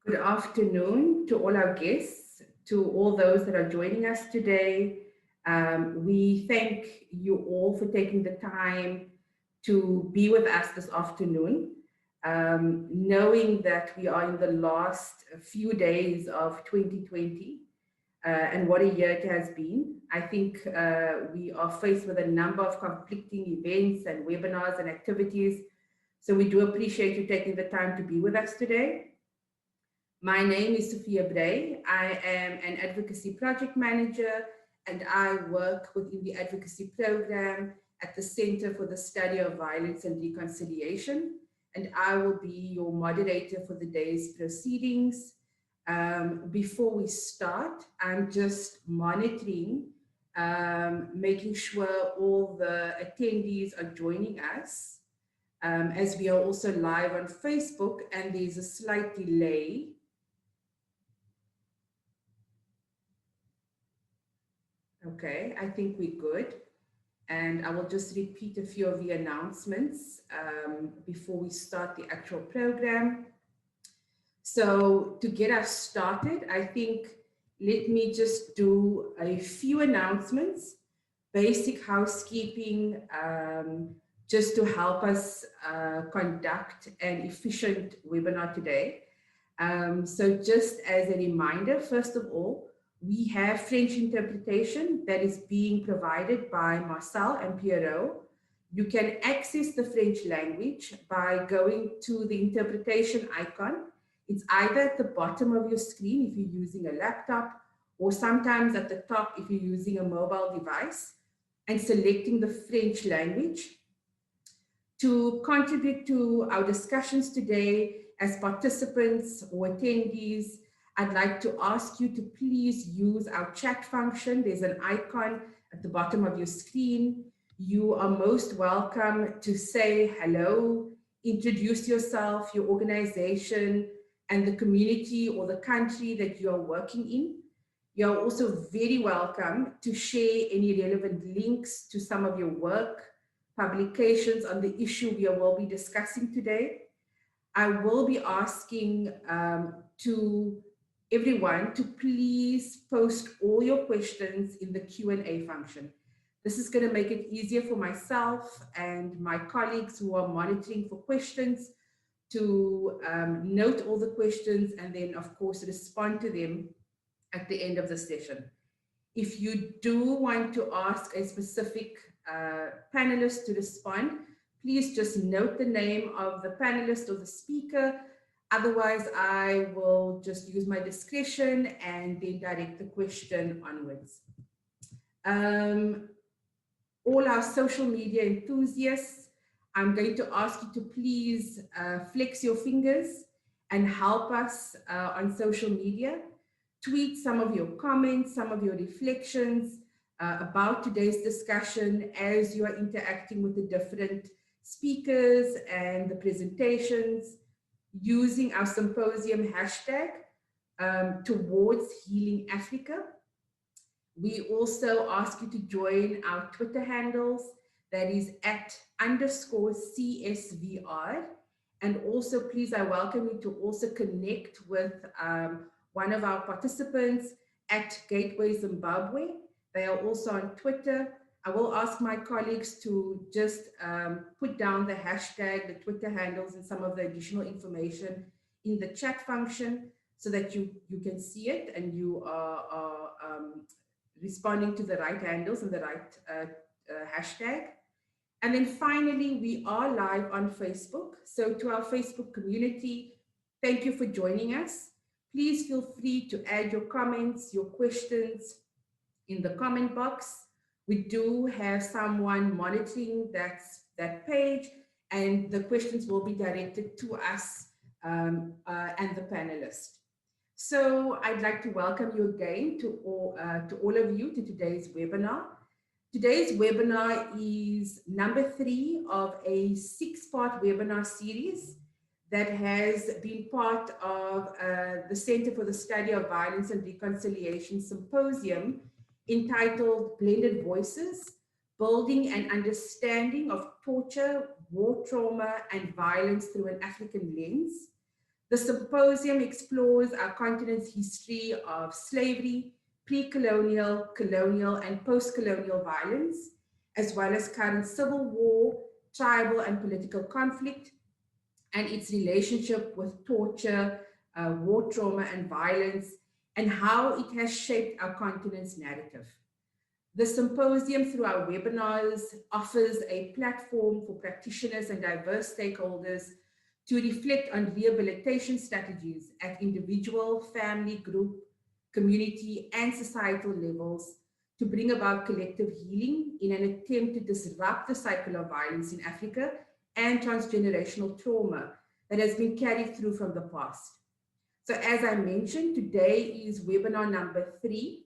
Good afternoon to all our guests, to all those that are joining us today. We thank you all for taking the time to be with us this afternoon, knowing that we are in the last few days of 2020 and what a year it has been. I think we are faced with a number of conflicting events and webinars and activities. So we do appreciate you taking the time to be with us today. My name is Sophia Bray. I am an advocacy project manager and I work within the advocacy program at the Center for the Study of Violence and Reconciliation. And I will be your moderator for the day's proceedings. Before we start, I'm just monitoring, making sure all the attendees are joining us, as we are also live on Facebook and there's a slight delay. Okay, I think we're good. And I will just repeat a few of the announcements before we start the actual program. So to get us started, I think let me just do a few announcements, basic housekeeping, just to help us conduct an efficient webinar today. So just as a reminder, first of all, we have French interpretation that is being provided by Marcel and Pierrot. You can access the French language by going to the interpretation icon. It's either at the bottom of your screen if you're using a laptop, or sometimes at the top if you're using a mobile device, and selecting the French language. To contribute to our discussions today as participants or attendees, I'd like to ask you to please use our chat function. There's an icon at the bottom of your screen. You are most welcome to say hello, introduce yourself, your organization, and the community or the country that you are working in. You are also very welcome to share any relevant links to some of your work, publications on the issue we will be discussing today. I will be asking to everyone to please post all your questions in the Q&A function. This is going to make it easier for myself and my colleagues who are monitoring for questions to note all the questions and then, of course, respond to them at the end of the session. If you do want to ask a specific panelist to respond, please just note the name of the panelist or the speaker. Otherwise, I will just use my discretion and then direct the question onwards. All our social media enthusiasts, I'm going to ask you to please flex your fingers and help us on social media. Tweet some of your comments, some of your reflections about today's discussion as you are interacting with the different speakers and the presentations, using our symposium hashtag towards Healing Africa. We also ask you to join our Twitter handles, that is @_CSVR. And also, please, I welcome you to also connect with one of our participants at Gateway Zimbabwe. They are also on Twitter. I will ask my colleagues to just put down the hashtag, the Twitter handles, and some of the additional information in the chat function so that you can see it and you are responding to the right handles and the right hashtag. And then finally, we are live on Facebook. So to our Facebook community, thank you for joining us. Please feel free to add your comments, your questions in the comment box. We do have someone monitoring that page, and the questions will be directed to us and the panelists. So I'd like to welcome you again to all of you to today's webinar. Today's webinar is number 3 of a 6-part webinar series that has been part of the Center for the Study of Violence and Reconciliation Symposium, entitled Blended Voices, Building an Understanding of Torture, War Trauma, and Violence Through an African Lens. The symposium explores our continent's history of slavery, pre-colonial, colonial, and post-colonial violence, as well as current civil war, tribal and political conflict, and its relationship with torture, war trauma, and violence, and how it has shaped our continent's narrative. The symposium, through our webinars, offers a platform for practitioners and diverse stakeholders to reflect on rehabilitation strategies at individual, family, group, community, and societal levels to bring about collective healing in an attempt to disrupt the cycle of violence in Africa and transgenerational trauma that has been carried through from the past. So as I mentioned, today is webinar number 3.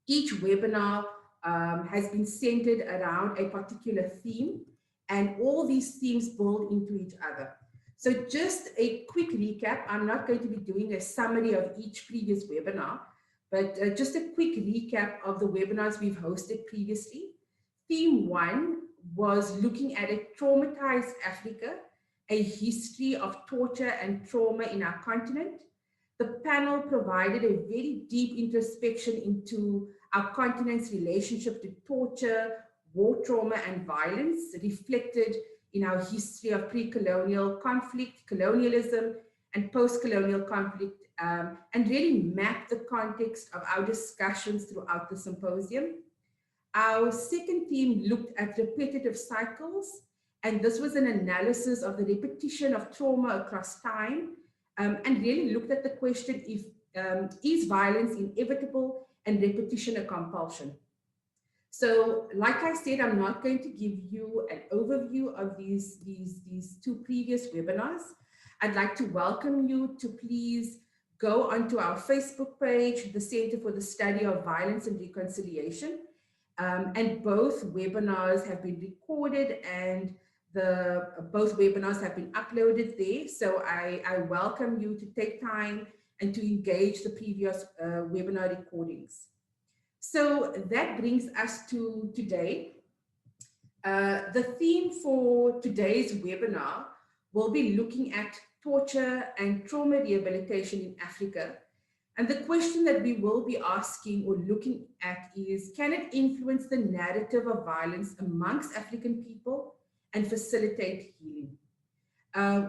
Each webinar has been centered around a particular theme, and all these themes build into each other. So just a quick recap. I'm not going to be doing a summary of each previous webinar, but just a quick recap of the webinars we've hosted previously. Theme 1 was looking at a traumatized Africa, a history of torture and trauma in our continent. The panel provided a very deep introspection into our continent's relationship to torture, war trauma, and violence, reflected in our history of pre-colonial conflict, colonialism, and post-colonial conflict, and really mapped the context of our discussions throughout the symposium. Our second theme looked at repetitive cycles, and this was an analysis of the repetition of trauma across time, and really looked at the question if is violence inevitable and repetition a compulsion. So, like I said, I'm not going to give you an overview of these 2 previous webinars. I'd like to welcome you to please go onto our Facebook page, the Center for the Study of Violence and Reconciliation. And both webinars have been recorded, and both webinars have been uploaded there. So I welcome you to take time and to engage the previous webinar recordings. So that brings us to today. The theme for today's webinar will be looking at torture and trauma rehabilitation in Africa. And the question that we will be asking or looking at is, can it influence the narrative of violence amongst African people and facilitate healing?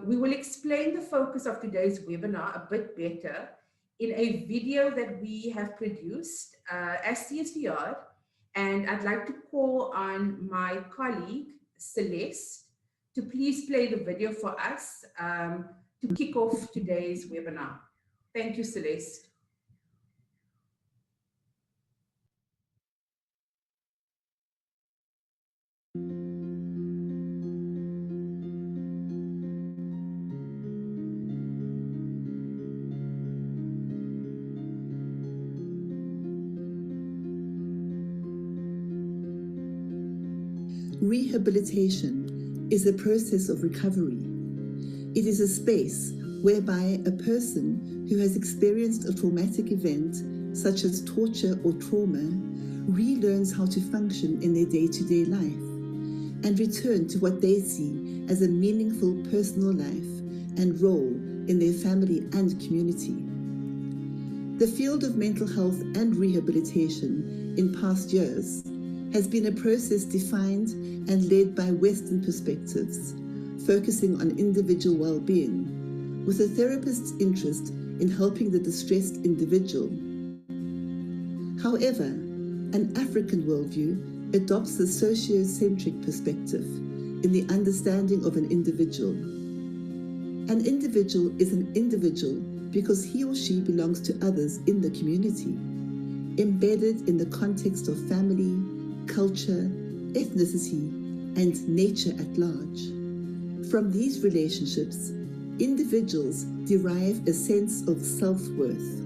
We will explain the focus of today's webinar a bit better in a video that we have produced as CSVR, and I'd like to call on my colleague, Celeste, to please play the video for us to kick off today's webinar. Thank you, Celeste. Rehabilitation is a process of recovery. It is a space whereby a person who has experienced a traumatic event, such as torture or trauma, relearns how to function in their day-to-day life and return to what they see as a meaningful personal life and role in their family and community. The field of mental health and rehabilitation in past years has been a process defined and led by Western perspectives, focusing on individual well-being, with a therapist's interest in helping the distressed individual. However, an African worldview adopts a sociocentric perspective in the understanding of an individual. An individual is an individual because he or she belongs to others in the community, embedded in the context of family, culture, ethnicity, and nature at large. From these relationships, individuals derive a sense of self-worth.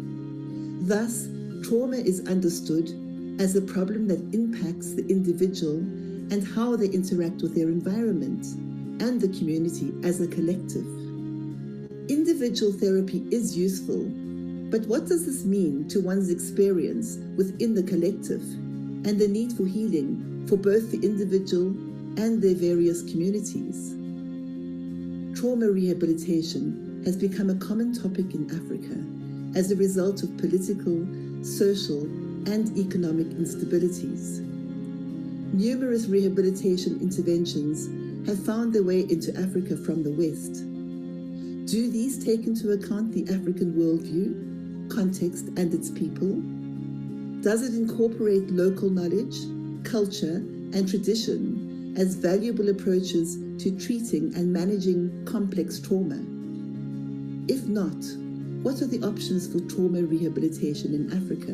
Thus, trauma is understood as a problem that impacts the individual and how they interact with their environment and the community as a collective. Individual therapy is useful, but what does this mean to one's experience within the collective and the need for healing for both the individual and their various communities? Trauma rehabilitation has become a common topic in Africa as a result of political, social, and economic instabilities. Numerous rehabilitation interventions have found their way into Africa from the West. Do these take into account the African worldview, context, and its people? Does it incorporate local knowledge, culture, and tradition as valuable approaches to treating and managing complex trauma? If not, what are the options for trauma rehabilitation in Africa?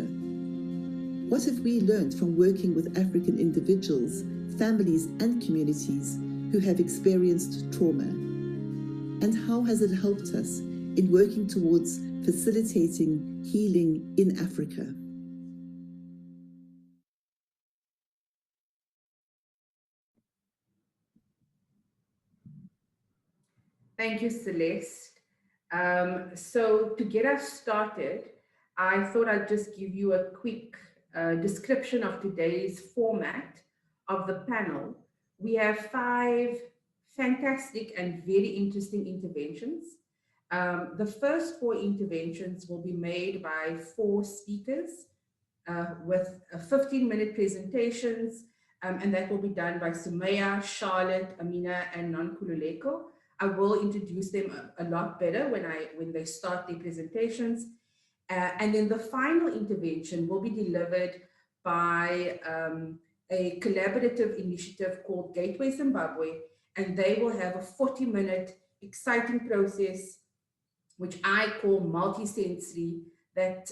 What have we learned from working with African individuals, families, and communities who have experienced trauma? And how has it helped us in working towards facilitating healing in Africa? Thank you, Celeste. So to get us started, I thought I'd just give you a quick description of today's format of the panel. We have 5 fantastic and very interesting interventions. The first 4 interventions will be made by 4 speakers with 15-minute presentations, and that will be done by Sumaya, Charlotte, Amina, and Nonkululeko. I will introduce them a lot better when they start their presentations. And then the final intervention will be delivered by a collaborative initiative called Gateway Zimbabwe, and they will have a 40-minute exciting process, which I call multisensory, that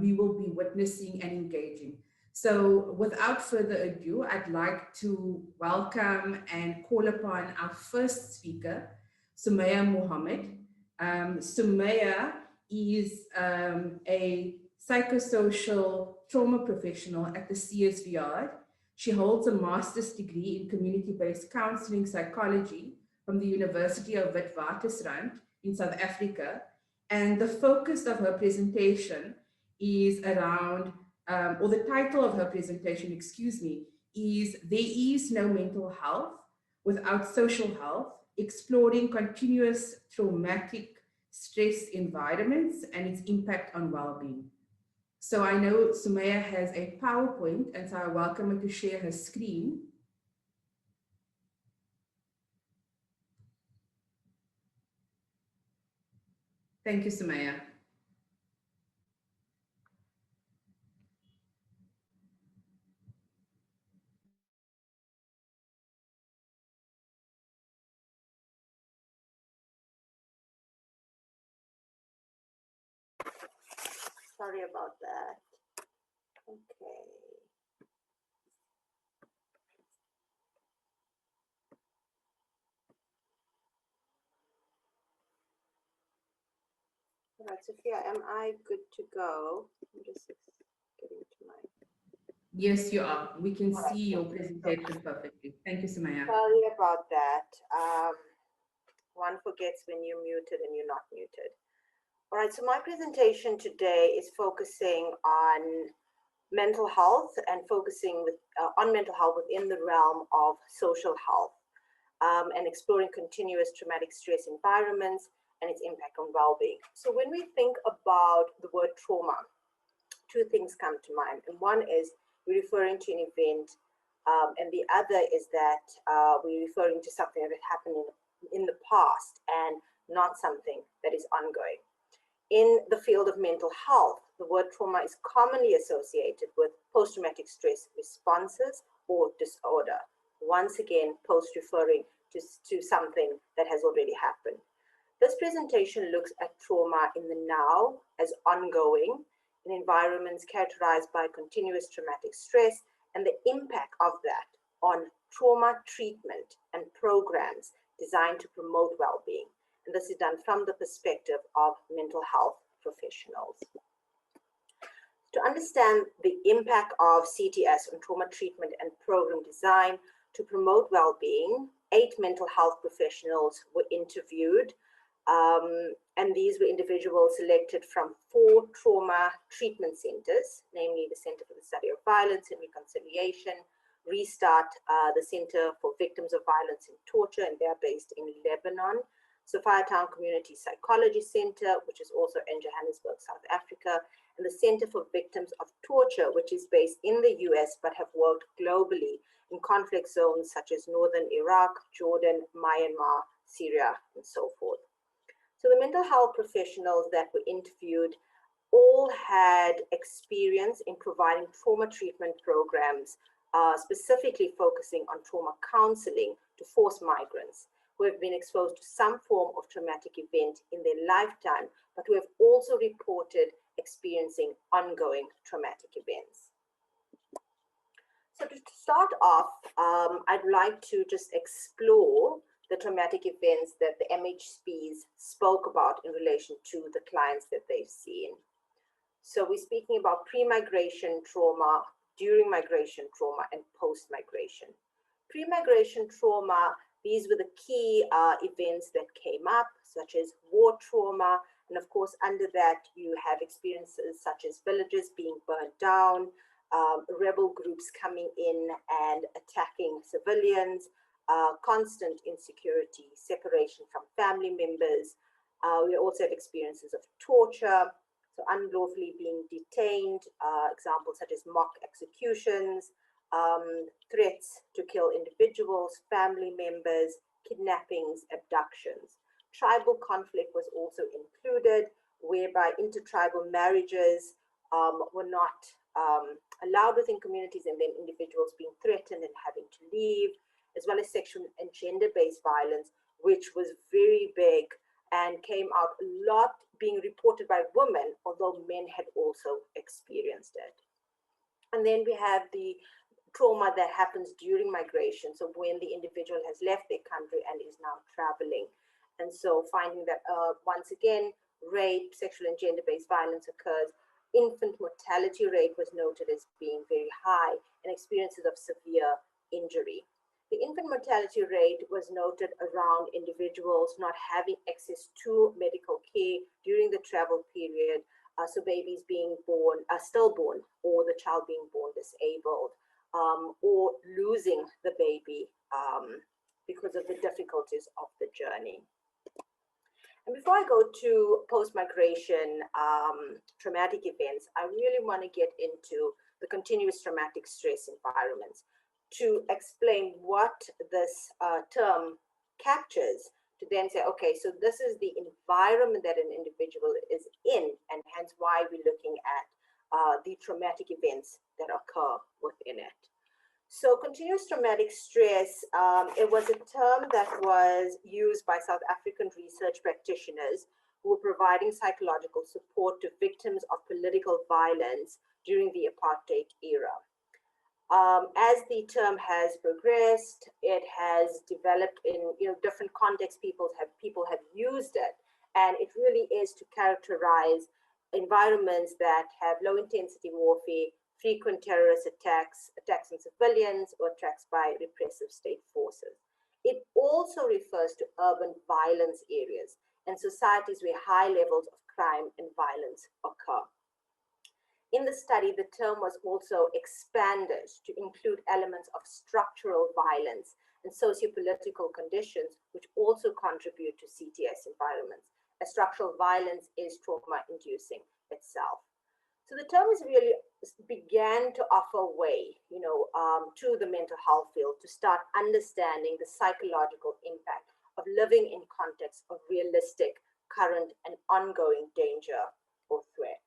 we will be witnessing and engaging. So without further ado, I'd like to welcome and call upon our first speaker, Sumaya Mohammed. Sumaya is a psychosocial trauma professional at the CSVR. She holds a master's degree in community-based counseling psychology from the University of Witwatersrand in South Africa. And the focus of her presentation is around, or the title of her presentation, excuse me, is There is no mental health without social health, exploring continuous traumatic stress environments and its impact on well-being. So I know Sumaya has a PowerPoint, and so I welcome her to share her screen. Thank you, Sumaya. Sorry about that. Okay. All right, Sophia, am I good to go? I'm just getting to my... Yes, you are. We can see your presentation perfectly. Thank you, Sumaya. Sorry about that. One forgets when you're muted and you're not muted. All right, so my presentation today is focusing on mental health and focusing on mental health within the realm of social health, and exploring continuous traumatic stress environments and its impact on well-being. So when we think about the word trauma, 2 things come to mind. And one is we're referring to an event, and the other is that we're referring to something that happened in the past and not something that is ongoing. In the field of mental health, the word trauma is commonly associated with post-traumatic stress responses or disorder. Once again, post referring to something that has already happened. This presentation looks at trauma in the now as ongoing in environments characterized by continuous traumatic stress and the impact of that on trauma treatment and programs designed to promote well-being. And this is done from the perspective of mental health professionals. To understand the impact of CTS on trauma treatment and program design to promote well-being, 8 mental health professionals were interviewed, and these were individuals selected from 4 trauma treatment centers, namely the Center for the Study of Violence and Reconciliation, Restart, the Center for Victims of Violence and Torture, and they're based in Lebanon, Sophiatown Community Psychology Center, which is also in Johannesburg, South Africa, and the Center for Victims of Torture, which is based in the US but have worked globally in conflict zones such as northern Iraq, Jordan, Myanmar, Syria, and so forth. So the mental health professionals that were interviewed all had experience in providing trauma treatment programs, specifically focusing on trauma counseling to forced migrants who have been exposed to some form of traumatic event in their lifetime, but who have also reported experiencing ongoing traumatic events. So to start off, I'd like to just explore the traumatic events that the MHPs spoke about in relation to the clients that they've seen. So we're speaking about pre-migration trauma, during migration trauma, and post-migration. Pre-migration trauma, these were the key events that came up, such as war trauma, and of course under that you have experiences such as villages being burnt down, rebel groups coming in and attacking civilians, constant insecurity, separation from family members. We also have experiences of torture, so unlawfully being detained, examples such as mock executions, threats to kill individuals, family members, kidnappings, abductions. Tribal conflict was also included, whereby intertribal marriages were not allowed within communities, and then individuals being threatened and having to leave, as well as sexual and gender-based violence, which was very big and came out a lot being reported by women, although men had also experienced it. And then we have the trauma that happens during migration. So when the individual has left their country and is now traveling. And so finding that once again, rape, sexual and gender-based violence occurs. Infant mortality rate was noted as being very high, and experiences of severe injury. The infant mortality rate was noted around individuals not having access to medical care during the travel period, so babies being born, stillborn, or the child being born disabled, or losing the baby because of the difficulties of the journey. And before I go to post-migration traumatic events, I really want to get into the continuous traumatic stress environments to explain what this term captures, to then say, okay, so this is the environment that an individual is in, and hence why we're looking at the traumatic events that occur within it. So continuous traumatic stress, it was a term that was used by South African research practitioners who were providing psychological support to victims of political violence during the apartheid era. As the term has progressed, it has developed in different contexts. People have used it, and it really is to characterize environments that have low intensity warfare, frequent terrorist attacks, attacks on civilians, or attacks by repressive state forces. It also refers to urban violence areas and societies where high levels of crime and violence occur. In the study, the term was also expanded to include elements of structural violence and sociopolitical conditions, which also contribute to CTS environments, as structural violence is trauma-inducing itself. So the term is really began to offer way, to the mental health field to start understanding the psychological impact of living in context of realistic, current, and ongoing danger or threat.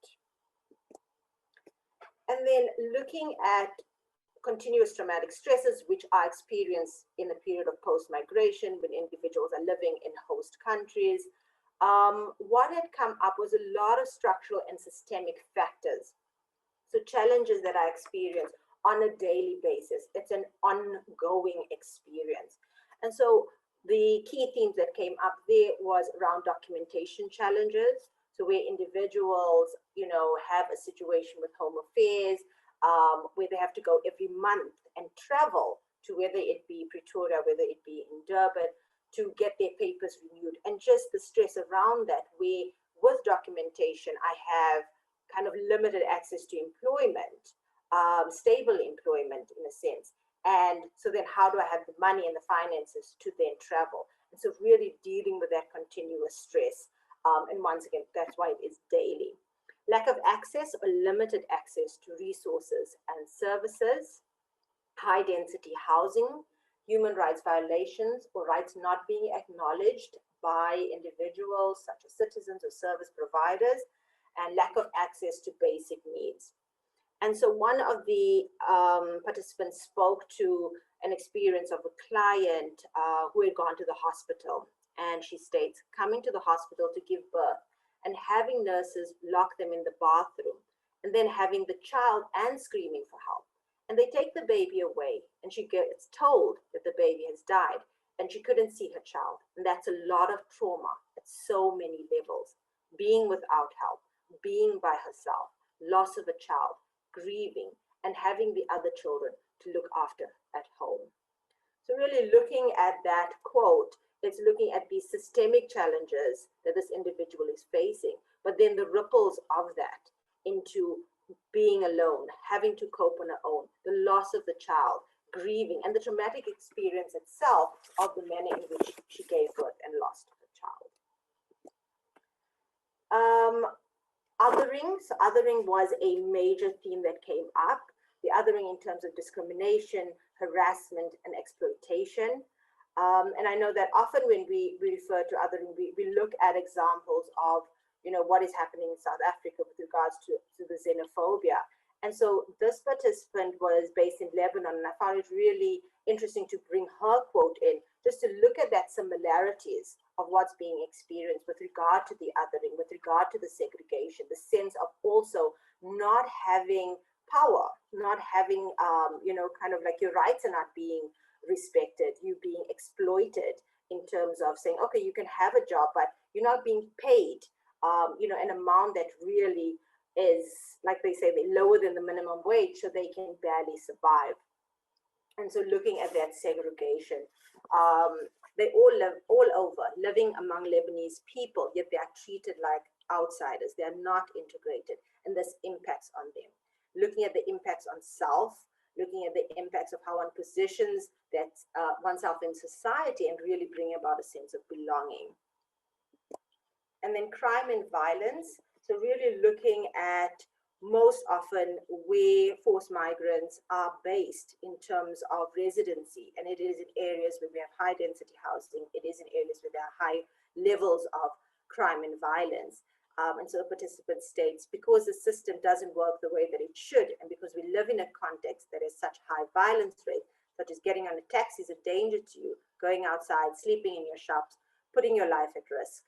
And then looking at continuous traumatic stresses, which are experienced in the period of post-migration when individuals are living in host countries, what had come up was a lot of structural and systemic factors. So challenges that I experience on a daily basis. It's an ongoing experience. And so the key themes that came up there was around documentation challenges. So where individuals, have a situation with home affairs, where they have to go every month and travel to whether it be Pretoria, whether it be in Durban, to get their papers renewed, and just the stress around that, where with documentation, I have kind of limited access to employment, stable employment in a sense. And so then how do I have the money and the finances to then travel? And so really dealing with that continuous stress. And once again, that's why it is daily. Lack of access or limited access to resources and services, high density housing, human rights violations or rights not being acknowledged by individuals such as citizens or service providers, and lack of access to basic needs. And so one of the participants spoke to an experience of a client who had gone to the hospital. And she states, coming to the hospital to give birth and having nurses lock them in the bathroom, and then having the child and screaming for help. And they take the baby away, and she gets told that the baby has died, and she couldn't see her child. And that's a lot of trauma at so many levels. Being without help, being by herself, loss of a child, grieving, and having the other children to look after at home. So really looking at that quote, it's looking at these systemic challenges that this individual is facing, but then the ripples of that into being alone, having to cope on her own, the loss of the child, grieving, and the traumatic experience itself of the manner in which she gave birth and lost the child. Othering. So othering was a major theme that came up. The othering in terms of discrimination, harassment, and exploitation. And I know that often when we refer to othering, we look at examples of, you know, what is happening in South Africa with regards to the xenophobia. And so this participant was based in Lebanon, and I found it really interesting to bring her quote in, just to look at that similarities of what's being experienced with regard to the othering, with regard to the segregation, the sense of also not having power, not having, you know, kind of like your rights are not being respected, you being exploited in terms of saying, okay, you can have a job, but you're not being paid, you know, an amount that really is, like they say, lower than the minimum wage, so they can barely survive. And so looking at that segregation, they all live all over, living among Lebanese people, yet they are treated like outsiders. They are not integrated, and this impacts on them. Looking at the impacts on self, looking at the impacts of how one positions that oneself in society and really bring about a sense of belonging. And then crime and violence. So really looking at most often where forced migrants are based in terms of residency. And it is in areas where we have high density housing. It is in areas where there are high levels of crime and violence. And so the participant states, because the system doesn't work the way that it should, and because we live in a context that is such high violence rates, such as getting on a taxi is a danger to you, going outside, sleeping in your shops, putting your life at risk.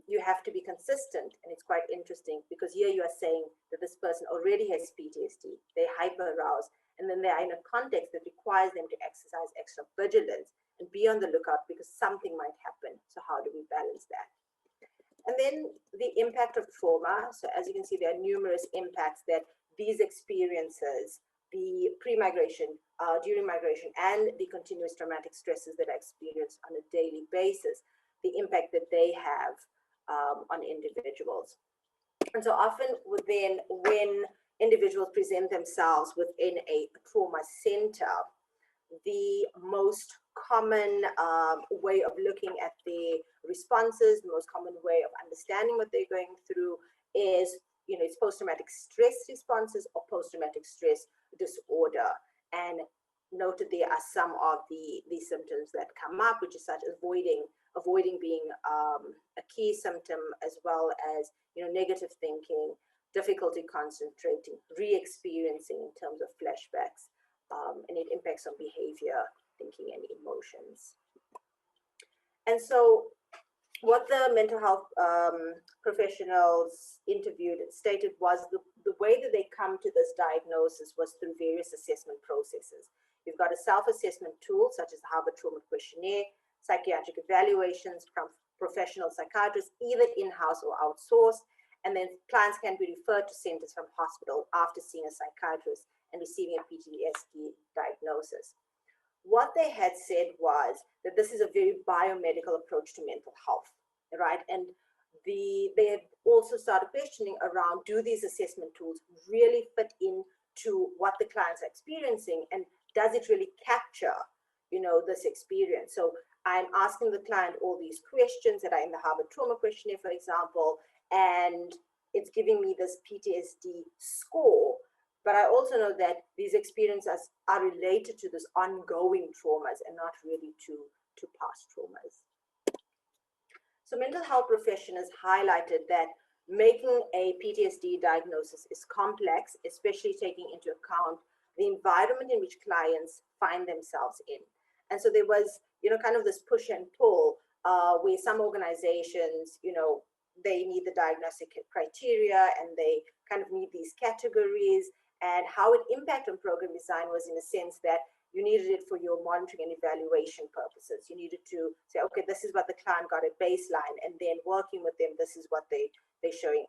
You have to be consistent, and it's quite interesting because here you are saying that this person already has PTSD, they hyper-arouse, and then they are in a context that requires them to exercise extra vigilance and be on the lookout because something might happen. So how do we balance that? And then the impact of trauma. So as you can see, there are numerous impacts that these experiences, the pre-migration, during migration, and the continuous traumatic stresses that are experienced on a daily basis, the impact that they have on individuals. And so often within, when individuals present themselves within a trauma center, the most common way of looking at the responses, the most common way of understanding what they're going through is, you know, it's post-traumatic stress responses or post-traumatic stress disorder. And noted there are some of the symptoms that come up, which is such as avoiding being a key symptom, as well as, you know, negative thinking, difficulty concentrating, re-experiencing in terms of flashbacks, and it impacts on behavior, thinking, and emotions. And so what the mental health professionals interviewed stated was the way that they come to this diagnosis was through various assessment processes. You've got a self-assessment tool, such as the Harvard Trauma Questionnaire, psychiatric evaluations from professional psychiatrists, either in-house or outsourced, and then clients can be referred to centers from hospital after seeing a psychiatrist and receiving a PTSD diagnosis. What they had said was that this is a very biomedical approach to mental health, right? And they had also started questioning around, do these assessment tools really fit into what the clients are experiencing, and does it really capture, you know, this experience? So I'm asking the client all these questions that are in the Harvard Trauma Questionnaire, for example, and it's giving me this PTSD score. But I also know that these experiences are related to this ongoing traumas and not really to past traumas. So mental health professionals highlighted that making a PTSD diagnosis is complex, especially taking into account the environment in which clients find themselves in. And so there was, kind of this push and pull where some organizations, they meet the diagnostic criteria and they kind of meet these categories, and how it impacted on program design was in a sense that you needed it for your monitoring and evaluation purposes. You needed to say, okay, this is what the client got at baseline, and then working with them, this is what they're showing,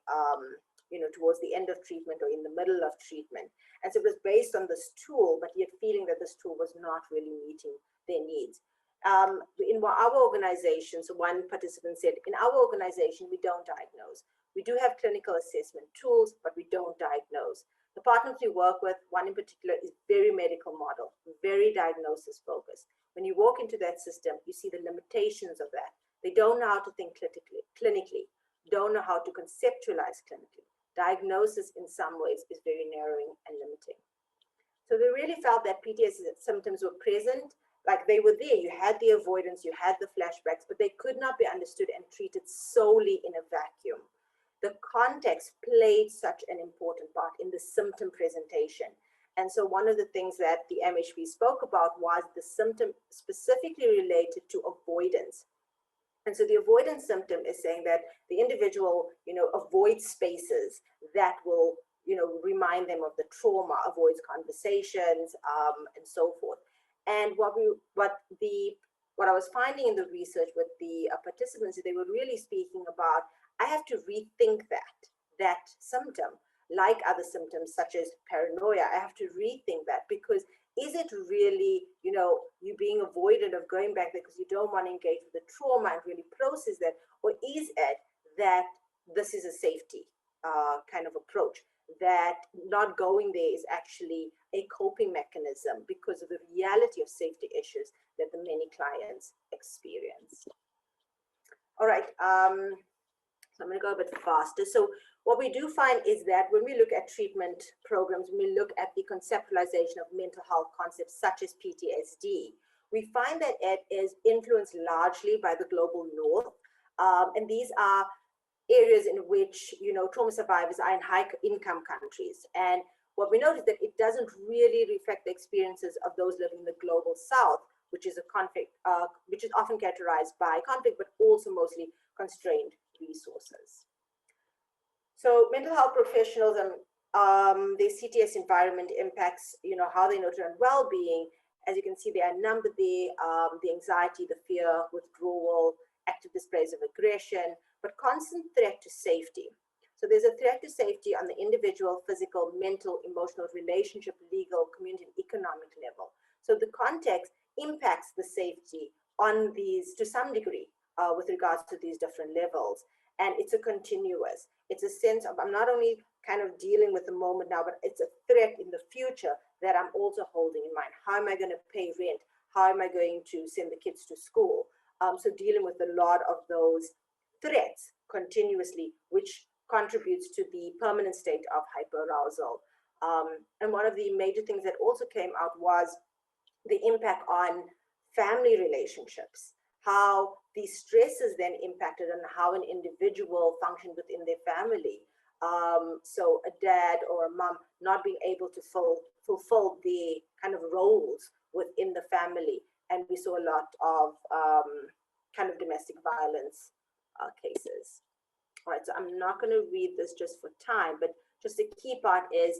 towards the end of treatment or in the middle of treatment. And so it was based on this tool, but yet feeling that this tool was not really meeting their needs. In our organization, so one participant said, in our organization, we don't diagnose. We do have clinical assessment tools, but we don't diagnose. The partners we work with, one in particular, is very medical model, very diagnosis focused. When you walk into that system, you see the limitations of that. They don't know how to think clinically, don't know how to conceptualize clinically. Diagnosis in some ways is very narrowing and limiting. So they really felt that PTSD symptoms were present, like they were there. You had the avoidance, you had the flashbacks, but they could not be understood and treated solely in a vacuum. The context played such an important part in the symptom presentation. And so one of the things that the MHP spoke about was the symptom specifically related to avoidance. And so the avoidance symptom is saying that the individual, avoids spaces that will, remind them of the trauma, avoids conversations, and so forth. And what I was finding in the research with the participants, they were really speaking about, I have to rethink that symptom, like other symptoms such as paranoia. I have to rethink that, because is it really, you being avoidant of going back there because you don't want to engage with the trauma and really process that, or is it that this is a safety kind of approach, that not going there is actually a coping mechanism because of the reality of safety issues that the many clients experience. All right. So I'm going to go a bit faster. So what we do find is that when we look at treatment programs, when we look at the conceptualization of mental health concepts such as PTSD, we find that it is influenced largely by the global north. And these are areas in which, trauma survivors are in high income countries. And what we notice that it doesn't really reflect the experiences of those living in the global south, which is a conflict, which is often characterized by conflict, but also mostly constrained resources. So mental health professionals and their CTS environment impacts, how they nurture and well-being. As you can see, there are a number there, the anxiety, the fear, withdrawal, active displays of aggression, but constant threat to safety. So there's a threat to safety on the individual, physical, mental, emotional, relationship, legal, community, and economic level. So the context impacts the safety on these to some degree with regards to these different levels. And it's a continuous, it's a sense of, I'm not only kind of dealing with the moment now, but it's a threat in the future that I'm also holding in mind. How am I going to pay rent? How am I going to send the kids to school? So dealing with a lot of those threats continuously, which contributes to the permanent state of hyperarousal. And one of the major things that also came out was the impact on family relationships, how these stresses then impacted on how an individual functioned within their family. So a dad or a mom not being able to fulfill the kind of roles within the family. And we saw a lot of kind of domestic violence cases. All right, so I'm not going to read this just for time, but just the key part is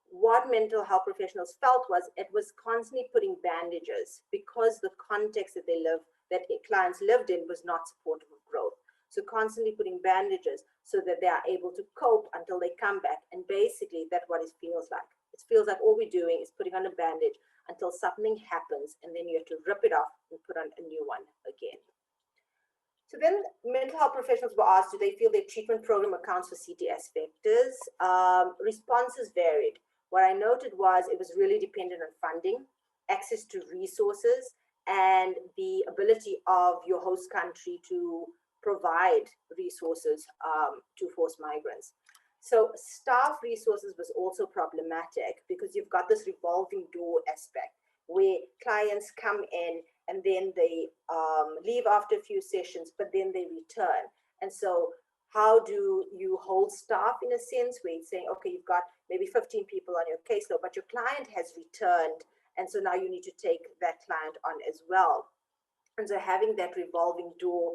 what mental health professionals felt was it was constantly putting bandages because the context that clients lived in was not supportive of growth. So constantly putting bandages so that they are able to cope until they come back. And basically that's what it feels like. It feels like all we're doing is putting on a bandage until something happens, and then you have to rip it off and put on a new one again. So then mental health professionals were asked, do they feel their treatment program accounts for CTS vectors? Responses varied. What I noted was it was really dependent on funding, access to resources, and the ability of your host country to provide resources to forced migrants. So staff resources was also problematic because you've got this revolving door aspect where clients come in and then they leave after a few sessions, but then they return. And so how do you hold staff in a sense where it's saying, okay, you've got maybe 15 people on your caseload, but your client has returned. And so now you need to take that client on as well. And so having that revolving door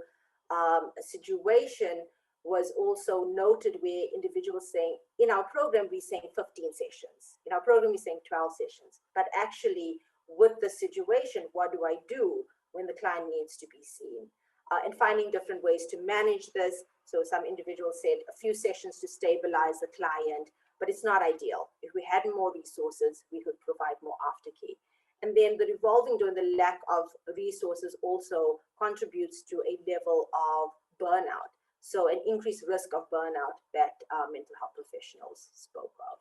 situation was also noted where individuals saying, in our program, we're saying 15 sessions. In our program, we're saying 12 sessions. But actually, with the situation, what do I do when the client needs to be seen? And finding different ways to manage this. So some individuals said a few sessions to stabilize the client, but it's not ideal. If we had more resources, we could provide more aftercare. And then the revolving door and the lack of resources also contributes to a level of burnout. So an increased risk of burnout that mental health professionals spoke of.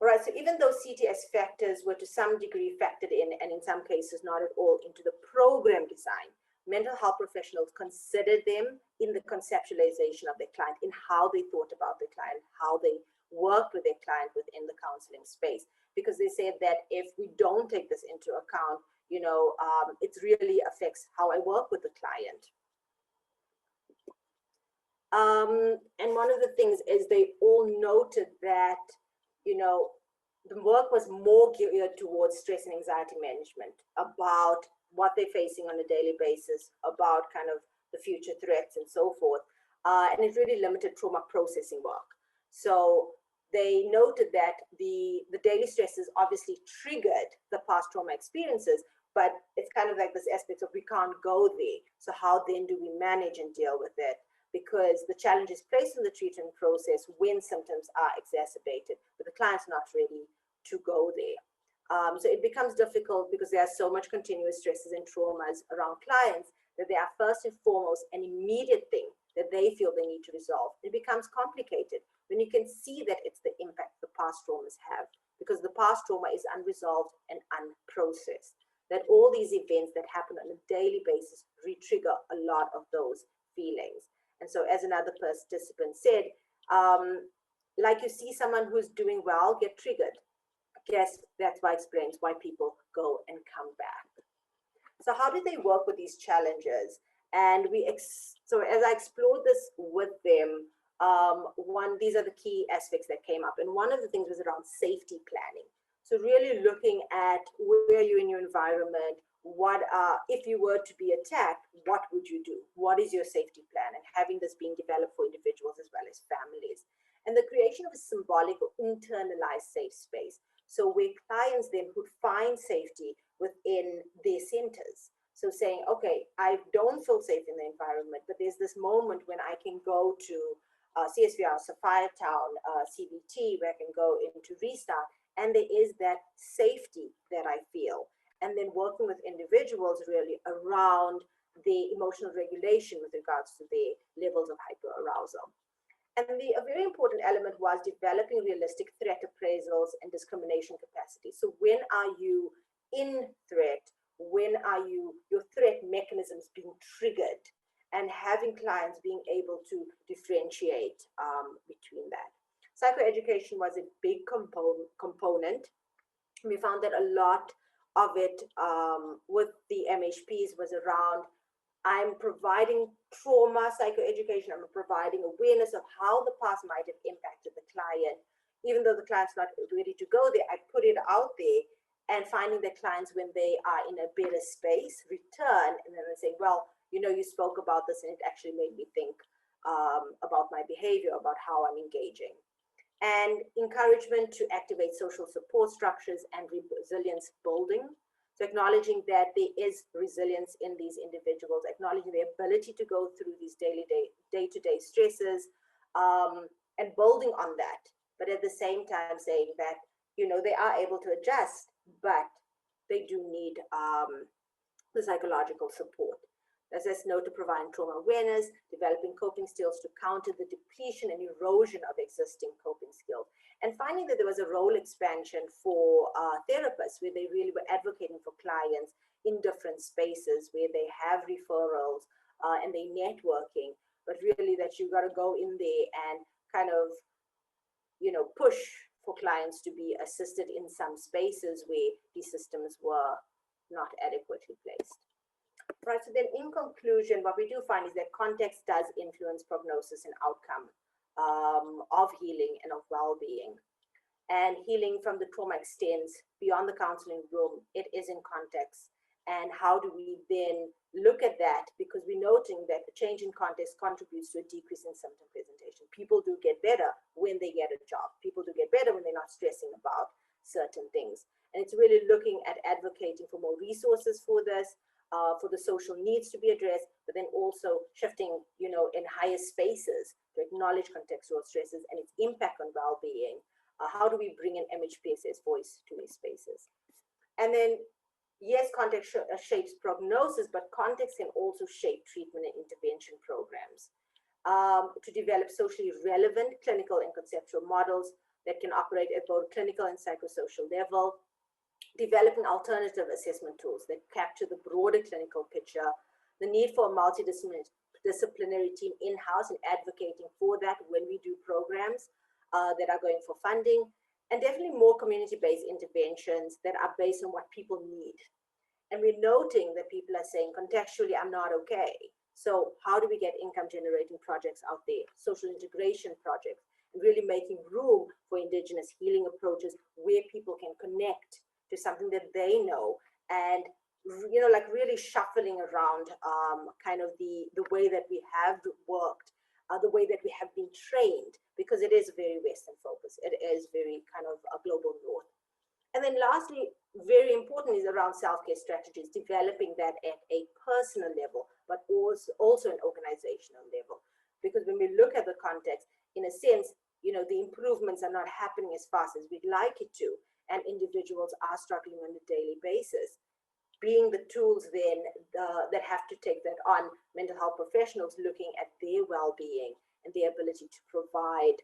All right, so even though CTS factors were to some degree factored in, and in some cases not at all, into the program design, mental health professionals considered them in the conceptualization of their client, in how they thought about their client, how they worked with their client within the counseling space. Because they said that if we don't take this into account, you know, it really affects how I work with the client. And one of the things is they all noted that, you know, the work was more geared towards stress and anxiety management, about what they're facing on a daily basis, about kind of the future threats and so forth. And it really limited trauma processing work. So they noted that the daily stresses obviously triggered the past trauma experiences, but it's kind of like this aspect of we can't go there. So how then do we manage and deal with it? Because the challenge is placed in the treatment process when symptoms are exacerbated, but the client's not ready to go there. So it becomes difficult because there are so much continuous stresses and traumas around clients that they are first and foremost an immediate thing that they feel they need to resolve. It becomes complicated when you can see that it's the impact the past traumas have, because the past trauma is unresolved and unprocessed. That all these events that happen on a daily basis re-trigger a lot of those feelings. And so as another participant said, like you see someone who's doing well get triggered. Yes, that's why it explains why people go and come back. So how did they work with these challenges? And so as I explored this with them, these are the key aspects that came up. And one of the things was around safety planning. So really looking at where you're in your environment, if you were to be attacked, what would you do? What is your safety plan? And having this being developed for individuals as well as families. And the creation of a symbolic or internalized safe space. So where clients then could find safety within their centers. So saying, okay, I don't feel safe in the environment, but there's this moment when I can go to CSVR, Sapphire Town, CBT, where I can go into Restart, and there is that safety that I feel. And then working with individuals really around the emotional regulation with regards to their levels of hyperarousal. And a very important element was developing realistic threat appraisals and discrimination capacity. So when are you in threat? When are your threat mechanisms being triggered? And having clients being able to differentiate between that. Psychoeducation was a big component. We found that a lot of it with the MHPs was around, I'm providing trauma psychoeducation, I'm providing awareness of how the past might have impacted the client. Even though the client's not ready to go there, I put it out there, and finding that clients, when they are in a better space, return and then they say, well, you know, you spoke about this and it actually made me think about my behavior, about how I'm engaging. And encouragement to activate social support structures and resilience building. So acknowledging that there is resilience in these individuals, acknowledging their ability to go through these day-to-day stresses, and building on that. But at the same time saying that, you know, they are able to adjust, but they do need the psychological support. As I know, to provide trauma awareness, developing coping skills to counter the depletion and erosion of existing coping skills. and finding that there was a role expansion for therapists, where they really were advocating for clients in different spaces where they have referrals and they networking, but really that you got to go in there and kind of, push for clients to be assisted in some spaces where these systems were not adequately placed. Right, so then in conclusion, what we do find is that context does influence prognosis and outcome of healing and of well-being. And healing from the trauma extends beyond the counseling room. It is in context. And how do we then look at that? Because we're noting that the change in context contributes to a decrease in symptom presentation. People do get better when they get a job. People do get better when they're not stressing about certain things. And it's really looking at advocating for more resources for this, for the social needs to be addressed, but then also shifting, in higher spaces to acknowledge contextual stresses and its impact on well-being. How do we bring an MHPSS voice to these spaces? And then, yes, context shapes prognosis, but context can also shape treatment and intervention programs. To develop socially relevant clinical and conceptual models that can operate at both clinical and psychosocial level, developing alternative assessment tools that capture the broader clinical picture, the need for a multidisciplinary team in-house and advocating for that when we do programs that are going for funding, and definitely more community-based interventions that are based on what people need. And we're noting that people are saying, contextually, I'm not okay. So how do we get income-generating projects out there, social integration projects, and really making room for indigenous healing approaches where people can connect to something that they know, and like really shuffling around kind of the way that we have worked, the way that we have been trained, because it is very Western focused. It is very kind of a global north. And then lastly, very important is around self-care strategies, developing that at a personal level, but also an organizational level. Because when we look at the context, in a sense, the improvements are not happening as fast as we'd like it to, and individuals are struggling on a daily basis. Being the tools then that have to take that on, mental health professionals looking at their well-being and their ability to provide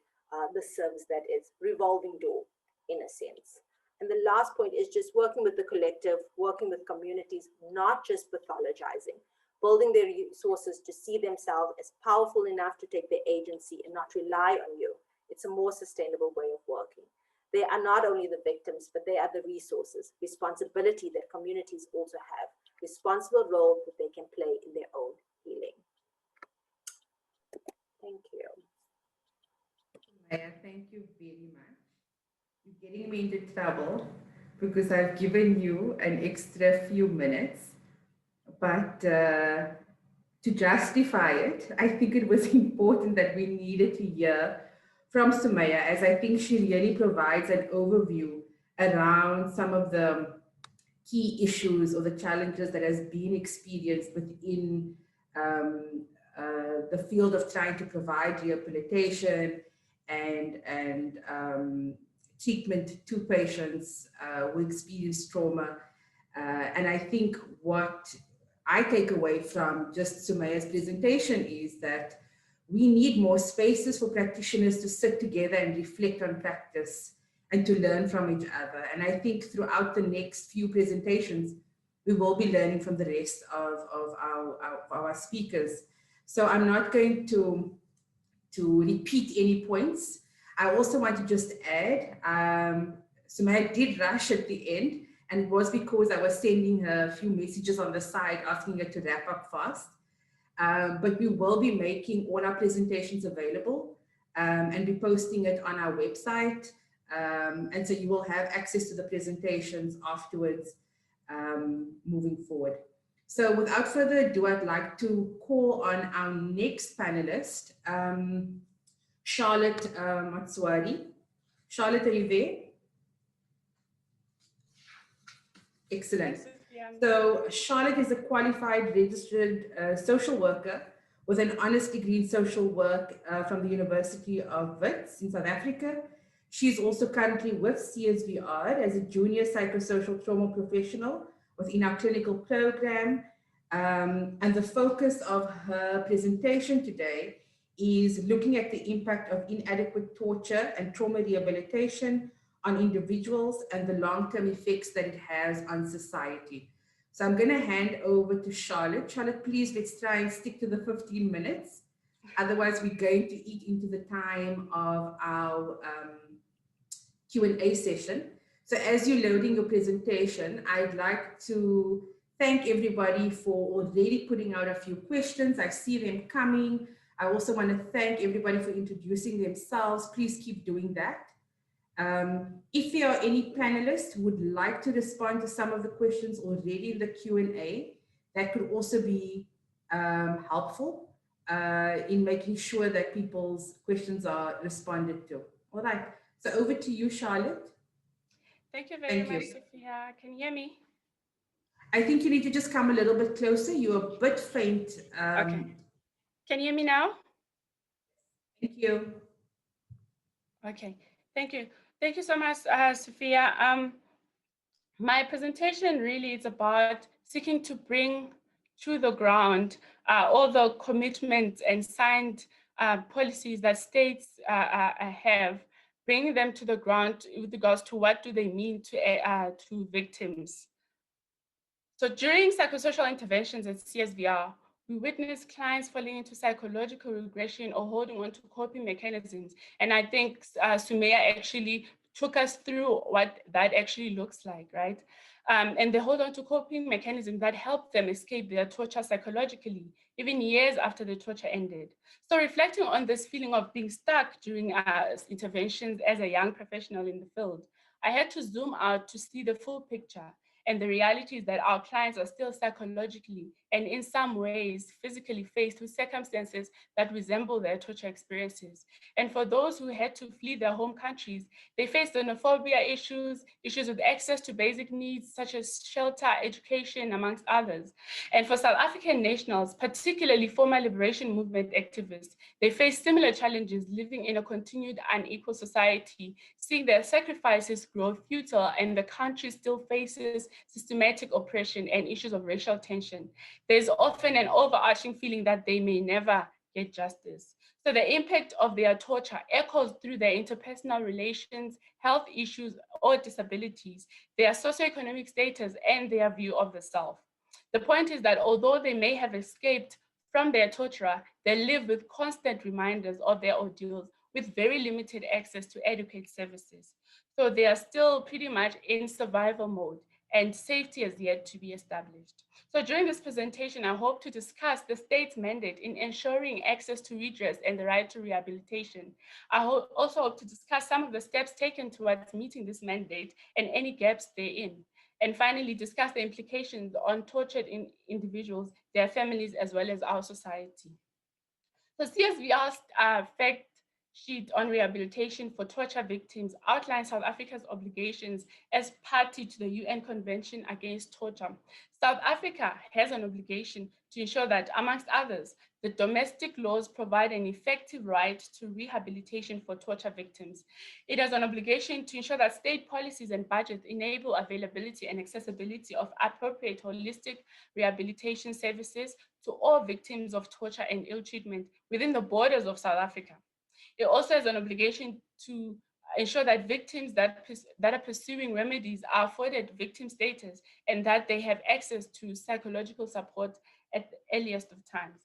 the service that is revolving door in a sense. And the last point is just working with the collective, working with communities, not just pathologizing, building their resources to see themselves as powerful enough to take their agency and not rely on you. It's a more sustainable way of working. They are not only the victims, but they are the resources, responsibility that communities also have, responsible role that they can play in their own healing. Thank you. Maya, thank you very much. You're getting me into trouble because I've given you an extra few minutes, but to justify it, I think it was important that we needed to hear from Sumaya, as I think she really provides an overview around some of the key issues or the challenges that has been experienced within the field of trying to provide rehabilitation and treatment to patients who experience trauma. And I think what I take away from just Sumaya's presentation is that we need more spaces for practitioners to sit together and reflect on practice and to learn from each other. And I think throughout the next few presentations, we will be learning from the rest of our speakers. So I'm not going to repeat any points. I also want to just add, Sumaya did rush at the end, and it was because I was sending her a few messages on the side asking her to wrap up fast. But we will be making all our presentations available and be posting it on our website. And so you will have access to the presentations afterwards moving forward. So without further ado, I'd like to call on our next panelist, Charlotte Matsuari. Charlotte, are you there? Excellent. So Charlotte is a qualified registered social worker with an honours degree in social work from the University of Wits in South Africa. She's also currently with CSVR as a junior psychosocial trauma professional within our clinical program. And the focus of her presentation today is looking at the impact of inadequate torture and trauma rehabilitation on individuals and the long-term effects that it has on society. So I'm going to hand over to Charlotte. Charlotte, please, let's try and stick to the 15 minutes. Otherwise, we're going to eat into the time of our Q&A session. So as you're loading your presentation, I'd like to thank everybody for already putting out a few questions. I see them coming. I also want to thank everybody for introducing themselves. Please keep doing that. If there are any panelists who would like to respond to some of the questions already in the Q&A, that could also be helpful in making sure that people's questions are responded to. All right, so over to you, Charlotte. Thank you very much, Sophia. Can you hear me? I think you need to just come a little bit closer. You're a bit faint. Okay. Can you hear me now? Thank you. Okay, thank you. Thank you so much, Sophia. My presentation really is about seeking to bring to the ground all the commitments and signed policies that states have, bringing them to the ground with regards to what do they mean to victims. So during psychosocial interventions at CSVR, we witness clients falling into psychological regression or holding on to coping mechanisms. And I think Sumaya actually took us through what that actually looks like, right? And they hold on to coping mechanisms that help them escape their torture psychologically, even years after the torture ended. So reflecting on this feeling of being stuck during interventions as a young professional in the field, I had to zoom out to see the full picture. And the reality is that our clients are still psychologically and in some ways physically faced with circumstances that resemble their torture experiences. And for those who had to flee their home countries, they faced xenophobia issues with access to basic needs such as shelter, education, amongst others. And for South African nationals, particularly former liberation movement activists, they face similar challenges living in a continued unequal society, seeing their sacrifices grow futile and the country still faces systematic oppression and issues of racial tension. There's often an overarching feeling that they may never get justice. So the impact of their torture echoes through their interpersonal relations, health issues or disabilities, their socioeconomic status, and their view of the self. The point is that although they may have escaped from their torturer, they live with constant reminders of their ordeals with very limited access to adequate services. So they are still pretty much in survival mode, and safety has yet to be established. So during this presentation, I hope to discuss the state's mandate in ensuring access to redress and the right to rehabilitation. I also hope to discuss some of the steps taken towards meeting this mandate and any gaps therein. And finally, discuss the implications on tortured individuals, their families, as well as our society. So CSVR's fact sheet on rehabilitation for torture victims outlines South Africa's obligations as party to the UN Convention Against Torture. South Africa has an obligation to ensure that, amongst others, the domestic laws provide an effective right to rehabilitation for torture victims. It has an obligation to ensure that state policies and budgets enable availability and accessibility of appropriate holistic rehabilitation services to all victims of torture and ill treatment within the borders of South Africa. It also has an obligation to ensure that victims that are pursuing remedies are afforded victim status and that they have access to psychological support at the earliest of times.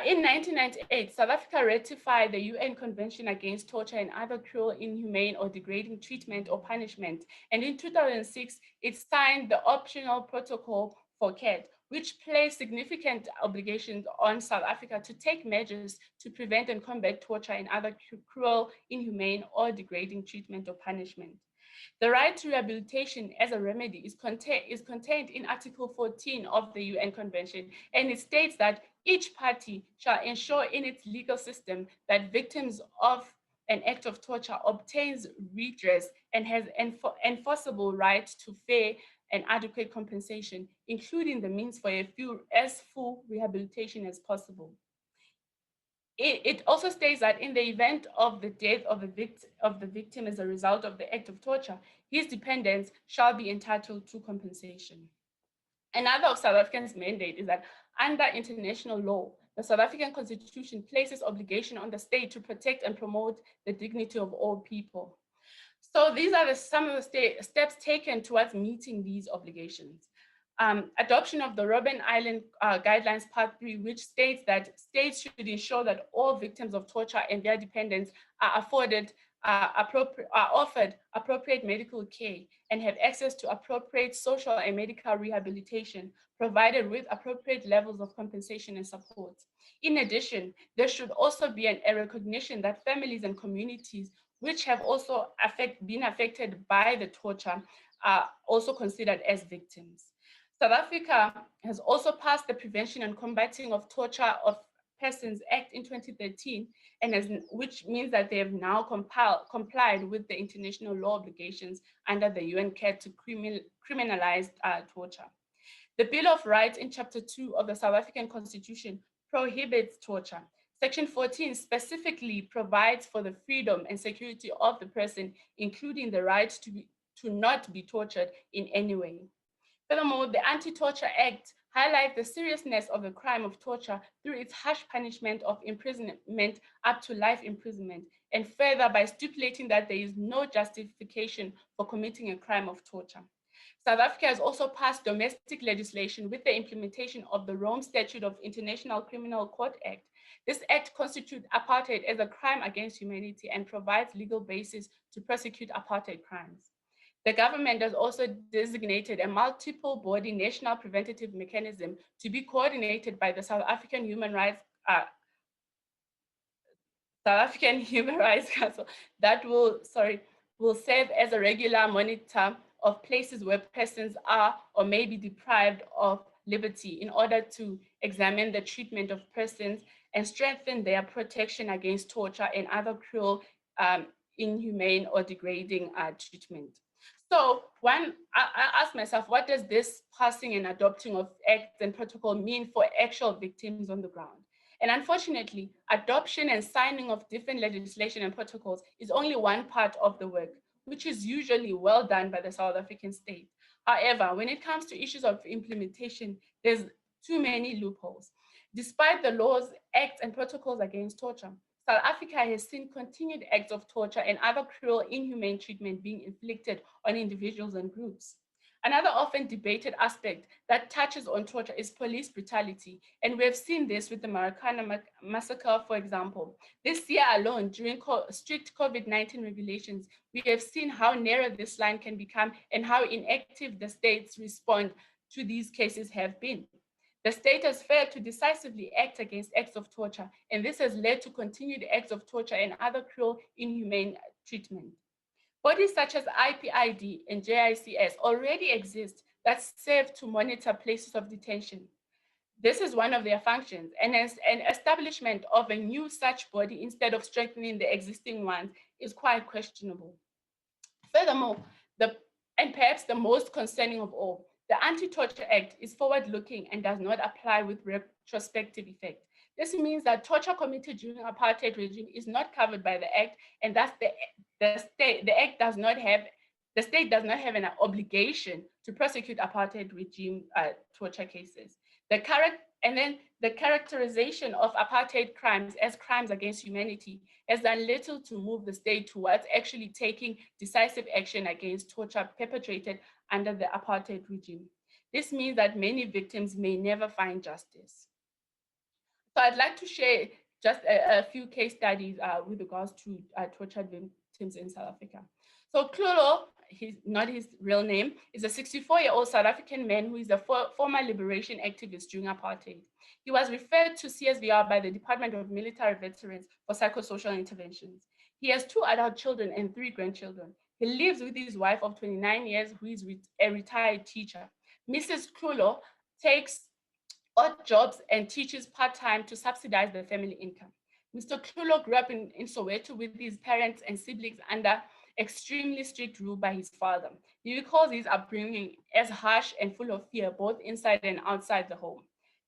In 1998, South Africa ratified the UN Convention Against Torture and Other Cruel, Inhumane, or Degrading Treatment or Punishment. And in 2006, it signed the optional protocol for CAT, which placed significant obligations on South Africa to take measures to prevent and combat torture and other cruel, inhumane, or degrading treatment or punishment. The right to rehabilitation as a remedy is contained in Article 14 of the UN Convention, and it states that each party shall ensure in its legal system that victims of an act of torture obtains redress and has enforceable right to fair and adequate compensation, including the means for as full rehabilitation as possible. It also states that in the event of the death of the victim as a result of the act of torture, his dependents shall be entitled to compensation. Another of South Africa's mandate is that under international law, the South African Constitution places obligation on the state to protect and promote the dignity of all people. So these are some of the steps taken towards meeting these obligations. Adoption of the Robben Island Guidelines Part 3, which states that states should ensure that all victims of torture and their dependents are offered appropriate medical care and have access to appropriate social and medical rehabilitation, provided with appropriate levels of compensation and support. In addition, there should also be a recognition that families and communities which have also been affected by the torture are also considered as victims. South Africa has also passed the Prevention and Combating of Torture of Persons Act in 2013, which means that they have now complied with the international law obligations under the UN CAT to criminalize torture. The Bill of Rights in Chapter 2 of the South African Constitution prohibits torture. Section 14 specifically provides for the freedom and security of the person, including the right to not be tortured in any way. Furthermore, the Anti-Torture Act highlights the seriousness of the crime of torture through its harsh punishment of imprisonment up to life imprisonment, and further by stipulating that there is no justification for committing a crime of torture. South Africa has also passed domestic legislation with the implementation of the Rome Statute of International Criminal Court Act. This act constitutes apartheid as a crime against humanity and provides legal basis to prosecute apartheid crimes. The government has also designated a multiple body national preventative mechanism to be coordinated by the South African Human Rights Council that will serve as a regular monitor of places where persons are or may be deprived of liberty in order to examine the treatment of persons and strengthen their protection against torture and other cruel, inhumane or degrading treatment. So when I ask myself, what does this passing and adopting of acts and protocol mean for actual victims on the ground? And unfortunately, adoption and signing of different legislation and protocols is only one part of the work, which is usually well done by the South African state. However, when it comes to issues of implementation, there's too many loopholes. Despite the laws, acts, and protocols against torture, South Africa has seen continued acts of torture and other cruel, inhumane treatment being inflicted on individuals and groups. Another often debated aspect that touches on torture is police brutality, and we have seen this with the Marikana massacre, for example. This year alone, during strict COVID-19 regulations, we have seen how narrow this line can become and how inactive the state's response to these cases have been. The state has failed to decisively act against acts of torture, and this has led to continued acts of torture and other cruel, inhumane treatment. Bodies such as IPID and JICS already exist that serve to monitor places of detention. This is one of their functions, and as an establishment of a new such body instead of strengthening the existing ones is quite questionable. Furthermore, and perhaps the most concerning of all, the Anti-Torture Act is forward-looking and does not apply with retrospective effect. This means that torture committed during apartheid regime is not covered by the Act, and thus the state does not have an obligation to prosecute apartheid regime torture cases. The characterization of apartheid crimes as crimes against humanity has done little to move the state towards actually taking decisive action against torture perpetrated under the apartheid regime. This means that many victims may never find justice. So I'd like to share just a few case studies with regards to tortured victims in South Africa. So Klulo, not his real name, is a 64-year-old South African man who is a former liberation activist during apartheid. He was referred to CSVR by the Department of Military Veterans for psychosocial interventions. He has 2 adult children and 3 grandchildren. He lives with his wife of 29 years, who is a retired teacher. Mrs. Klulo takes odd jobs and teaches part-time to subsidize the family income. Mr. Klulo grew up in Soweto with his parents and siblings under extremely strict rule by his father. He recalls his upbringing as harsh and full of fear, both inside and outside the home.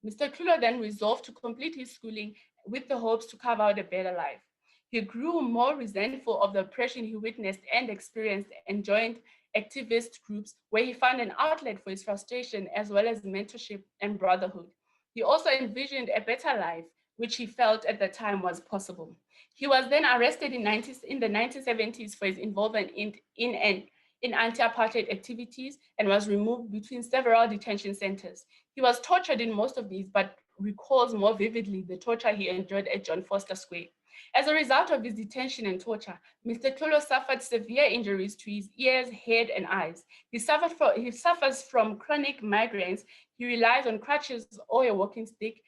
Mr. Klulo then resolved to complete his schooling with the hopes to carve out a better life. He grew more resentful of the oppression he witnessed and experienced and joined activist groups where he found an outlet for his frustration as well as mentorship and brotherhood. He also envisioned a better life, which he felt at the time was possible. He was then arrested in the 1970s for his involvement in anti-apartheid activities and was removed between several detention centers. He was tortured in most of these, but recalls more vividly the torture he endured at John Foster Square. As a result of his detention and torture, Mr. Tlolo suffered severe injuries to his ears, head, and eyes. He suffers from chronic migraines. He relies on crutches or a walking stick.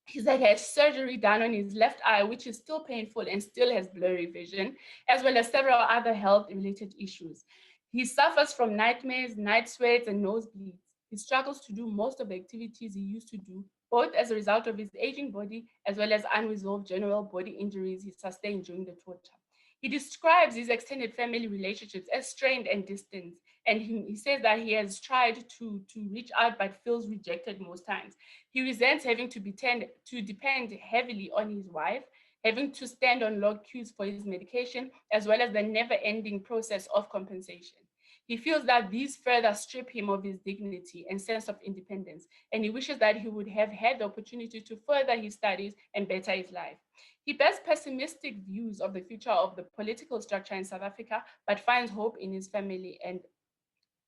He's had surgery done on his left eye, which is still painful and still has blurry vision, as well as several other health-related issues. He suffers from nightmares, night sweats, and nosebleeds. He struggles to do most of the activities he used to do, both as a result of his aging body, as well as unresolved general body injuries he sustained during the torture. He describes his extended family relationships as strained and distant, and he says that he has tried to reach out but feels rejected most times. He resents having to depend heavily on his wife, having to stand on long queues for his medication, as well as the never-ending process of compensation. He feels that these further strip him of his dignity and sense of independence, and he wishes that he would have had the opportunity to further his studies and better his life. He bears pessimistic views of the future of the political structure in South Africa, but finds hope in his family and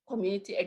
community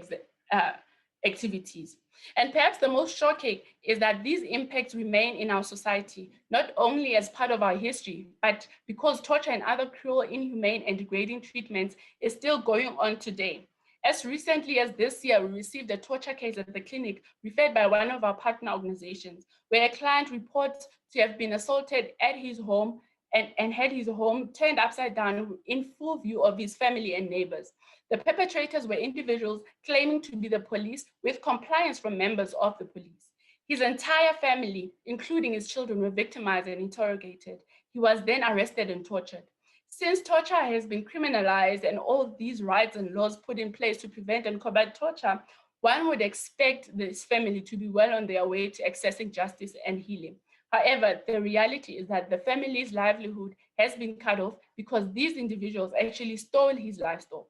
activities. And perhaps the most shocking is that these impacts remain in our society, not only as part of our history, but because torture and other cruel, inhumane, and degrading treatments is still going on today. As recently as this year, we received a torture case at the clinic referred by one of our partner organizations, where a client reports to have been assaulted at his home and had his home turned upside down in full view of his family and neighbors. The perpetrators were individuals claiming to be the police with compliance from members of the police. His entire family, including his children, were victimized and interrogated. He was then arrested and tortured. Since torture has been criminalized and all these rights and laws put in place to prevent and combat torture, one would expect this family to be well on their way to accessing justice and healing. However, the reality is that the family's livelihood has been cut off because these individuals actually stole his livestock.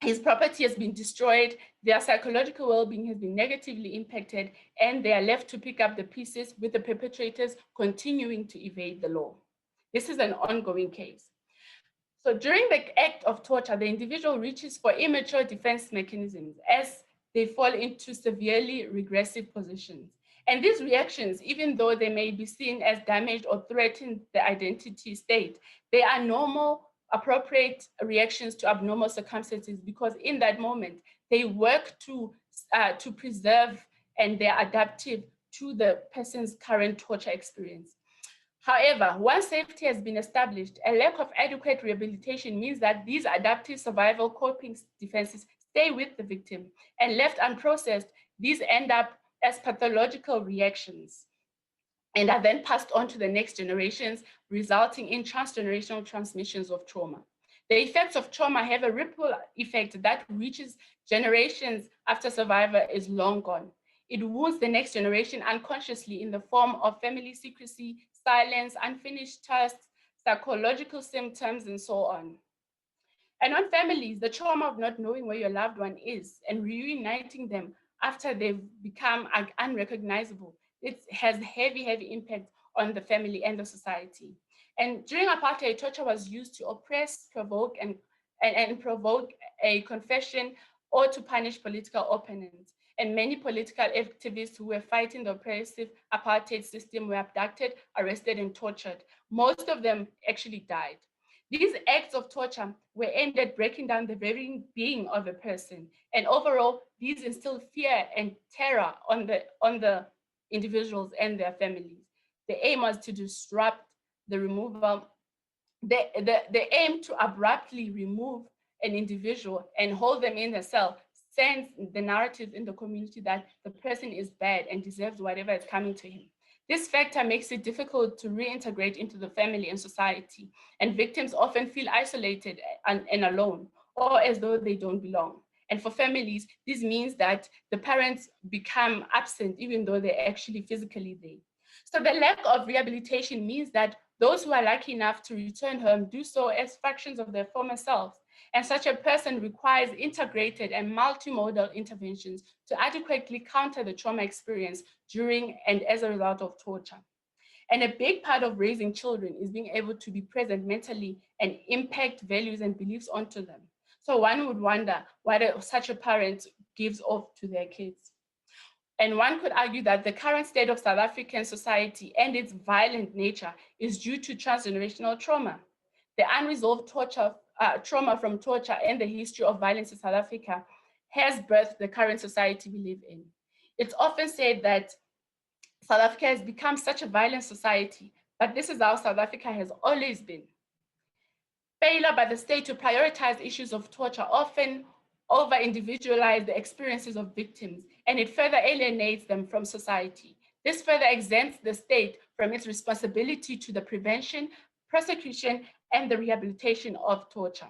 His property has been destroyed, their psychological well-being has been negatively impacted, and they are left to pick up the pieces with the perpetrators continuing to evade the law. This is an ongoing case. So during the act of torture, the individual reaches for immature defense mechanisms as they fall into severely regressive positions. And these reactions, even though they may be seen as damaged or threaten the identity state, they are normal, appropriate reactions to abnormal circumstances because in that moment, they work to preserve and they're adaptive to the person's current torture experience. However, once safety has been established, a lack of adequate rehabilitation means that these adaptive survival coping defenses stay with the victim, and left unprocessed, these end up as pathological reactions and are then passed on to the next generations, resulting in transgenerational transmissions of trauma. The effects of trauma have a ripple effect that reaches generations after survivor is long gone. It wounds the next generation unconsciously in the form of family secrecy, silence, unfinished tasks, psychological symptoms, and so on. And on families, the trauma of not knowing where your loved one is and reuniting them after they've become unrecognizable, it has heavy impact on the family and the society. And during apartheid, torture was used to oppress, provoke, and provoke a confession or to punish political opponents. And many political activists who were fighting the oppressive apartheid system were abducted, arrested, and tortured. Most of them actually died. These acts of torture were aimed at breaking down the very being of a person. And overall, these instilled fear and terror on the individuals and their families. The aim was to disrupt the removal, the aim to abruptly remove an individual and hold them in a cell sends the narrative in the community that the person is bad and deserves whatever is coming to him. This factor makes it difficult to reintegrate into the family and society, and victims often feel isolated and alone, or as though they don't belong. And for families, this means that the parents become absent even though they're actually physically there. So the lack of rehabilitation means that Those who are lucky enough to return home do so as fractions of their former selves, and such a person requires integrated and multimodal interventions to adequately counter the trauma experience during and as a result of torture. And a big part of raising children is being able to be present mentally and impact values and beliefs onto them. So one would wonder what such a parent gives off to their kids. And one could argue that the current state of South African society and its violent nature is due to transgenerational trauma. The unresolved trauma from torture and the history of violence in South Africa has birthed the current society we live in. It's often said that South Africa has become such a violent society, but this is how South Africa has always been. Failure by the state to prioritize issues of torture often over-individualize the experiences of victims, and it further alienates them from society. This further exempts the state from its responsibility to the prevention, prosecution, and the rehabilitation of torture.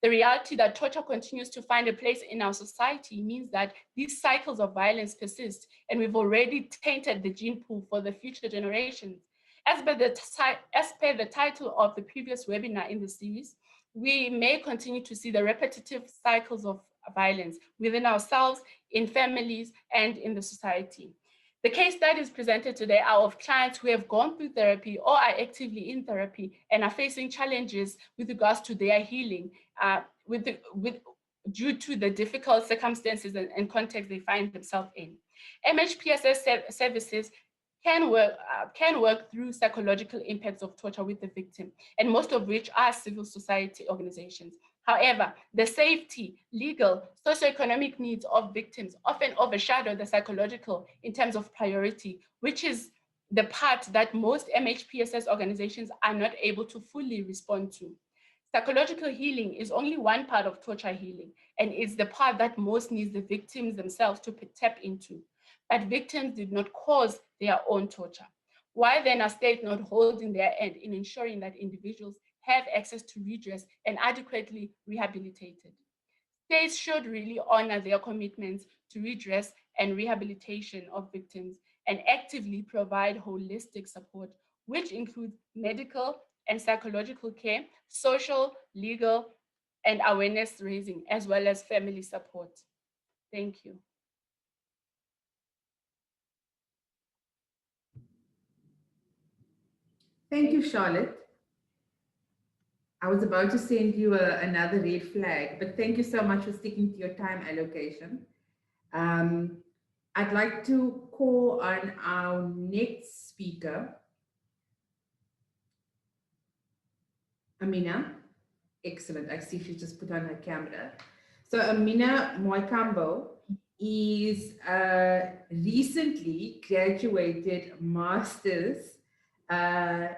The reality that torture continues to find a place in our society means that these cycles of violence persist, and we've already tainted the gene pool for the future generations. As per the title of the previous webinar in the series, we may continue to see the repetitive cycles of violence within ourselves, in families, and in the society. The case studies presented today are of clients who have gone through therapy or are actively in therapy and are facing challenges with regards to their healing due to the difficult circumstances and context they find themselves in. MHPSS services can work through psychological impacts of torture with the victim, and most of which are civil society organizations. However, the safety, legal, socioeconomic needs of victims often overshadow the psychological in terms of priority, which is the part that most MHPSS organizations are not able to fully respond to. Psychological healing is only one part of torture healing, and it's the part that most needs the victims themselves to tap into. But victims did not cause their own torture. Why then are states not holding their end in ensuring that individuals have access to redress and adequately rehabilitated? States should really honor their commitments to redress and rehabilitation of victims and actively provide holistic support, which includes medical and psychological care, social, legal, and awareness raising, as well as family support. Thank you. Thank you, Charlotte. I was about to send you another red flag, but thank you so much for sticking to your time allocation. I'd like to call on our next speaker, Amina. Excellent. I see she just put on her camera. So Amina Moikambo is recently graduated master's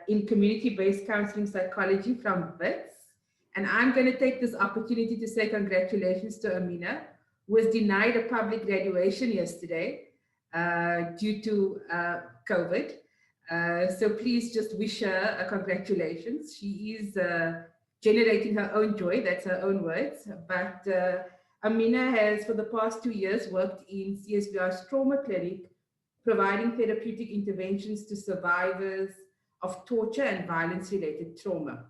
in community-based counseling psychology from WITS. And I'm going to take this opportunity to say congratulations to Amina, who was denied a public graduation yesterday due to COVID. So please just wish her a congratulations. She is generating her own joy, that's her own words. But Amina has, for the past 2 years, worked in CSVR's trauma clinic, providing therapeutic interventions to survivors of torture and violence-related trauma.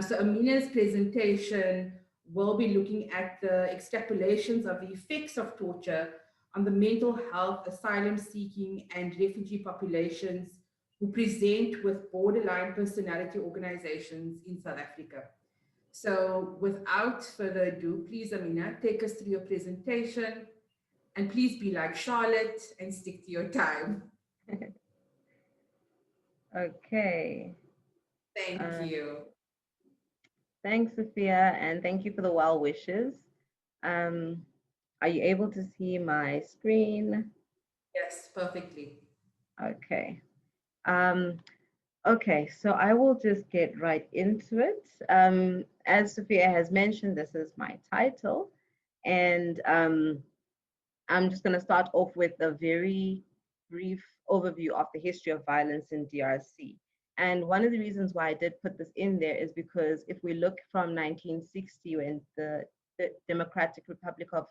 So Amina's presentation will be looking at the extrapolations of the effects of torture on the mental health, asylum-seeking, and refugee populations who present with borderline personality organizations in South Africa. So without further ado, please, Amina, take us through your presentation, and please be like Charlotte and stick to your time. Okay. Thank you. Thanks, Sophia, and thank you for the well wishes. Are you able to see my screen? Yes, perfectly. Okay. Okay, so I will just get right into it. As Sophia has mentioned, this is my title, and I'm just going to start off with a very brief overview of the history of violence in DRC. And one of the reasons why I did put this in there is because if we look from 1960, when the Democratic Republic of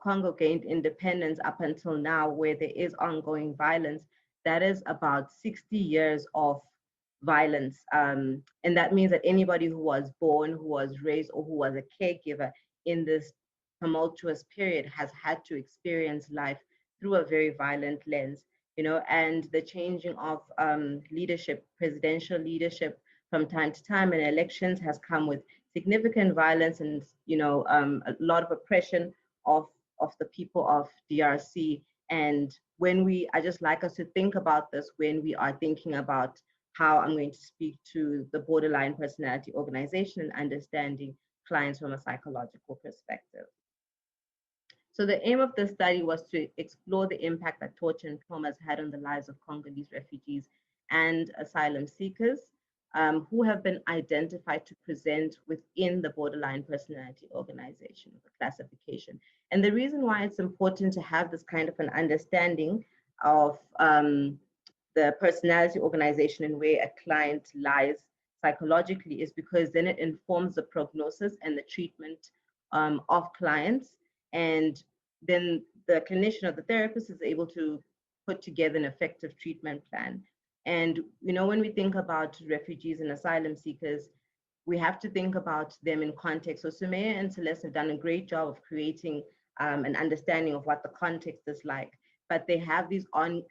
Congo gained independence up until now, where there is ongoing violence, that is about 60 years of violence. And that means that anybody who was born, who was raised, or who was a caregiver in this tumultuous period has had to experience life through a very violent lens, and the changing of leadership, presidential leadership from time to time, and elections has come with significant violence and, a lot of oppression of the people of DRC. And I just like us to think about this when we are thinking about how I'm going to speak to the borderline personality organization and understanding clients from a psychological perspective. So the aim of this study was to explore the impact that torture and trauma has had on the lives of Congolese refugees and asylum seekers who have been identified to present within the borderline personality organization, the classification. And the reason why it's important to have this kind of an understanding of the personality organization and where a client lies psychologically is because then it informs the prognosis and the treatment of clients. And then the clinician or the therapist is able to put together an effective treatment plan. And, when we think about refugees and asylum seekers, we have to think about them in context. So Sumaya and Celeste have done a great job of creating an understanding of what the context is like. But they have these ongoing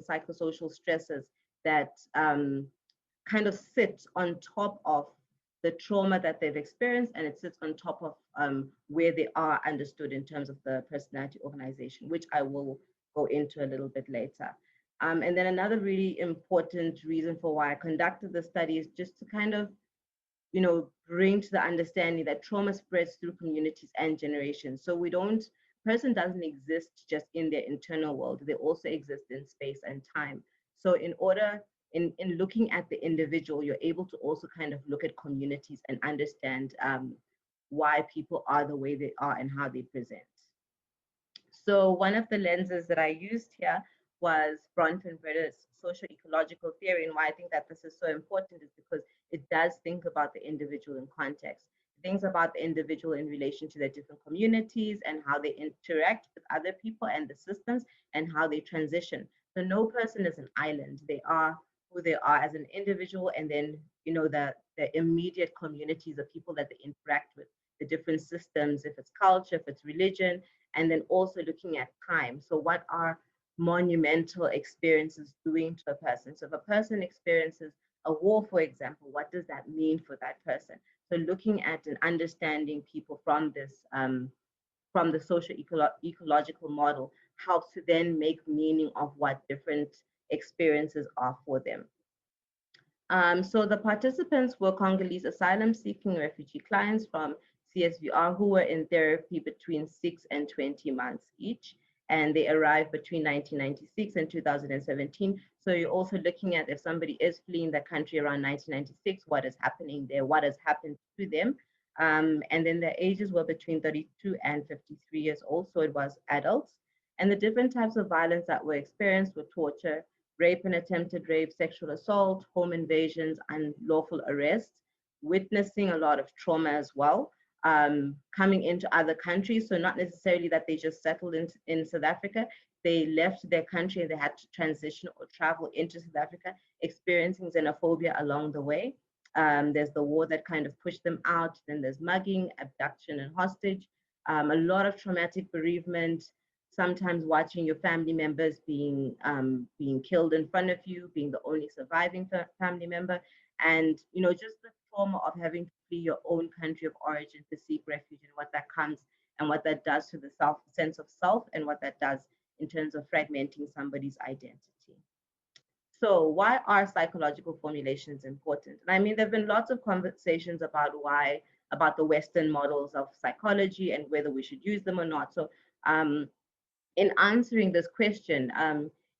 psychosocial stresses that kind of sit on top of the trauma that they've experienced, and it sits on top of where they are understood in terms of the personality organization, which I will go into a little bit later. And then another really important reason for why I conducted the study is just to kind of, bring to the understanding that trauma spreads through communities and generations. So person doesn't exist just in their internal world. They also exist in space and time. So in looking at the individual, you're able to also kind of look at communities and understand why people are the way they are and how they present. So one of the lenses that I used here was Bronfenbrenner's Bretta's socio-ecological theory. And why I think that this is so important is because it does think about the individual in context. It thinks about the individual in relation to their different communities and how they interact with other people and the systems and how they transition. So no person is an island. They are who they are as an individual, and then the immediate communities of people that they interact with, the different systems, if it's culture, if it's religion, and then also looking at time. So what are monumental experiences doing to a person? So if a person experiences a war, for example, what does that mean for that person? So looking at and understanding people from this, from the social ecological model helps to then make meaning of what different experiences are for them. So the participants were Congolese asylum-seeking refugee clients from CSVR who were in therapy between 6 and 20 months each, and they arrived between 1996 and 2017. So you're also looking at if somebody is fleeing the country around 1996, what is happening there, what has happened to them. And then their ages were between 32 and 53 years old, so it was adults. And the different types of violence that were experienced were torture, rape and attempted rape, sexual assault, home invasions, unlawful arrest, witnessing a lot of trauma as well, coming into other countries. So not necessarily that they just settled in South Africa, they left their country and they had to transition or travel into South Africa, experiencing xenophobia along the way. There's the war that kind of pushed them out. Then there's mugging, abduction, and hostage. A lot of traumatic bereavement, sometimes watching your family members being killed in front of you, being the only surviving family member, and just the trauma of having to flee your own country of origin to seek refuge, and what that comes and what that does to the sense of self, and what that does in terms of fragmenting somebody's identity. So why are psychological formulations important? And I mean, there have been lots of conversations about the Western models of psychology and whether we should use them or not. So in answering this question,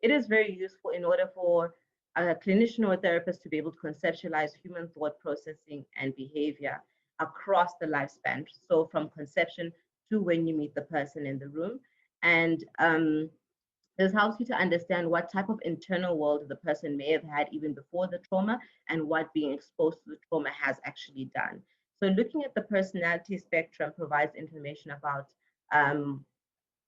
it is very useful in order for a clinician or a therapist to be able to conceptualize human thought processing and behavior across the lifespan. So from conception to when you meet the person in the room. And this helps you to understand what type of internal world the person may have had even before the trauma and what being exposed to the trauma has actually done. So looking at the personality spectrum provides information about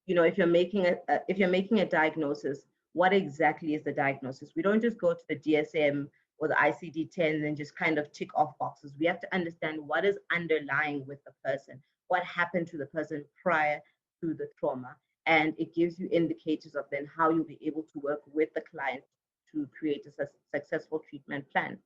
if you're making a diagnosis, what exactly is the diagnosis? We don't just go to the DSM or the ICD-10 and just kind of tick off boxes. We have to understand what is underlying with the person, what happened to the person prior to the trauma. And it gives you indicators of then how you'll be able to work with the client to create a successful treatment plan.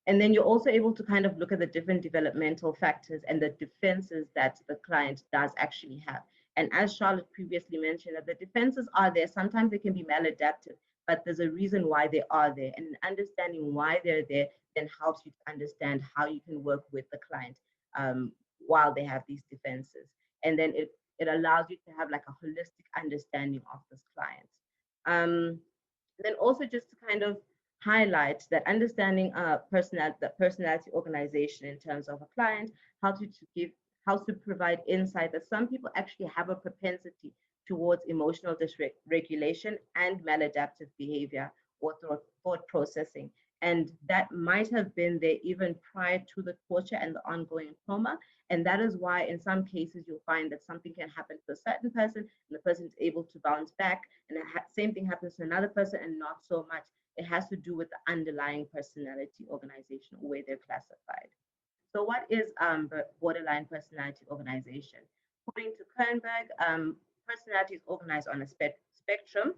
And then you're also able to kind of look at the different developmental factors and the defenses that the client does actually have. And as Charlotte previously mentioned, that the defenses are there. Sometimes they can be maladaptive, but there's a reason why they are there. And understanding why they're there then helps you to understand how you can work with the client while they have these defenses. And then it allows you to have like a holistic understanding of this client. Then also just to kind of highlight that understanding the personality organization in terms of a client, how to provide insight that some people actually have a propensity towards emotional dysregulation and maladaptive behavior or thought processing. And that might have been there even prior to the torture and the ongoing trauma. And that is why in some cases you'll find that something can happen to a certain person and the person is able to bounce back. And the same thing happens to another person and not so much. It has to do with the underlying personality organization or where they're classified. So what is borderline personality organization? According to Kernberg, personality is organized on a spectrum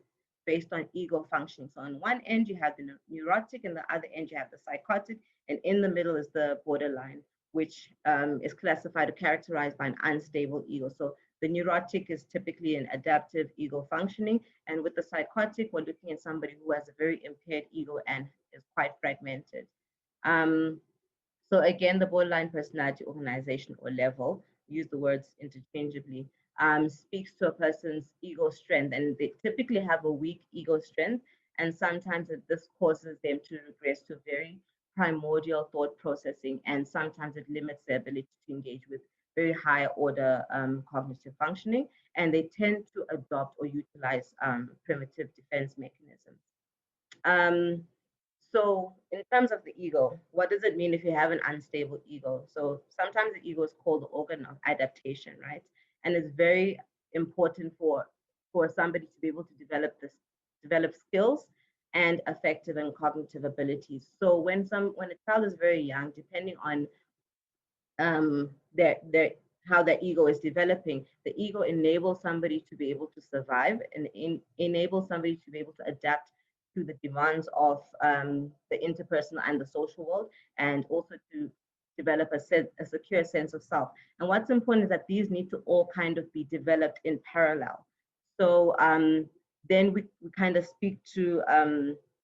based on ego functioning. So on one end, you have the neurotic, and the other end, you have the psychotic, and in the middle is the borderline, which is classified or characterized by an unstable ego. So the neurotic is typically an adaptive ego functioning, and with the psychotic, we're looking at somebody who has a very impaired ego and is quite fragmented. So again, the borderline personality organization or level, use the words interchangeably, speaks to a person's ego strength, and they typically have a weak ego strength, and sometimes this causes them to regress to very primordial thought processing, and sometimes it limits their ability to engage with very high order cognitive functioning, and they tend to adopt or utilize primitive defense mechanisms. So in terms of the ego, what does it mean if you have an unstable ego? So sometimes the ego is called the organ of adaptation, right? And it's very important for somebody to be able to develop skills and affective and cognitive abilities. So when a child is very young, depending on their how their ego is developing, the ego enables somebody to be able to survive and enables somebody to be able to adapt to the demands of the interpersonal and the social world, and also to develop a secure sense of self. And what's important is that these need to all kind of be developed in parallel. So then we kind of speak to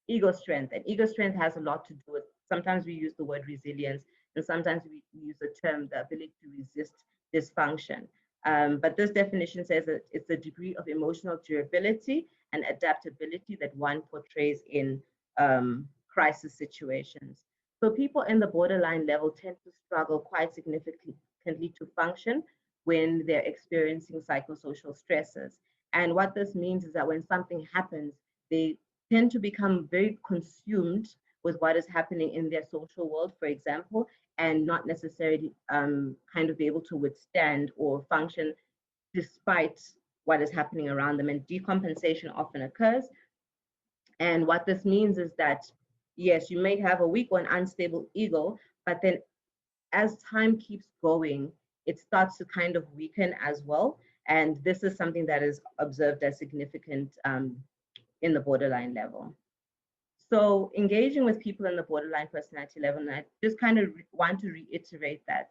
ego strength, and ego strength has a lot to do with, sometimes we use the word resilience, and sometimes we use the term the ability to resist dysfunction. But this definition says that it's the degree of emotional durability and adaptability that one portrays in crisis situations. So people in the borderline level tend to struggle quite significantly to function when they're experiencing psychosocial stresses. And what this means is that when something happens, they tend to become very consumed with what is happening in their social world, for example, and not necessarily kind of be able to withstand or function despite what is happening around them. And decompensation often occurs. And what this means is that, yes, you may have a weak or an unstable ego, but then as time keeps going, it starts to kind of weaken as well. And this is something that is observed as significant in the borderline level. So engaging with people in the borderline personality level, and I just kind of want to reiterate that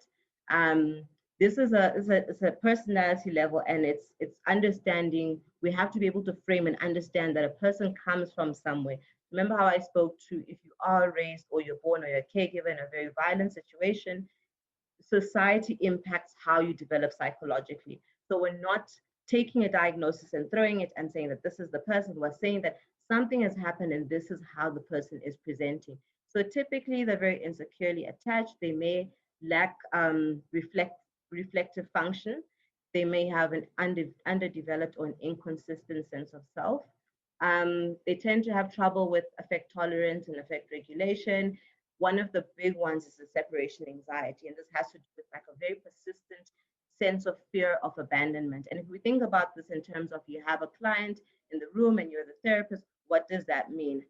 this is a personality level, and it's understanding. We have to be able to frame and understand that a person comes from somewhere. Remember how I spoke to, if you are raised or you're born or you're a caregiver in a very violent situation, society impacts how you develop psychologically. So we're not taking a diagnosis and throwing it and saying that this is the person. We're saying that something has happened and this is how the person is presenting. So typically they're very insecurely attached. They may lack reflective function. They may have an underdeveloped or an inconsistent sense of self. They tend to have trouble with affect tolerance and affect regulation. One of the big ones is the separation anxiety, and this has to do with like a very persistent sense of fear of abandonment. And if we think about this in terms of, you have a client in the room and you're the therapist, what does that mean?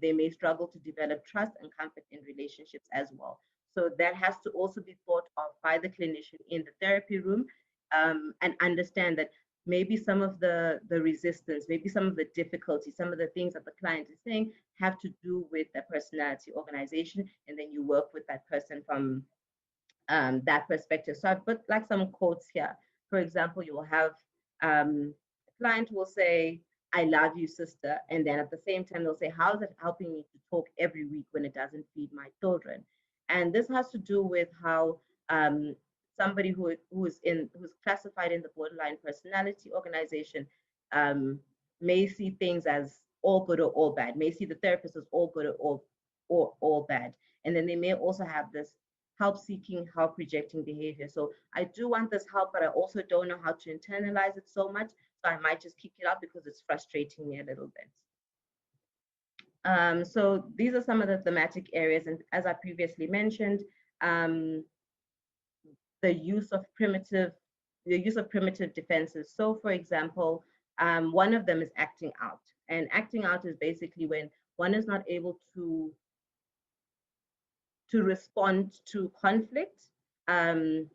they may struggle to develop trust and comfort in relationships as well. So that has to also be thought of by the clinician in the therapy room, and understand that maybe some of the resistance, maybe some of the difficulty, some of the things that the client is saying have to do with their personality organization, and then you work with that person from that perspective. So I've put like some quotes here. For example, you will have a client will say, "I love you, sister," and then at the same time they'll say, "How is it helping me to talk every week when it doesn't feed my children?" And this has to do with how somebody who's classified in the borderline personality organization um, may see things as all good or all bad, may see the therapist as all good or all bad, and then they may also have this help seeking, help rejecting behavior. So I do want this help, but I also don't know how to internalize it so much. So I might just kick it out because it's frustrating me a little bit. So these are some of the thematic areas. And as I previously mentioned, the use of primitive defenses. So for example, one of them is acting out. And acting out is basically when one is not able to respond to conflict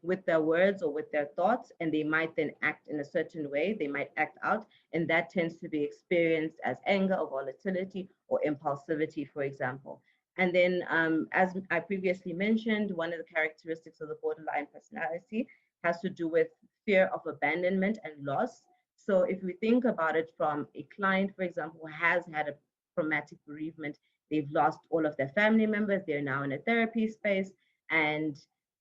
with their words or with their thoughts, and they might then act in a certain way. They might act out, and that tends to be experienced as anger or volatility or impulsivity, for example. And then, as I previously mentioned, one of the characteristics of the borderline personality has to do with fear of abandonment and loss. So if we think about it from a client, for example, who has had a traumatic bereavement, they've lost all of their family members, they're now in a therapy space, and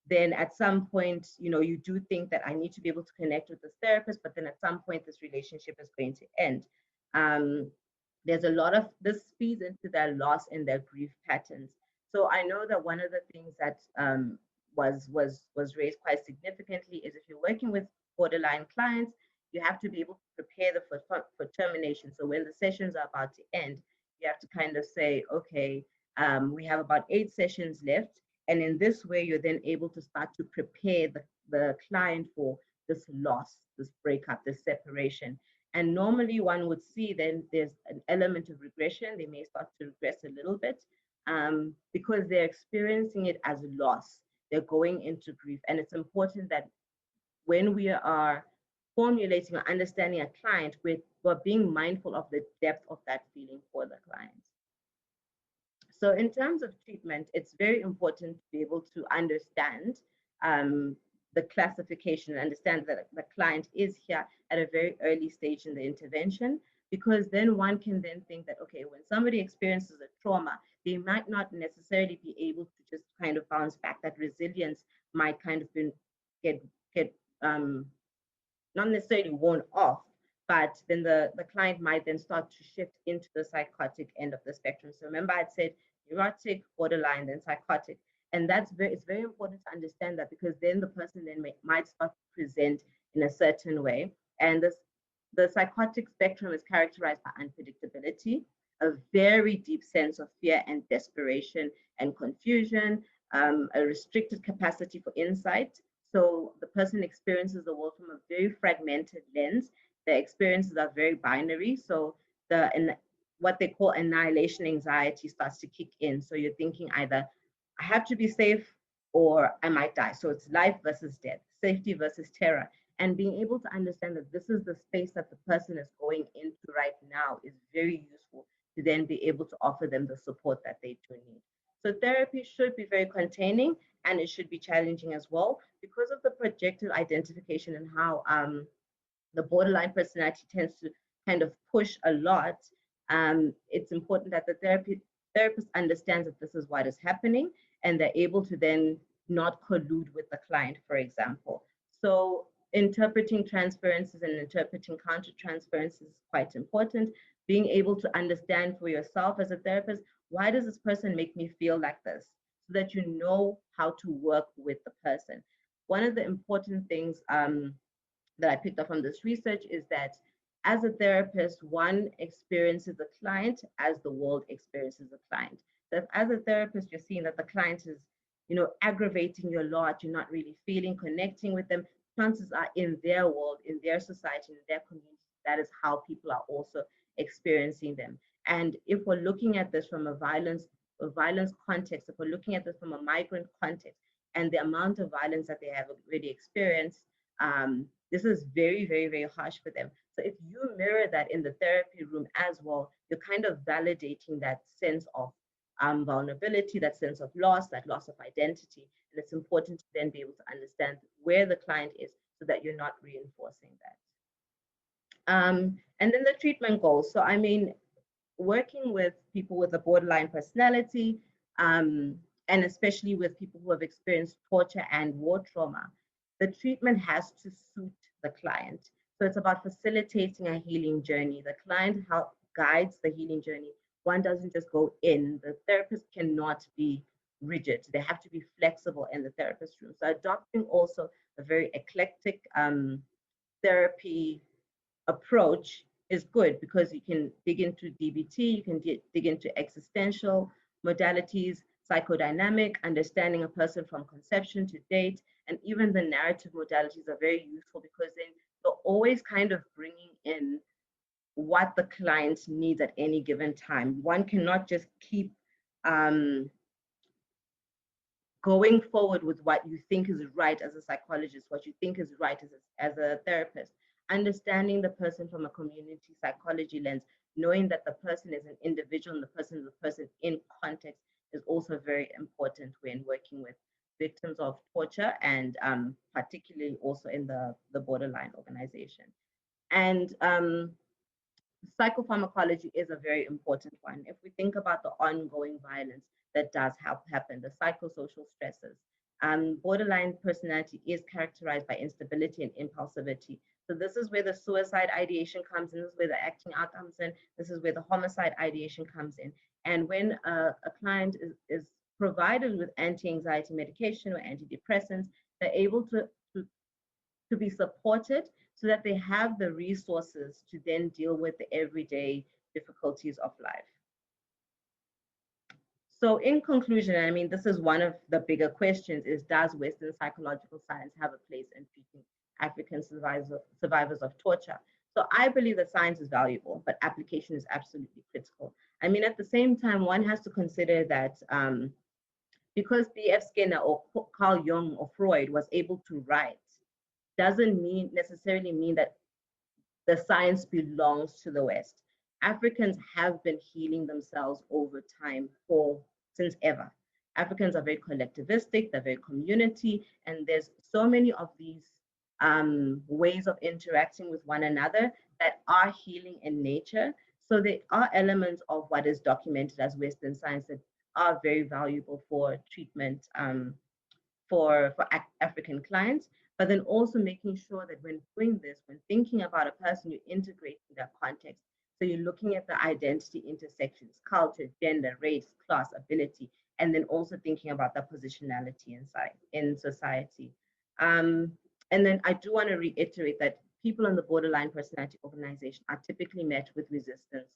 then at some point, you do think that I need to be able to connect with this therapist, but then at some point this relationship is going to end. There's a lot of this feeds into their loss and their grief patterns. So I know that one of the things that was raised quite significantly is if you're working with borderline clients, you have to be able to prepare them for termination. So when the sessions are about to end, you have to kind of say, okay, we have about 8 sessions left. And in this way, you're then able to start to prepare the client for this loss, this breakup, this separation. And normally one would see then there's an element of regression. They may start to regress a little bit because they're experiencing it as loss. They're going into grief. And it's important that when we are formulating or understanding a client, we're being mindful of the depth of that feeling for the client. So in terms of treatment, it's very important to be able to understand the classification and understand that the client is here at a very early stage in the intervention, because then one can then think that, okay, when somebody experiences a trauma, they might not necessarily be able to just kind of bounce back. That resilience might kind of get not necessarily worn off, but then the client might then start to shift into the psychotic end of the spectrum. So remember, I'd said neurotic, borderline, then psychotic. And it's very important to understand that, because then the person then might start to present in a certain way. And the psychotic spectrum is characterized by unpredictability, a very deep sense of fear and desperation and confusion, a restricted capacity for insight. So the person experiences the world from a very fragmented lens. Their experiences are very binary. So what they call annihilation anxiety starts to kick in. So you're thinking either I have to be safe or I might die. So it's life versus death, safety versus terror. And being able to understand that this is the space that the person is going into right now is very useful to then be able to offer them the support that they do need. So therapy should be very containing, and it should be challenging as well, because of the projective identification and how the borderline personality tends to kind of push a lot. It's important that the therapist understands that this is what is happening, and they're able to then not collude with the client, for example. So interpreting transferences and interpreting counter-transferences is quite important. Being able to understand for yourself as a therapist, why does this person make me feel like this? So that you know how to work with the person. One of the important things that I picked up from this research is that as a therapist, one experiences the client as the world experiences the client. So if as a therapist, you're seeing that the client is, aggravating you a lot, you're not really feeling, connecting with them, chances are in their world, in their society, in their community, that is how people are also experiencing them. And if we're looking at this from a violence context, if we're looking at this from a migrant context, and the amount of violence that they have already experienced, this is very, very, very harsh for them. So if you mirror that in the therapy room as well, you're kind of validating that sense of vulnerability, that sense of loss, that loss of identity. And it's important to then be able to understand where the client is so that you're not reinforcing that. And then the treatment goals. So, I mean, working with people with a borderline personality, and especially with people who have experienced torture and war trauma, the treatment has to suit the client. So it's about facilitating a healing journey. The client guides the healing journey. One doesn't just go in. The therapist cannot be rigid. They have to be flexible in the therapist room. So adopting also a very eclectic therapy approach is good because you can dig into DBT, you can dig into existential modalities, psychodynamic, understanding a person from conception to date, and even the narrative modalities are very useful because then you're always kind of bringing in what the client needs at any given time. One cannot just keep going forward with what you think is right as a psychologist, what you think is right as a therapist, understanding the person from a community psychology lens, knowing that the person is an individual and the person is a person in context is also very important when working with victims of torture and particularly also in the borderline organization. And psychopharmacology is a very important one. If we think about the ongoing violence that does happen, the psychosocial stresses, borderline personality is characterized by instability and impulsivity. So this is where the suicide ideation comes in, this is where the acting out comes in, this is where the homicide ideation comes in. And when a client is provided with anti-anxiety medication or antidepressants, they're able to be supported so that they have the resources to then deal with the everyday difficulties of life. So in conclusion, I mean, this is one of the bigger questions is, does Western psychological science have a place in treating African survivors of torture? So I believe that science is valuable, but application is absolutely critical. I mean, at the same time, one has to consider that because B.F. Skinner or Carl Jung or Freud was able to write, doesn't necessarily mean that the science belongs to the West. Africans have been healing themselves over time since ever. Africans are very collectivistic, they're very community, and there's so many of these ways of interacting with one another that are healing in nature. So there are elements of what is documented as Western science that are very valuable for treatment for African clients, but then also making sure that when doing this, when thinking about a person, you're integrating their context. So you're looking at the identity intersections, culture, gender, race, class, ability, and then also thinking about the positionality in society. And then I do want to reiterate that people in the borderline personality organization are typically met with resistance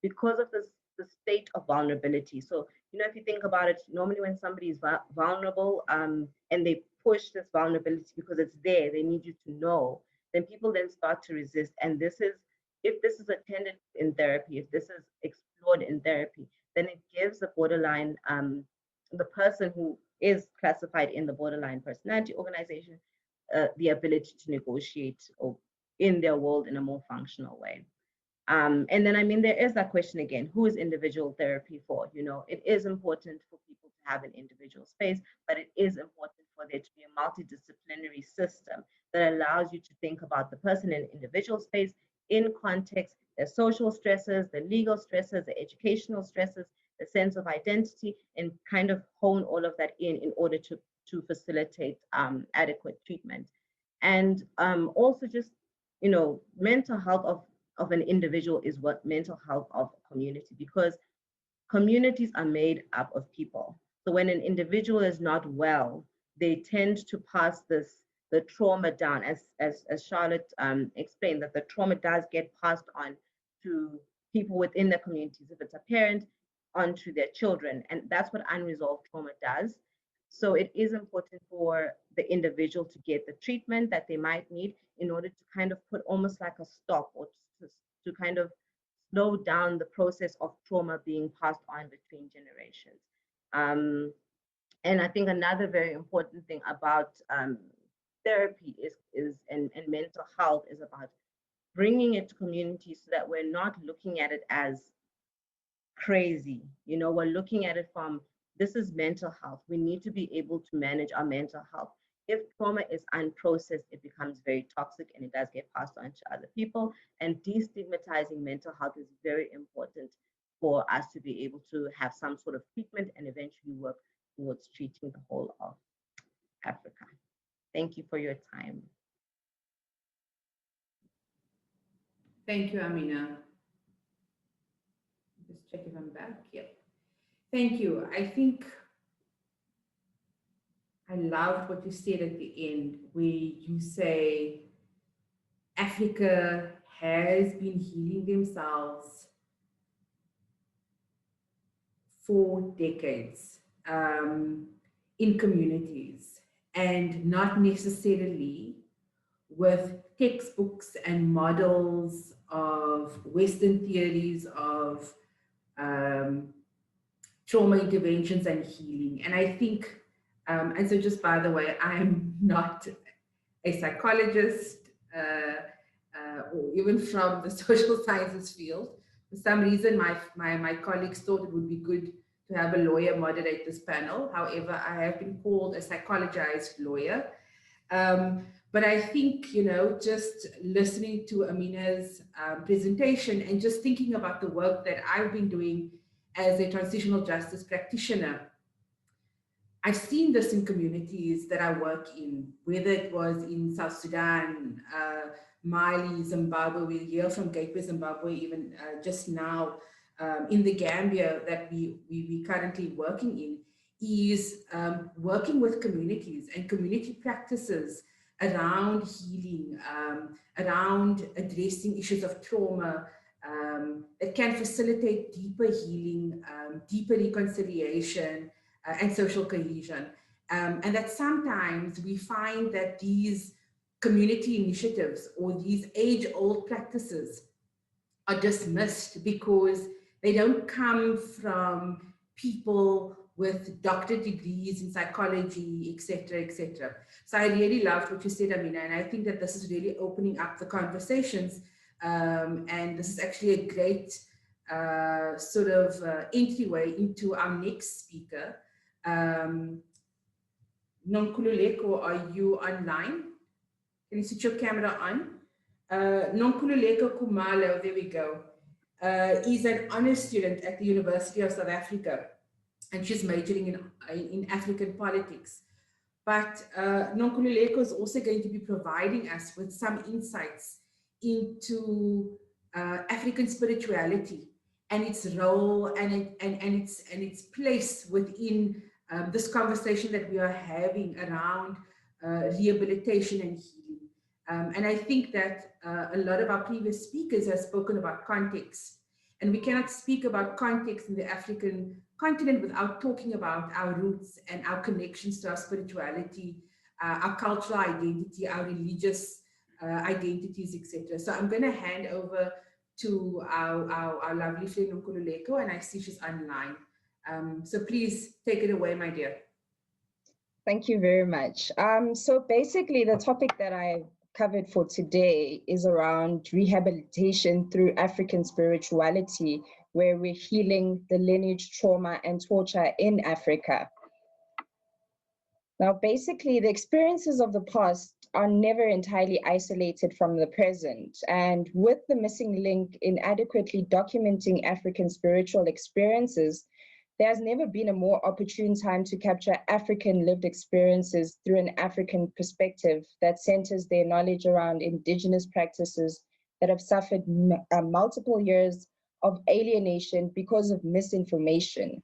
because of the state of vulnerability. So, you know, if you think about it, normally when somebody is vulnerable and they push this vulnerability because it's there, they need you to know, then people then start to resist. And if this is attended in therapy, if this is explored in therapy, then it gives the borderline, the person who is classified in the borderline personality organization, the ability to negotiate in their world in a more functional way. And then, I mean, there is that question again, who is individual therapy for? You know, it is important for people to have an individual space, but it is important for there to be a multidisciplinary system that allows you to think about the person in individual space in context, the social stresses, the legal stresses, the educational stresses, the sense of identity, and kind of hone all of that in order to facilitate adequate treatment. And also just, you know, mental health of an individual is what mental health of a community, because communities are made up of people. So when an individual is not well, they tend to pass the trauma down, as Charlotte explained, that the trauma does get passed on to people within the communities. If it's a parent, onto their children, and that's what unresolved trauma does. So it is important for the individual to get the treatment that they might need in order to kind of put almost like a stop or to kind of slow down the process of trauma being passed on between generations. And I think another very important thing about therapy and mental health is about bringing it to communities so that we're not looking at it as crazy. You know, we're looking at it from, this is mental health. We need to be able to manage our mental health. If trauma is unprocessed, it becomes very toxic and it does get passed on to other people. And destigmatizing mental health is very important for us to be able to have some sort of treatment and eventually work towards treating the whole of Africa. Thank you for your time. Thank you, Amina. Just check if I'm back. Yep. Thank you. I think I loved what you said at the end, where you say Africa has been healing themselves for decades in communities, and not necessarily with textbooks and models of Western theories of trauma interventions and healing. And I think, and so just by the way, I'm not a psychologist or even from the social sciences field. For some reason, my colleagues thought it would be good to have a lawyer moderate this panel. However, I have been called a psychologized lawyer. But I think, you know, just listening to Amina's presentation and just thinking about the work that I've been doing as a transitional justice practitioner, I've seen this in communities that I work in, whether it was in South Sudan, Mali, Zimbabwe. We hear from Gateway Zimbabwe even just now, in the Gambia that we currently working in, is working with communities and community practices around healing, around addressing issues of trauma that can facilitate deeper healing, deeper reconciliation, and social cohesion. And that sometimes we find that these community initiatives or these age-old practices are dismissed because they don't come from people with doctorate degrees in psychology, et cetera, et cetera. So I really loved what you said, Amina, and I think that this is really opening up the conversations. And this is actually a great sort of entryway into our next speaker. Nonkululeko, are you online? Can you switch your camera on? Nonkululeko Kumalo, there we go. Is an honors student at the University of South Africa, and she's majoring in African politics. But Nonkululeko is also going to be providing us with some insights into African spirituality and its role and its place within this conversation that we are having around rehabilitation and healing. And I think that a lot of our previous speakers have spoken about context, and we cannot speak about context in the African continent without talking about our roots and our connections to our spirituality, our cultural identity, our religious identities, etc. So I'm going to hand over to our lovely friend Nonkululeko, and I see she's online. So please take it away, my dear. Thank you very much. So basically the topic that I covered for today is around rehabilitation through African spirituality, where we're healing the lineage, trauma, and torture in Africa. Now, basically, the experiences of the past are never entirely isolated from the present. And with the missing link in adequately documenting African spiritual experiences, there has never been a more opportune time to capture African lived experiences through an African perspective that centers their knowledge around indigenous practices that have suffered multiple years of alienation because of misinformation.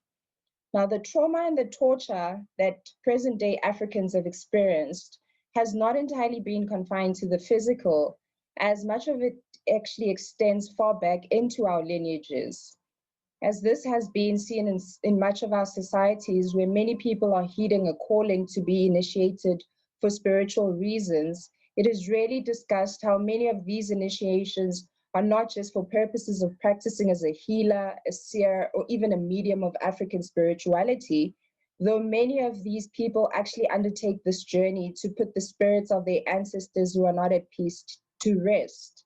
Now, the trauma and the torture that present-day Africans have experienced has not entirely been confined to the physical, as much of it actually extends far back into our lineages. As this has been seen in much of our societies where many people are heeding a calling to be initiated for spiritual reasons, it is rarely discussed how many of these initiations are not just for purposes of practicing as a healer, a seer, or even a medium of African spirituality, though many of these people actually undertake this journey to put the spirits of their ancestors who are not at peace to rest.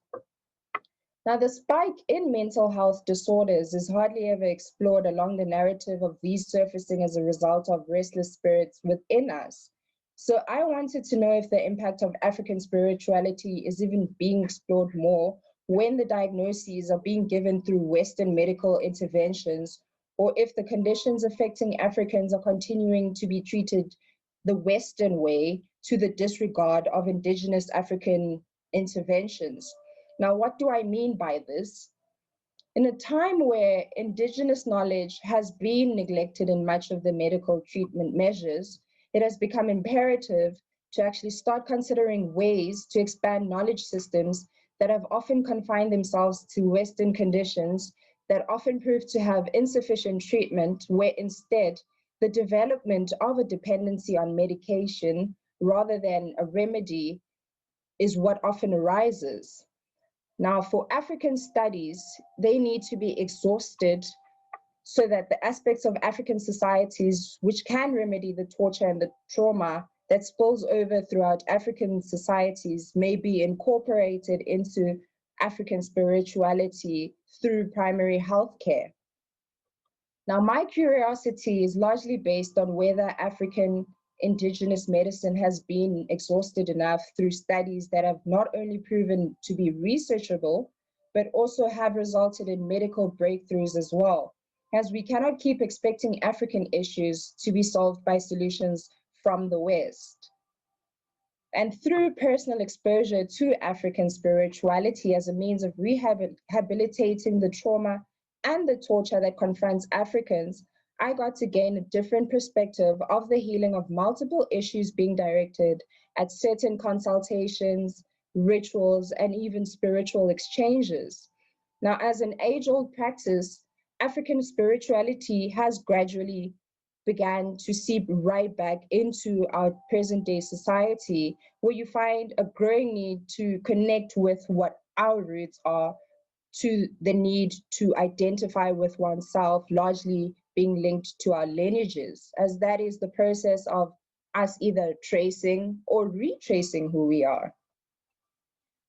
Now, the spike in mental health disorders is hardly ever explored along the narrative of these surfacing as a result of restless spirits within us. So I wanted to know if the impact of African spirituality is even being explored more when the diagnoses are being given through Western medical interventions, or if the conditions affecting Africans are continuing to be treated the Western way to the disregard of indigenous African interventions. Now, what do I mean by this? In a time where indigenous knowledge has been neglected in much of the medical treatment measures, it has become imperative to actually start considering ways to expand knowledge systems that have often confined themselves to Western conditions that often prove to have insufficient treatment, where instead the development of a dependency on medication rather than a remedy is what often arises. Now, for African studies, they need to be exhausted so that the aspects of African societies which can remedy the torture and the trauma that spills over throughout African societies may be incorporated into African spirituality through primary health care. Now, my curiosity is largely based on whether African indigenous medicine has been exhausted enough through studies that have not only proven to be researchable, but also have resulted in medical breakthroughs as well, as we cannot keep expecting African issues to be solved by solutions from the West. And through personal exposure to African spirituality as a means of rehabilitating the trauma and the torture that confronts Africans, I got to gain a different perspective of the healing of multiple issues being directed at certain consultations, rituals, and even spiritual exchanges. Now, as an age-old practice, African spirituality has gradually began to seep right back into our present day society, where you find a growing need to connect with what our roots are, to the need to identify with oneself, largely being linked to our lineages, as that is the process of us either tracing or retracing who we are.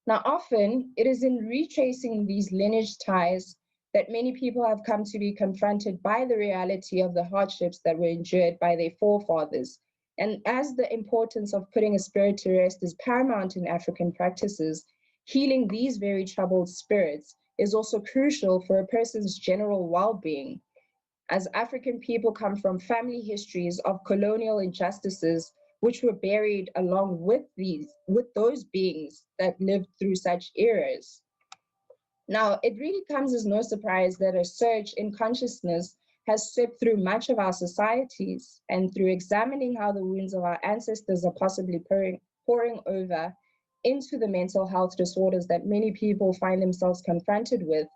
Now, often it is in retracing these lineage ties that many people have come to be confronted by the reality of the hardships that were endured by their forefathers. And as the importance of putting a spirit to rest is paramount in African practices, healing these very troubled spirits is also crucial for a person's general well-being, as African people come from family histories of colonial injustices which were buried along with those beings that lived through such eras. Now, it really comes as no surprise that a surge in consciousness has swept through much of our societies, and through examining how the wounds of our ancestors are possibly pouring over into the mental health disorders that many people find themselves confronted with,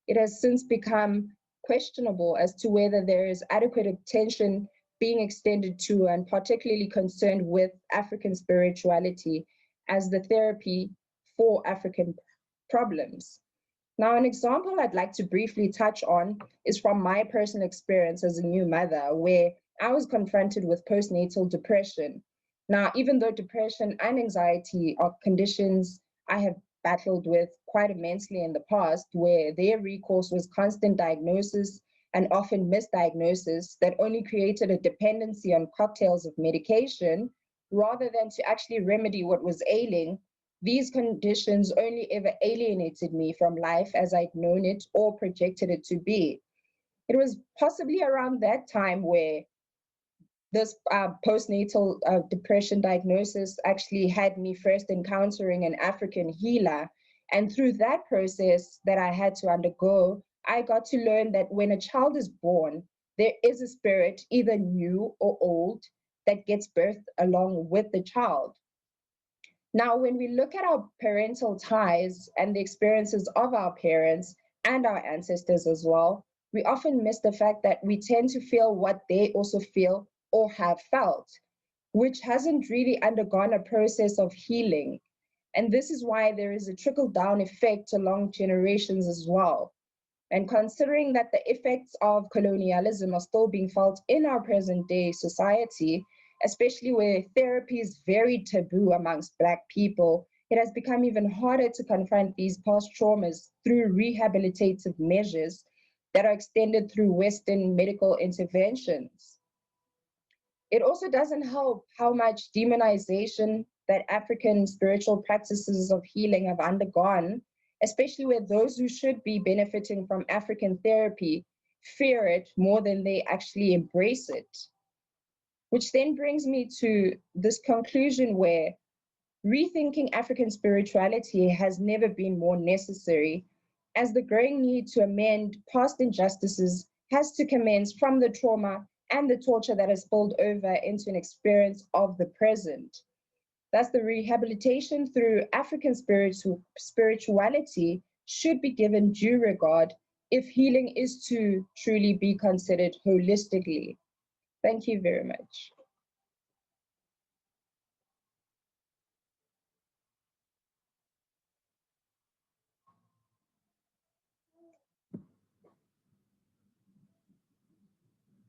it has since become questionable as to whether there is adequate attention being extended to and particularly concerned with African spirituality as the therapy for African problems. Now, an example I'd like to briefly touch on is from my personal experience as a new mother, where I was confronted with postnatal depression. Now, even though depression and anxiety are conditions I have battled with quite immensely in the past, where their recourse was constant diagnosis and often misdiagnosis that only created a dependency on cocktails of medication, rather than to actually remedy what was ailing, these conditions only ever alienated me from life as I'd known it or projected it to be. It was possibly around that time where this postnatal depression diagnosis actually had me first encountering an African healer. And through that process that I had to undergo, I got to learn that when a child is born, there is a spirit, either new or old, that gets birthed along with the child. Now, when we look at our parental ties and the experiences of our parents and our ancestors as well, we often miss the fact that we tend to feel what they also feel or have felt, which hasn't really undergone a process of healing. And this is why there is a trickle-down effect along generations as well. And considering that the effects of colonialism are still being felt in our present day society, especially where therapy is very taboo amongst Black people, it has become even harder to confront these past traumas through rehabilitative measures that are extended through Western medical interventions. It also doesn't help how much demonization that African spiritual practices of healing have undergone, especially where those who should be benefiting from African therapy fear it more than they actually embrace it. Which then brings me to this conclusion where rethinking African spirituality has never been more necessary, as the growing need to amend past injustices has to commence from the trauma and the torture that has spilled over into an experience of the present. Thus, the rehabilitation through African spirituality should be given due regard if healing is to truly be considered holistically. Thank you very much.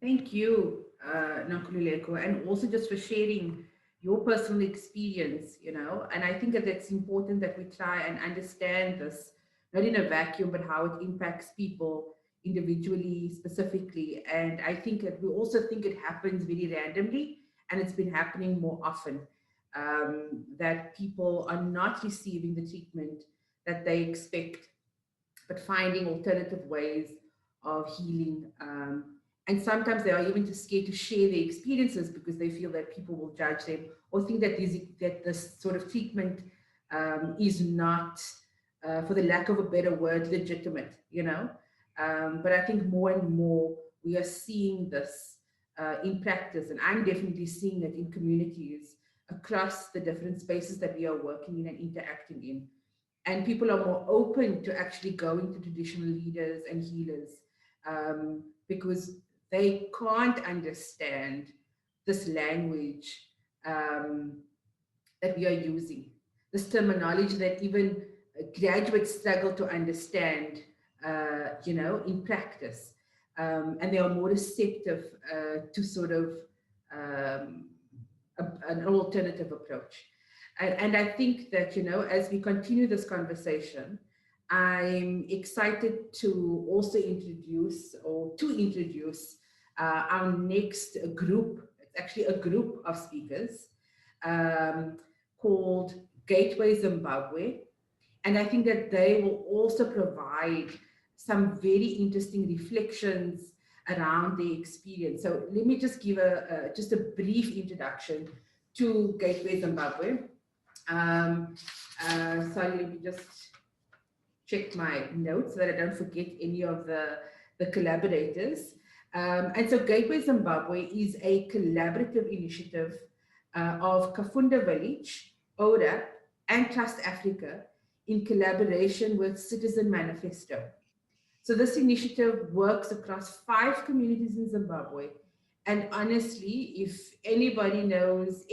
Thank you, Nakululeko, and also just for sharing your personal experience, and I think that it's important that we try and understand this, not in a vacuum, but how it impacts people individually, specifically. And I think that we also think it happens very randomly, and it's been happening more often, that people are not receiving the treatment that they expect, but finding alternative ways of healing. And sometimes they are even too scared to share their experiences because they feel that people will judge them or think that this sort of treatment is not, for the lack of a better word, legitimate. But I think more and more we are seeing this in practice, and I'm definitely seeing it in communities across the different spaces that we are working in and interacting in. And people are more open to actually going to traditional leaders and healers, because they can't understand this language that we are using, this terminology that even graduates struggle to understand, in practice. And they are more receptive to sort of um, an alternative approach. And I think that, as we continue this conversation, I'm excited to also introduce our next group. It's actually a group of speakers called Gateway Zimbabwe. And I think that they will also provide some very interesting reflections around their experience. So let me just give just a brief introduction to Gateway Zimbabwe. Sorry, let me just check my notes so that I don't forget any of the collaborators. And so Gateway Zimbabwe is a collaborative initiative of Kafunda Village, ODA, and Trust Africa in collaboration with Citizen Manifesto. So this initiative works across 5 communities in Zimbabwe. And honestly, if anybody knows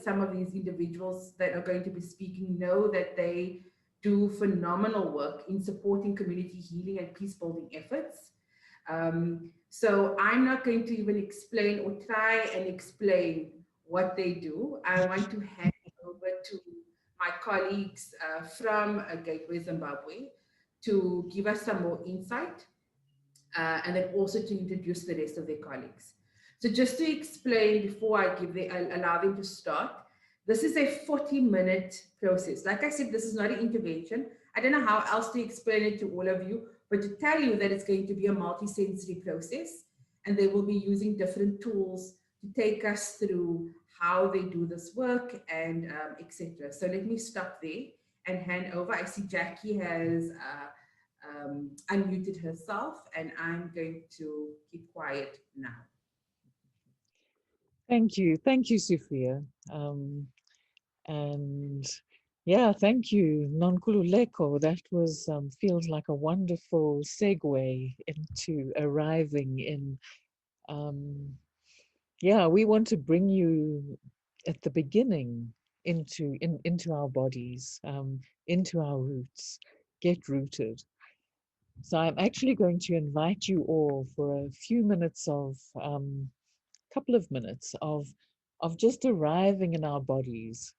some of these individuals that are going to be speaking, know that they do phenomenal work in supporting community healing and peace building efforts. So I'm not going to even explain or try and explain what they do. I want to hand over to my colleagues from Gateway Zimbabwe to give us some more insight, and then also to introduce the rest of their colleagues. So just to explain before I allow them to start, this is a 40-minute process. Like I said, this is not an intervention. I don't know how else to explain it to all of you, but to tell you that it's going to be a multi-sensory process, and they will be using different tools to take us through how they do this work and etc. So let me stop there and hand over. I see Jackie has unmuted herself, and I'm going to keep quiet now. Thank you, Sophia. And yeah, thank you, Nonkululeko. That was feels like a wonderful segue into arriving in. Yeah, we want to bring you at the beginning into our bodies, into our roots, get rooted. So I'm actually going to invite you all for a few minutes of, couple of minutes of just arriving in our bodies,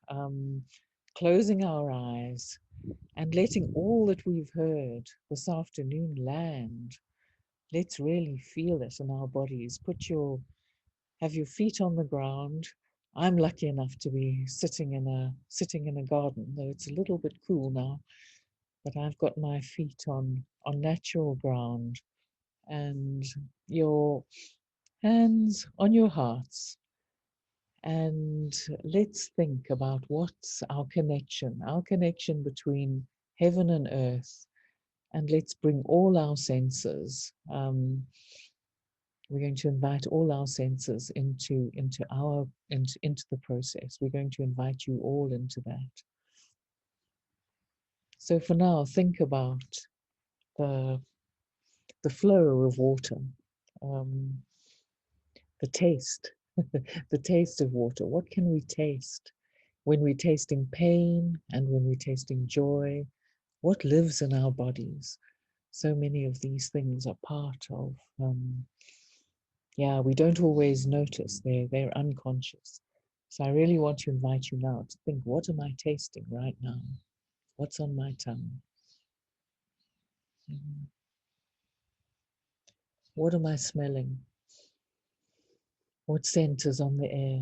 closing our eyes and letting all that we've heard this afternoon land. Let's really feel it in our bodies. Have your feet on the ground. I'm lucky enough to be sitting in a garden, though it's a little bit cool now. But I've got my feet on natural ground, and your hands on your hearts. And let's think about what's our connection between heaven and earth. And let's bring all our senses. We're going to invite all our senses into the process. We're going to invite you all into that. So for now, think about the flow of water, the taste, the taste of water. What can we taste when we're tasting pain and when we're tasting joy? What lives in our bodies? So many of these things are part of, we don't always notice. They're unconscious. So I really want to invite you now to think, what am I tasting right now? What's on my tongue? What am I smelling? What scent is on the air?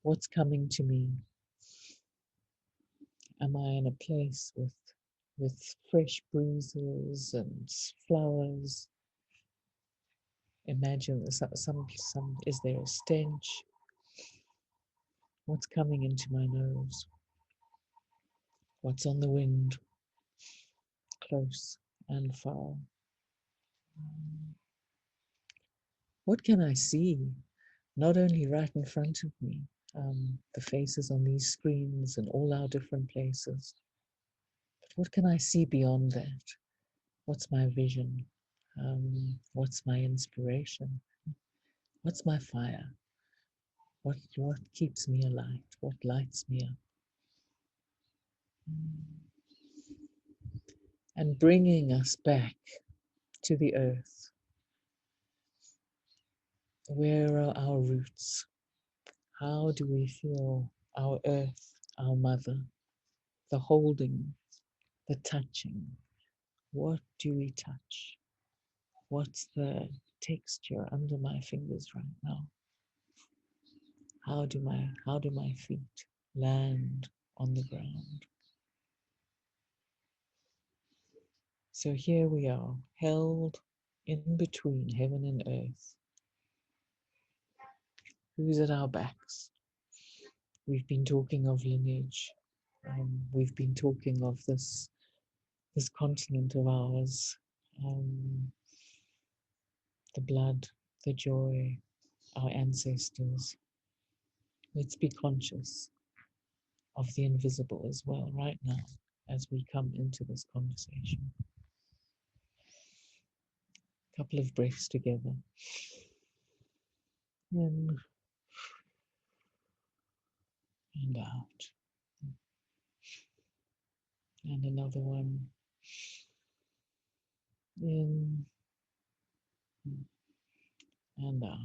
What's coming to me? Am I in a place with fresh breezes and flowers? Imagine there's some is there a stench? What's coming into my nose? What's on the wind, close and far? What can I see? Not only right in front of me, the faces on these screens and all our different places, but what can I see beyond that? What's my vision? What's my inspiration? What's my fire? What keeps me alight? What lights me up? And bringing us back to the earth. Where are our roots? How do we feel our earth, our mother, the holding, the touching? What do we touch? What's the texture under my fingers right now? How do my feet land on the ground? So here we are, held in between heaven and earth. Who's at our backs? We've been talking of lineage. We've been talking of this continent of ours, the blood, the joy, our ancestors. Let's be conscious of the invisible as well right now as we come into this conversation. A couple of breaths together. In and out. And another one. In and out.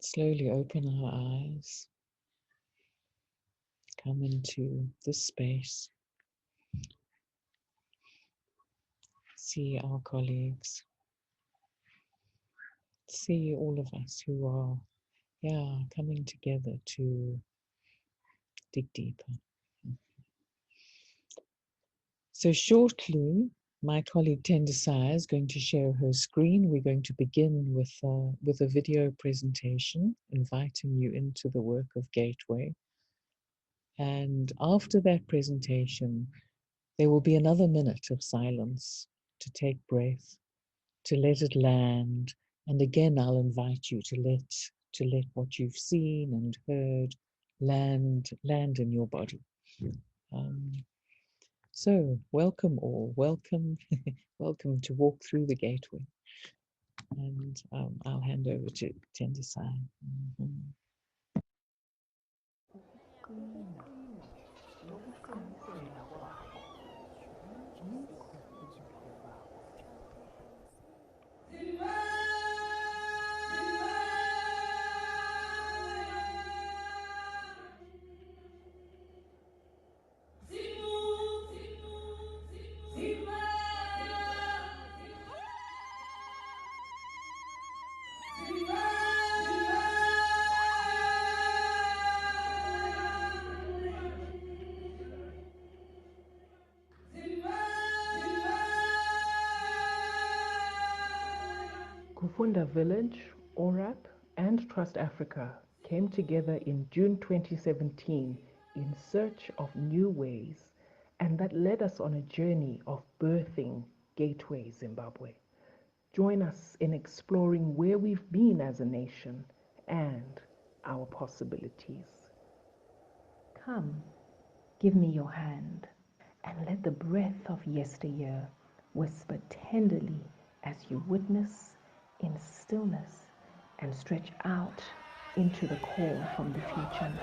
Slowly open our eyes. Come into this space. See our colleagues. See all of us who are, coming together to dig deeper. So shortly, my colleague Tendasai is going to share her screen. We're going to begin with a video presentation, inviting you into the work of Gateway. And after that presentation, there will be another minute of silence to take breath, to let it land. And again, I'll invite you to let what you've seen and heard land in your body. So welcome all, welcome to walk through the gateway. And I'll hand over to Tendisai. Kufunda Village, ORAP, and Trust Africa came together in June 2017 in search of new ways, and that led us on a journey of birthing Gateway Zimbabwe. Join us in exploring where we've been as a nation and our possibilities. Come, give me your hand, and let the breath of yesteryear whisper tenderly as you witness in stillness and stretch out into the call from the future.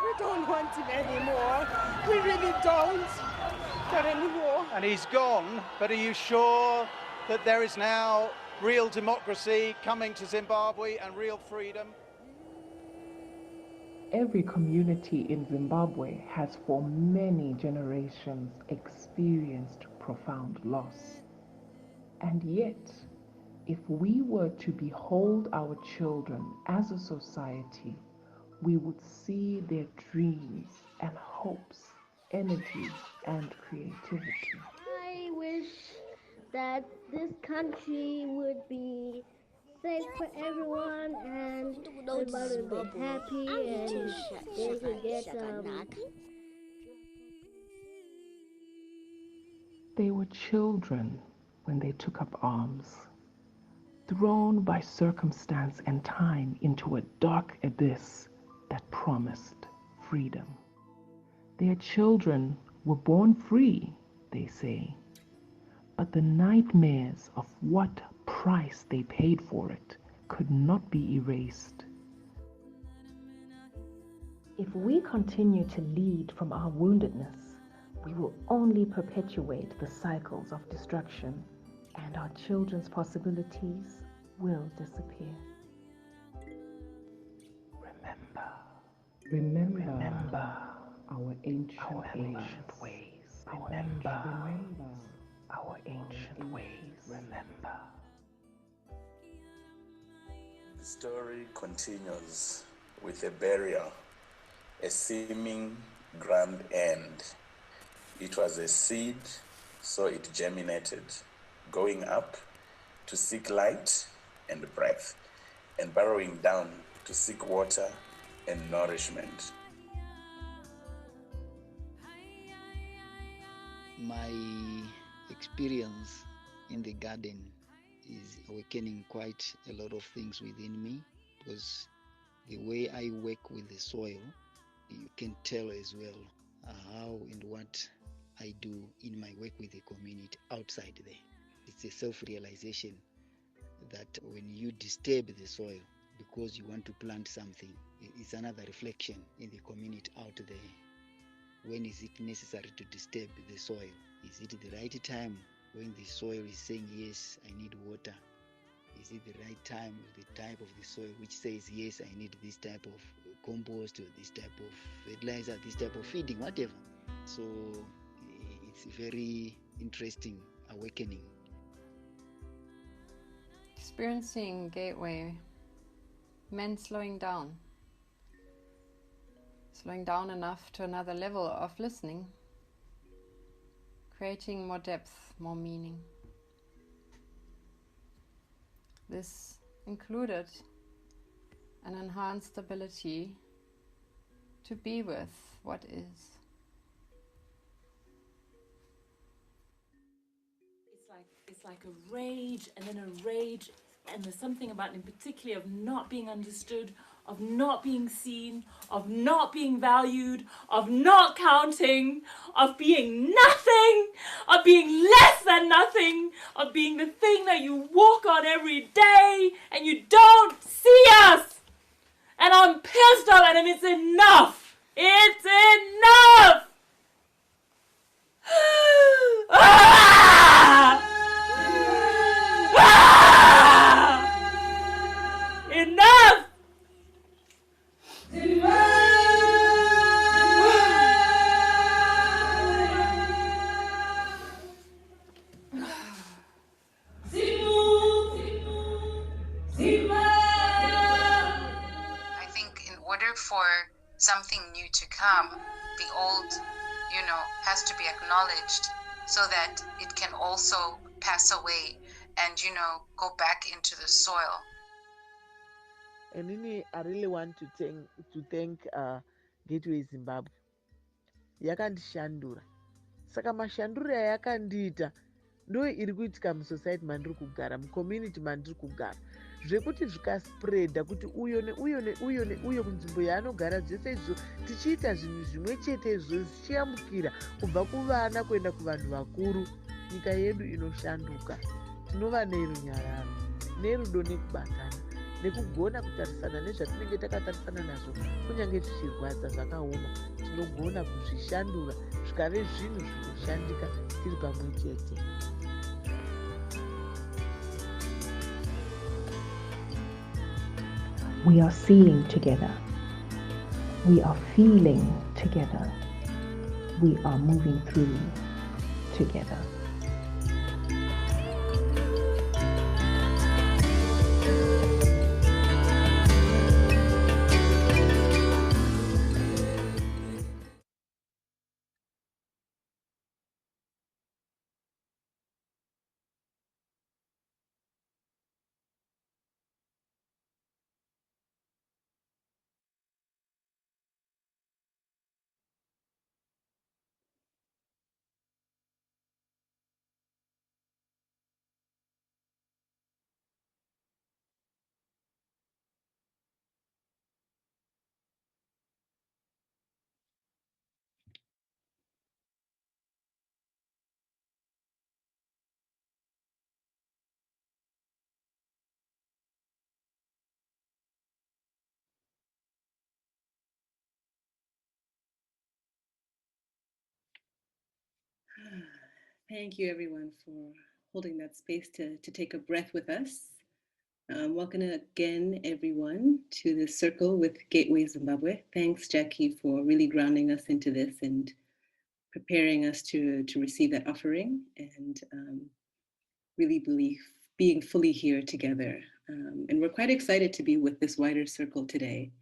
We don't want him anymore. We really don't. Not anymore. And he's gone, but are you sure that there is now real democracy coming to Zimbabwe and real freedom? Every community in Zimbabwe has for many generations experienced profound loss. And yet, if we were to behold our children as a society, we would see their dreams and hopes, energy and creativity. I wish that this country would be safe for everyone and everybody would be happy and they could get They were children when they took up arms, thrown by circumstance and time into a dark abyss that promised freedom. Their children were born free, they say, but the nightmares of what price they paid for it could not be erased. If we continue to lead from our woundedness, we will only perpetuate the cycles of destruction, and our children's possibilities will disappear. Remember our ancient ways. Remember our ancient ways. Remember. The story continues with a burial, a seeming grand end. It was a seed, so it germinated, going up to seek light and breath, and burrowing down to seek water and nourishment. My experience in the garden is awakening quite a lot of things within me, because the way I work with the soil, you can tell as well how and what I do in my work with the community outside there. It's a self-realization that when you disturb the soil because you want to plant something, it's another reflection in the community out there. When is it necessary to disturb the soil? Is it the right time when the soil is saying, yes, I need water? Is it the right time, the type of the soil which says, yes, I need this type of compost or this type of fertilizer, this type of feeding, whatever. So it's a very interesting awakening. Experiencing Gateway meant slowing down enough to another level of listening, creating more depth, more meaning. This included an enhanced ability to be with what is. It's like a rage and then a rage, and there's something about, in particular, of not being understood, of not being seen, of not being valued, of not counting, of being nothing, of being less than nothing, of being the thing that you walk on every day and you don't see us. And I'm pissed off at him. It's enough. It's enough. Ah! Ah! Enough. I think in order for something new to come, the old, has to be acknowledged so that it can also pass away and, go back into the soil. And I really want to thank Gateway Zimbabwe. Yakandishandura. Saka mashandura yakandiita ndo iri kuitika musociety mandiri kugara, mucommunity mandiri kugara, zvekuti zvikaspreada kuti uyo neuyo neuyo neuyo kunzvimbo yaanogara, zvese izvo tichiita zvinhu zvimwe chete izvo zvichiyambukira kubva kuvana kuenda kuvanhu vakuru, nyika yedu inoshanduka. Tinova nerunyararo, nerudo nekubatana, nekugona kutarisana nezvatinenge takatarisana nazvo, kunyange zvichirwadza zvakaoma, tinogona kuzvishandura zvikave zvinhu zvinoshandika tiri pamwe chete. We are seeing together. We are feeling together. We are moving through together. Thank you, everyone, for holding that space to take a breath with us. Welcome again, everyone, to the Circle with Gateway Zimbabwe. Thanks, Jackie, for really grounding us into this and preparing us to receive that offering and really being fully here together. And we're quite excited to be with this wider circle today.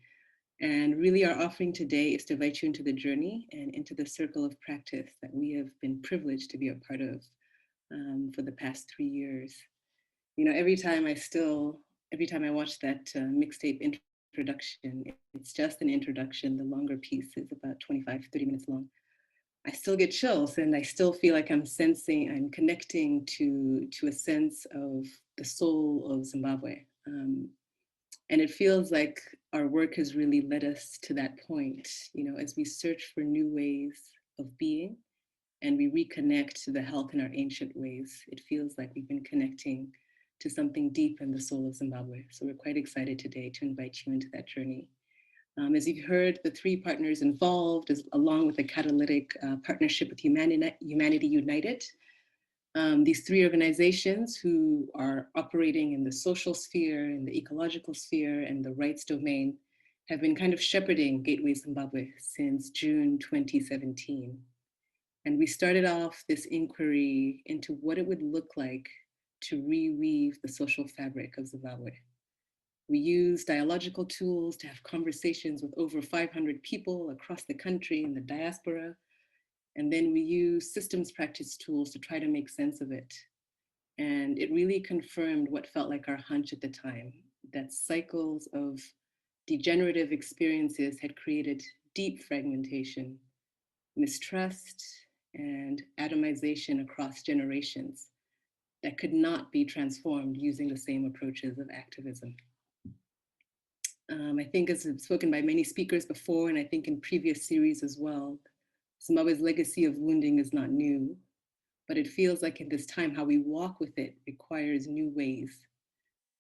And really our offering today is to invite you into the journey and into the circle of practice that we have been privileged to be a part of for the past 3 years. Every time I watch that mixtape introduction, it's just an introduction. The longer piece is about 25, 30 minutes long. I still get chills and I still feel like I'm connecting to a sense of the soul of Zimbabwe. And it feels like our work has really led us to that point, as we search for new ways of being and we reconnect to the health in our ancient ways. It feels like we've been connecting to something deep in the soul of Zimbabwe. So we're quite excited today to invite you into that journey. As you've heard, the 3 partners involved, along with a catalytic partnership with Humanity United, these 3 organizations who are operating in the social sphere, in the ecological sphere, and the rights domain have been kind of shepherding Gateway Zimbabwe since June 2017. And we started off this inquiry into what it would look like to reweave the social fabric of Zimbabwe. We use dialogical tools to have conversations with over 500 people across the country in the diaspora. And then we use systems practice tools to try to make sense of it. And it really confirmed what felt like our hunch at the time, that cycles of degenerative experiences had created deep fragmentation, mistrust, and atomization across generations that could not be transformed using the same approaches of activism. I think as spoken by many speakers before, and I think in previous series as well, Zimbabwe's legacy of wounding is not new, but it feels like in this time, how we walk with it requires new ways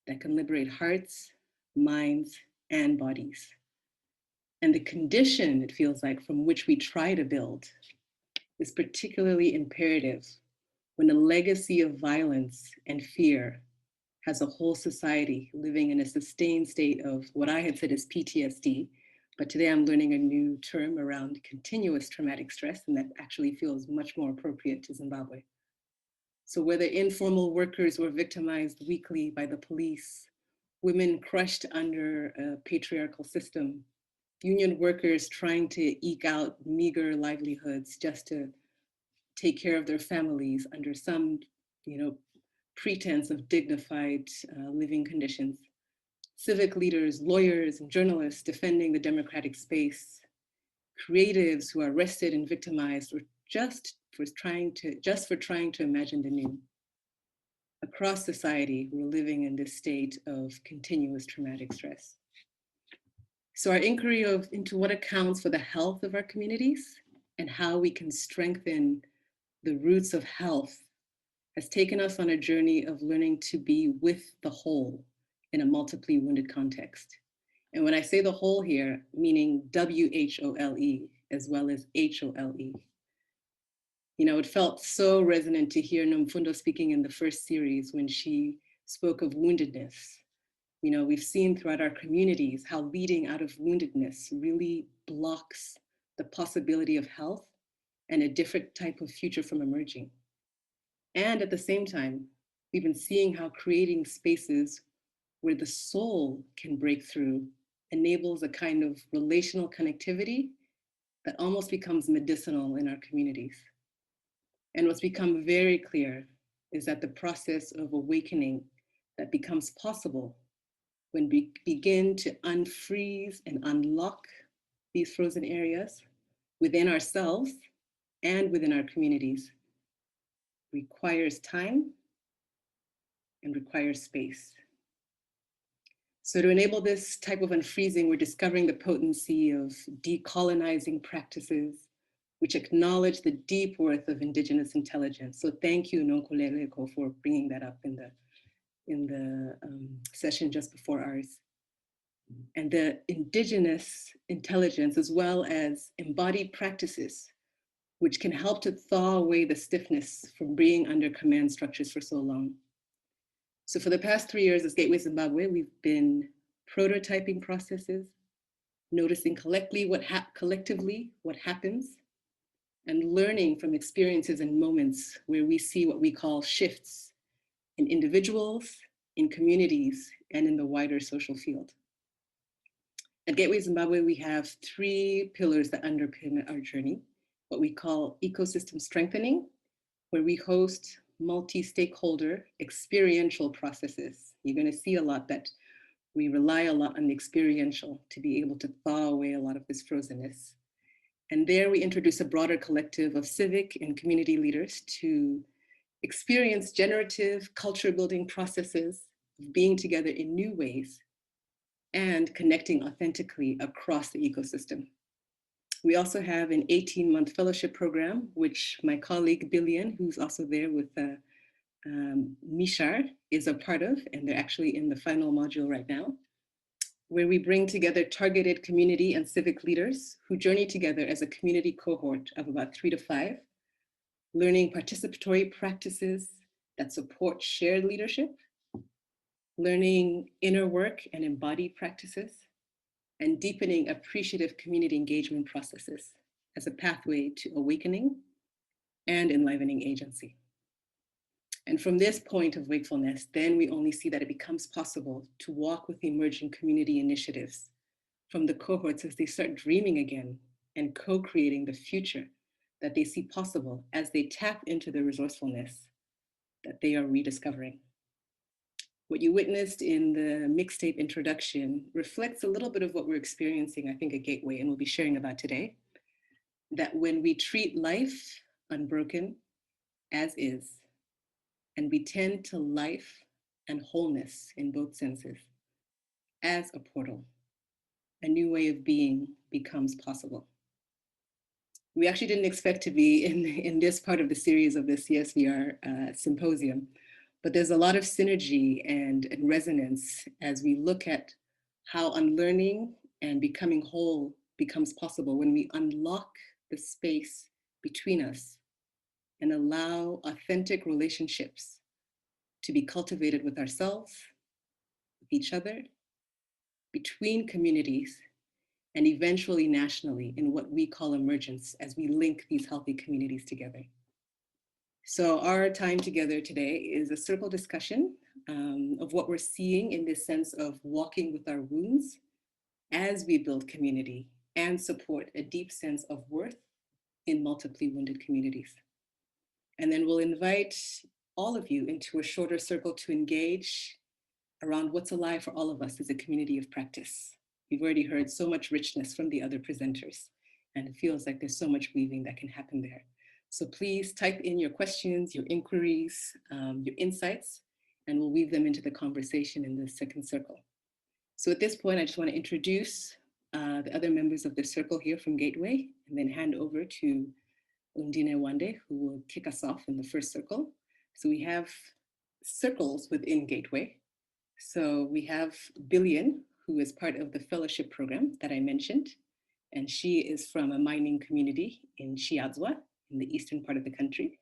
that can liberate hearts, minds, and bodies. And the condition, it feels like, from which we try to build is particularly imperative when a legacy of violence and fear has a whole society living in a sustained state of what I had said is PTSD, but today I'm learning a new term around continuous traumatic stress, and that actually feels much more appropriate to Zimbabwe. So whether informal workers were victimized weekly by the police, women crushed under a patriarchal system, union workers trying to eke out meager livelihoods just to take care of their families under some, pretense of dignified living conditions. Civic leaders, lawyers, and journalists defending the democratic space, creatives who are arrested and victimized, or just for trying to imagine the new. Across society, we're living in this state of continuous traumatic stress. So our inquiry into what accounts for the health of our communities and how we can strengthen the roots of health has taken us on a journey of learning to be with the whole in a multiply wounded context. And when I say the whole here, meaning WHOLE as well as HOLE. It felt so resonant to hear Nomfundo speaking in the first series when she spoke of woundedness. We've seen throughout our communities how leading out of woundedness really blocks the possibility of health and a different type of future from emerging. And at the same time, we've been seeing how creating spaces where the soul can break through enables a kind of relational connectivity that almost becomes medicinal in our communities. And what's become very clear is that the process of awakening that becomes possible when we begin to unfreeze and unlock these frozen areas within ourselves and within our communities requires time and requires space. So to enable this type of unfreezing, we're discovering the potency of decolonizing practices which acknowledge the deep worth of indigenous intelligence. So thank you, Nonkuleleko, for bringing that up in the session just before ours. And the indigenous intelligence, as well as embodied practices, which can help to thaw away the stiffness from being under command structures for so long. So for the past 3 years as Gateway Zimbabwe, we've been prototyping processes, noticing collectively what happens, and learning from experiences and moments where we see what we call shifts in individuals, in communities, and in the wider social field. At Gateway Zimbabwe, we have 3 pillars that underpin our journey, what we call ecosystem strengthening, where we host multi-stakeholder experiential processes. You're going to see a lot that we rely a lot on the experiential to be able to thaw away a lot of this frozenness. And there we introduce a broader collective of civic and community leaders to experience generative culture building processes of being together in new ways and connecting authentically across the ecosystem. We also have an 18-month fellowship program, which my colleague Billion, who's also there with Mishar, is a part of, and they're actually in the final module right now, where we bring together targeted community and civic leaders who journey together as a community cohort of about 3 to 5, learning participatory practices that support shared leadership, learning inner work and embodied practices, and deepening appreciative community engagement processes as a pathway to awakening and enlivening agency. And from this point of wakefulness, then we only see that it becomes possible to walk with emerging community initiatives from the cohorts as they start dreaming again and co-creating the future that they see possible as they tap into the resourcefulness that they are rediscovering. What you witnessed in the mixtape introduction reflects a little bit of what we're experiencing, I think, at Gateway, and we'll be sharing about today, that when we treat life unbroken as is, and we tend to life and wholeness in both senses as a portal, a new way of being becomes possible. We actually didn't expect to be in this part of the series of the CSVR Symposium, but there's a lot of synergy and resonance as we look at how unlearning and becoming whole becomes possible when we unlock the space between us and allow authentic relationships to be cultivated with ourselves, with each other, between communities, and eventually nationally in what we call emergence as we link these healthy communities together. So our time together today is a circle discussion of what we're seeing in this sense of walking with our wounds as we build community and support a deep sense of worth in multiply wounded communities. And then we'll invite all of you into a shorter circle to engage around what's alive for all of us as a community of practice. We've already heard so much richness from the other presenters, and it feels like there's so much weaving that can happen there. So please type in your questions, your inquiries, your insights, and we'll weave them into the conversation in the second circle. So at this point, I just want to introduce the other members of the circle here from Gateway, and then hand over to Undine Wande, who will kick us off in the first circle. So we have circles within Gateway. So we have Billion, who is part of the fellowship program that I mentioned, and she is from a mining community in Chiadzwa, in the eastern part of the country.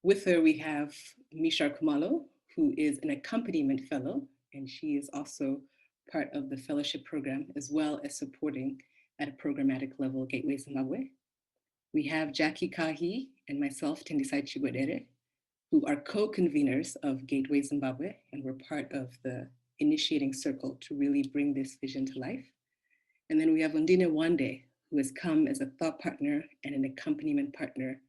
With her, we have Mishar Kumalo, who is an accompaniment fellow, and she is also part of the fellowship program, as well as supporting at a programmatic level Gateway Zimbabwe. We have Jackie Kahi and myself, Tendisai Chigwedere, who are co-conveners of Gateway Zimbabwe, and we're part of the initiating circle to really bring this vision to life. And then we have Undine Wande, who has come as a thought partner and an accompaniment partner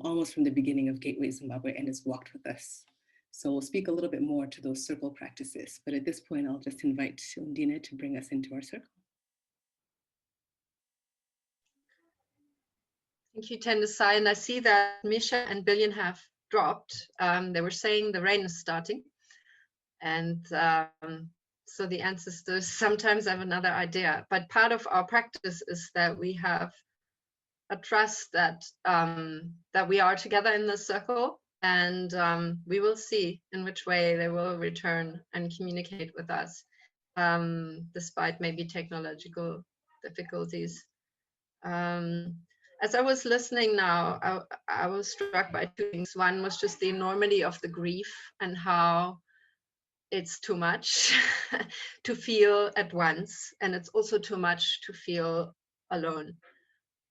almost from the beginning of Gateway Zimbabwe and has walked with us. So we'll speak a little bit more to those circle practices, but at this point, I'll just invite Undine to bring us into our circle. Thank you, Tendisai. And I see that Misha and Billion have dropped. They were saying the rain is starting. And so the ancestors sometimes have another idea. But part of our practice is that we have a trust that, that we are together in this circle. And we will see in which way they will return and communicate with us, despite maybe technological difficulties. As I was listening now, I was struck by two things. One was just the enormity of the grief and how it's too much to feel at once. And it's also too much to feel alone.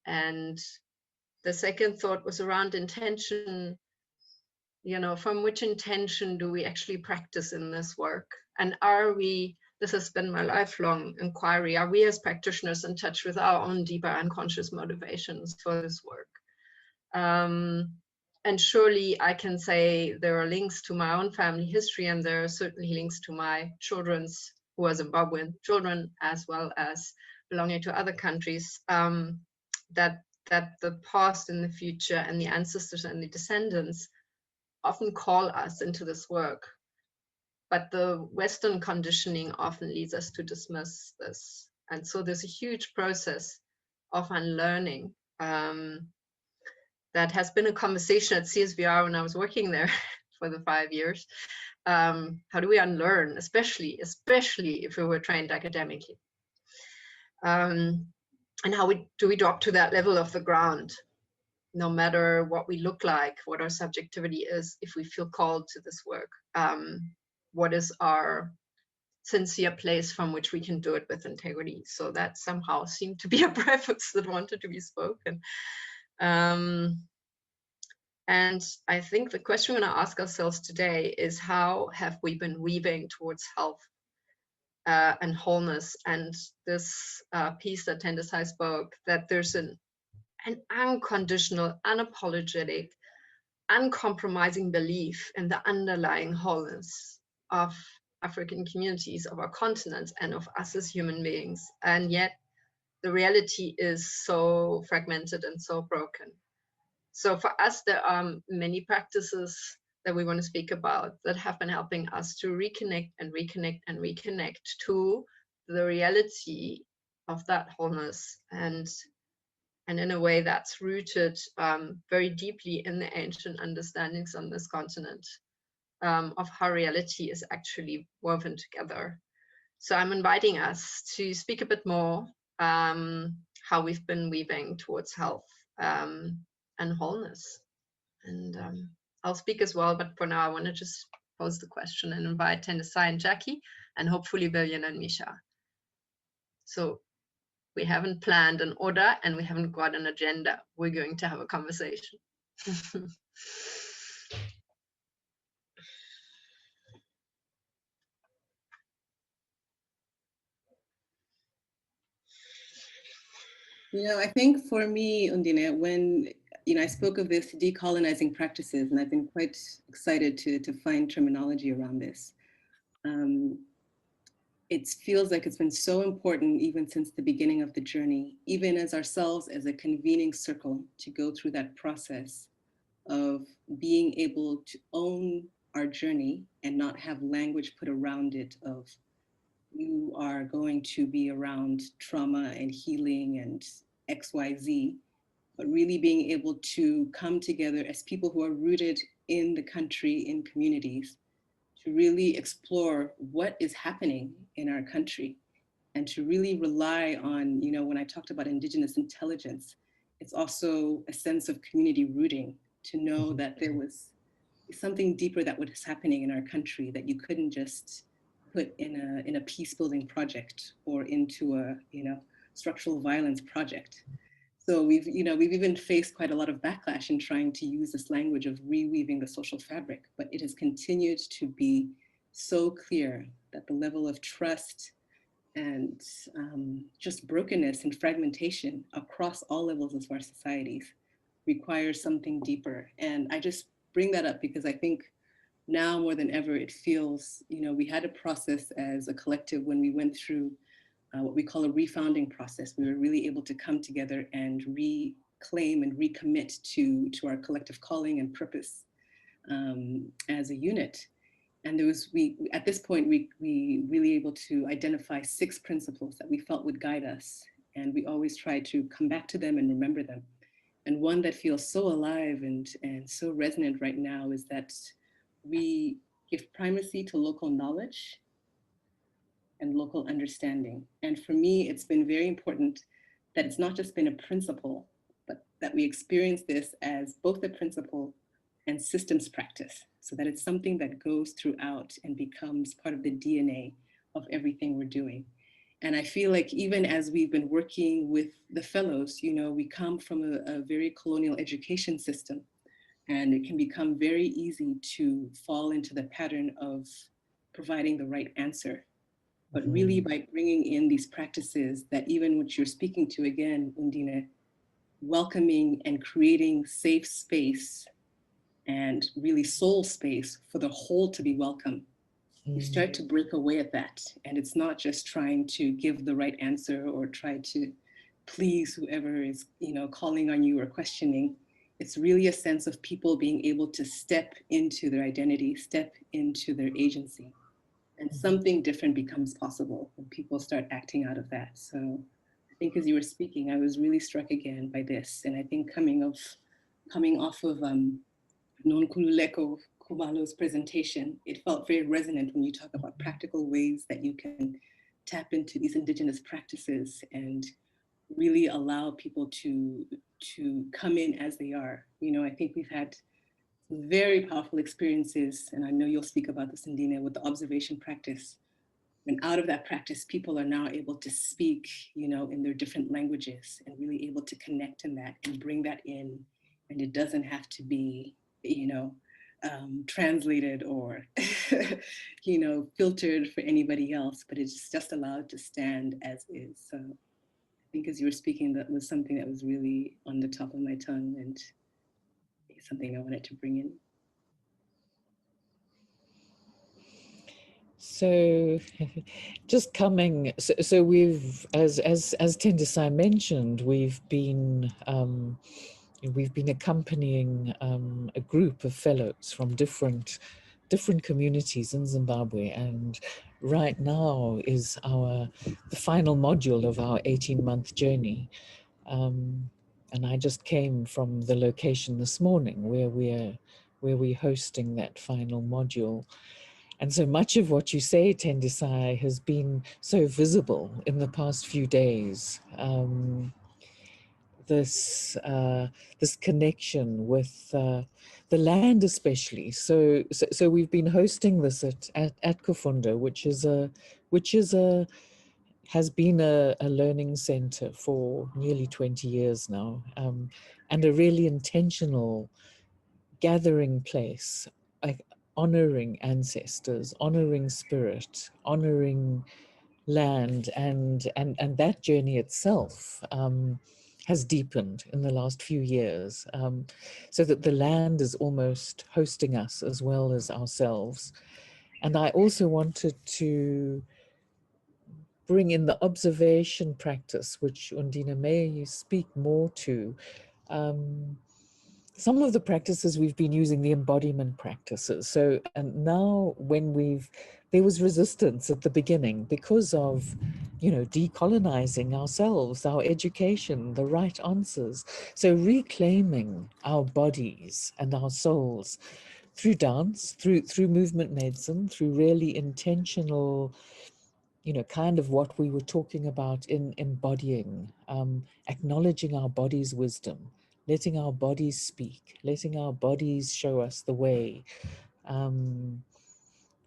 And the second thought was around intention. You know, from which intention do we actually practice in this work? And are we, this has been my lifelong inquiry, are we as practitioners in touch with our own deeper unconscious motivations for this work? And surely I can say there are links to my own family history, and there are certainly links to my children's, who are Zimbabwean children, as well as belonging to other countries, that the past and the future and the ancestors and the descendants often call us into this work, but the Western conditioning often leads us to dismiss this. And so there's a huge process of unlearning that has been a conversation at CSVR when I was working there for the 5 years. How do we unlearn, especially if we were trained academically? And how do we drop to that level of the ground? No matter what we look like, what our subjectivity is, if we feel called to this work, what is our sincere place from which we can do it with integrity? So that somehow seemed to be a preface that wanted to be spoken. And I think the question we're going to ask ourselves today is, how have we been weaving towards health and wholeness? And this piece that Tendisai spoke, that there's an unconditional, unapologetic, uncompromising belief in the underlying wholeness of African communities, of our continent, and of us as human beings. And yet the reality is so fragmented and so broken. So for us, there are many practices that we want to speak about that have been helping us to reconnect and reconnect and reconnect to the reality of that wholeness, and in a way that's rooted very deeply in the ancient understandings on this continent of how reality is actually woven together. So I'm inviting us to speak a bit more how we've been weaving towards health and wholeness. And I'll speak as well, but for now I want to just pose the question and invite Tendesai and Jackie, and hopefully Billion and Misha. So we haven't planned an order and we haven't got an agenda. We're going to have a conversation. I think for me, Undine, when I spoke of this decolonizing practices, and I've been quite excited to find terminology around this. It feels like it's been so important even since the beginning of the journey, even as ourselves as a convening circle, to go through that process of being able to own our journey and not have language put around it of you are going to be around trauma and healing and XYZ, but really being able to come together as people who are rooted in the country, in communities, to really explore what is happening in our country and to really rely on, when I talked about indigenous intelligence, it's also a sense of community rooting, to know that there was something deeper that was happening in our country that you couldn't just put in a peace building project or into a structural violence project. So we've even faced quite a lot of backlash in trying to use this language of reweaving the social fabric, but it has continued to be so clear that the level of trust and just brokenness and fragmentation across all levels of our societies requires something deeper. And I just bring that up because I think now more than ever, it feels, we had a process as a collective when we went through what we call a refounding process. We were really able to come together and reclaim and recommit to our collective calling and purpose as a unit. And at this point, we really able to identify 6 principles that we felt would guide us. And we always try to come back to them and remember them. And one that feels so alive and so resonant right now is that we give primacy to local knowledge and local understanding. And for me, it's been very important that it's not just been a principle, but that we experience this as both a principle and systems practice, so that it's something that goes throughout and becomes part of the DNA of everything we're doing. And I feel like even as we've been working with the fellows, we come from a very colonial education system, and it can become very easy to fall into the pattern of providing the right answer. But really by bringing in these practices that even what you're speaking to again, Undine, welcoming and creating safe space and really soul space for the whole to be welcome. You start to break away at that. And it's not just trying to give the right answer or try to please whoever is, calling on you or questioning. It's really a sense of people being able to step into their identity, step into their agency. And something different becomes possible when people start acting out of that. So I think as you were speaking, I was really struck again by this. And I think coming off of Nonkululeko Kumalo's presentation, it felt very resonant when you talk about practical ways that you can tap into these indigenous practices and really allow people to come in as they are. I think we've had very powerful experiences, and I know you'll speak about this, Ndine, with the observation practice. And out of that practice, people are now able to speak, in their different languages and really able to connect in that and bring that in. And it doesn't have to be, translated or, filtered for anybody else, but it's just allowed to stand as is. So I think as you were speaking, that was something that was really on the top of my tongue and something I wanted to bring in. So just coming, so we've, as Tendesai mentioned, we've been accompanying a group of fellows from different different communities in Zimbabwe, and right now is the final module of our 18-month journey. And I just came from the location this morning where we're hosting that final module. And so much of what you say, Tendisai, has been so visible in the past few days. This connection with the land, especially. So we've been hosting this at Kufunda, has been a learning center for nearly 20 years now, and a really intentional gathering place, like honoring ancestors, honoring spirit, honoring land, and that journey itself has deepened in the last few years, so that the land is almost hosting us as well as ourselves. And I also wanted to bring in the observation practice, which Undina, may you speak more to. Some of the practices we've been using, the embodiment practices. So, and now when there was resistance at the beginning because of, decolonizing ourselves, our education, the right answers. So reclaiming our bodies and our souls through dance, through movement medicine, through really intentional, kind of what we were talking about in embodying, acknowledging our body's wisdom, letting our bodies speak, letting our bodies show us the way,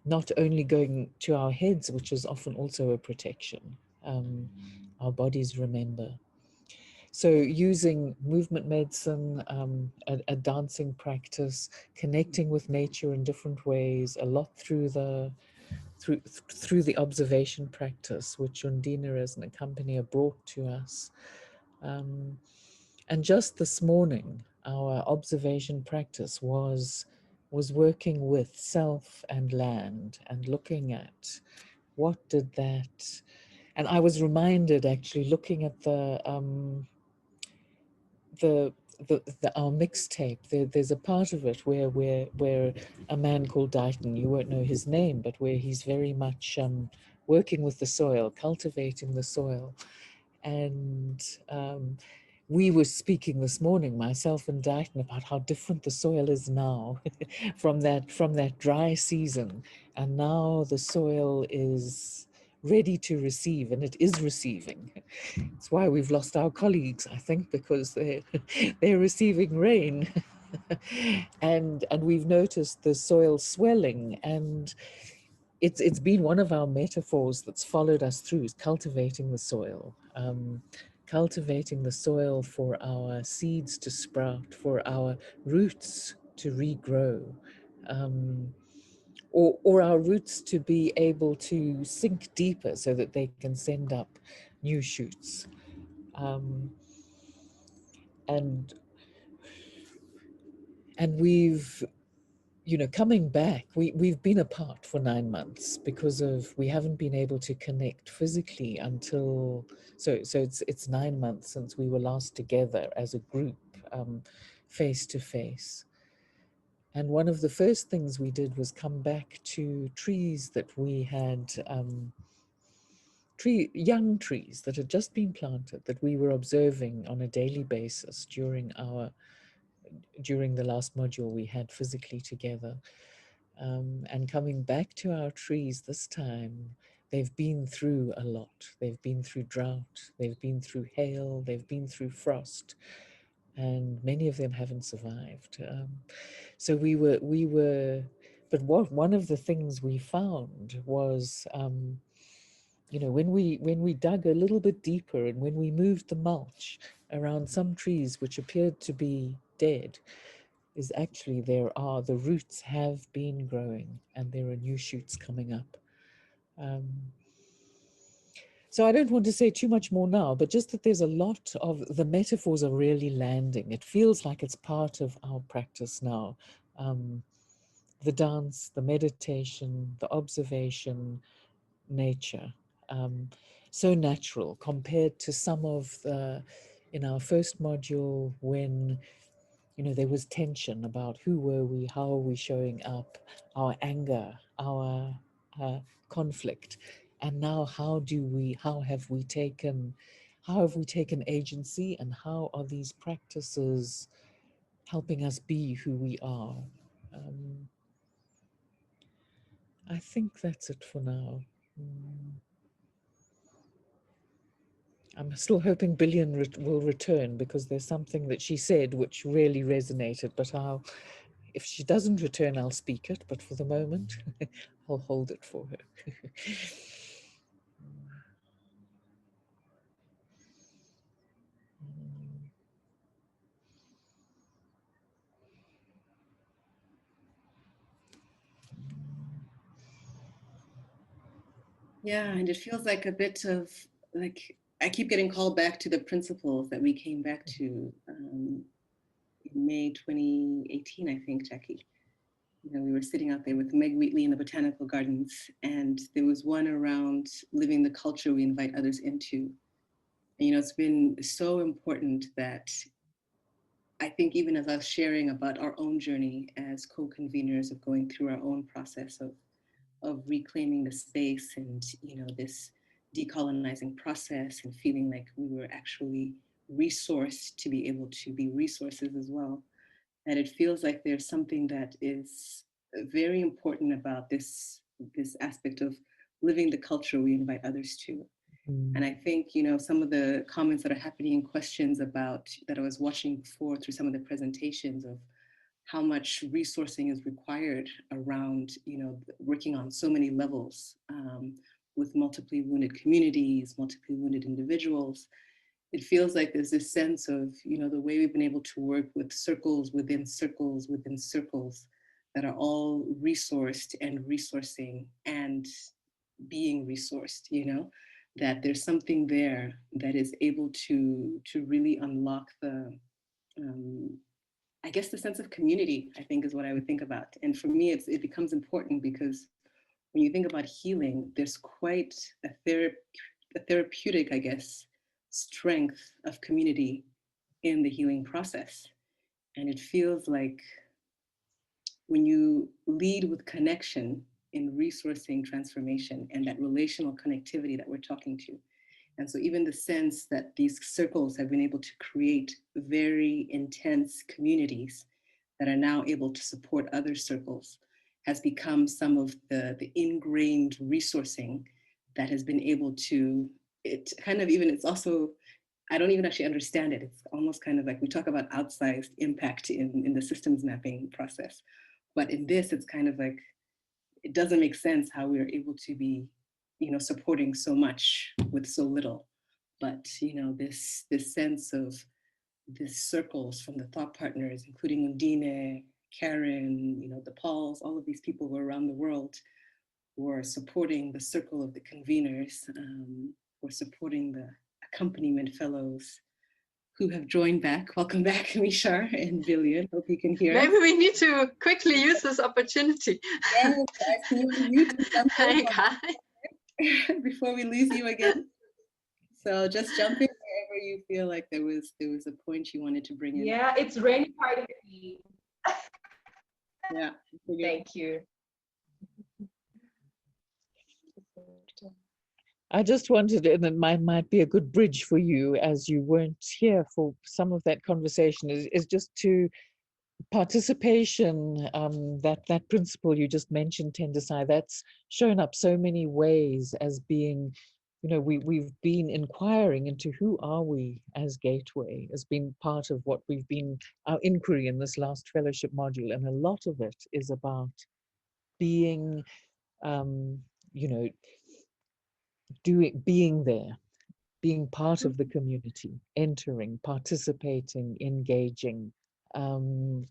not only going to our heads, which is often also a protection. Our bodies remember. So using movement medicine, a dancing practice, connecting with nature in different ways, a lot through the observation practice, which Undina as an accompanier brought to us. And just this morning, our observation practice was working with self and land and looking at what did that, and I was reminded, actually, looking at our mixtape, there's a part of it where a man called Dighton, you won't know his name, but where he's very much working with the soil, cultivating the soil. And we were speaking this morning, myself and Dighton, about how different the soil is now from that dry season. And now the soil is ready to receive, and it is receiving. It's why we've lost our colleagues, I think, because they're receiving rain. and we've noticed the soil swelling, and it's been one of our metaphors that's followed us through, is cultivating the soil. Cultivating the soil for our seeds to sprout, for our roots to regrow, or our roots to be able to sink deeper so that they can send up new shoots. And we've, coming back, we've been apart for 9 months because we haven't been able to connect physically until, so it's 9 months since we were last together as a group, face to face. And one of the first things we did was come back to trees that we had, young trees that had just been planted, that we were observing on a daily basis during the last module we had physically together. And coming back to our trees this time, they've been through a lot. They've been through drought, they've been through hail, they've been through frost, and many of them haven't survived. So we were, but one of the things we found was, when we dug a little bit deeper and when we moved the mulch around some trees which appeared to be dead, is actually the roots have been growing and there are new shoots coming up. So I don't want to say too much more now, but just that there's a lot of the metaphors are really landing. It feels like it's part of our practice now. The dance, the meditation, the observation, nature. So natural compared to some of in our first module when you know, there was tension about who were we, how are we showing up, our anger, our conflict, and now how have we taken agency, and how are these practices helping us be who we are? I think that's it for now. I'm still hoping Billion will return, because there's something that she said which really resonated, but if she doesn't return, I'll speak it, but for the moment, I'll hold it for her. Yeah, and it feels like a bit of like I keep getting called back to the principles that we came back to in May 2018, I think, Jackie. You know, we were sitting out there with Meg Wheatley in the botanical gardens, and there was one around living the culture we invite others into. And, you know, it's been so important that I think even as I was sharing about our own journey as co-conveners of going through our own process of reclaiming the space and, you know, this decolonizing process and feeling like we were actually resourced to be able to be resources as well, that it feels like there's something that is very important about this aspect of living the culture we invite others to. And I think, you know, some of the comments that are happening in questions about that I was watching before through some of the presentations of how much resourcing is required around, you know, working on so many levels with multiply wounded communities, multiply wounded individuals. It feels like there's this sense of, you know, the way we've been able to work with circles within circles within circles that are all resourced and resourcing and being resourced, you know, that there's something there that is able to really unlock the I guess the sense of community, I think, is what I would think about. And for me, it becomes important because when you think about healing, there's quite a therapeutic, I guess, strength of community in the healing process. And it feels like when you lead with connection in resourcing transformation and that relational connectivity that we're talking to. And so even the sense that these circles have been able to create very intense communities that are now able to support other circles has become some of the ingrained resourcing that has been able to, it kind of even, it's also, I don't even actually understand it. It's almost kind of like we talk about outsized impact in the systems mapping process. But in this, it's kind of like, it doesn't make sense how we're able to be, you know, supporting so much with so little. But, you know, this sense of these circles from the thought partners, including Undine, Karen, you know, the Pauls, all of these people who are around the world who are supporting the circle of the conveners, who are supporting the accompaniment fellows who have joined back. Welcome back, Mishar and Billion. Hope you can hear. Maybe we need to quickly use this opportunity. Yes, guys, can you unmute and jump in Hey, guys. before we lose you again? So just jump in wherever you feel like there was a point you wanted to bring in. Yeah, it's really part of me. Yeah. Thank you. I just wanted, and it might be a good bridge for you as you weren't here for some of that conversation, is just to participation, that principle you just mentioned, Tendasai, that's shown up so many ways as being, you know, we've been inquiring into who are we as Gateway, as being part of what we've been, our inquiry in this last fellowship module. And a lot of it is about being, you know, being there, being part of the community, entering, participating, engaging, and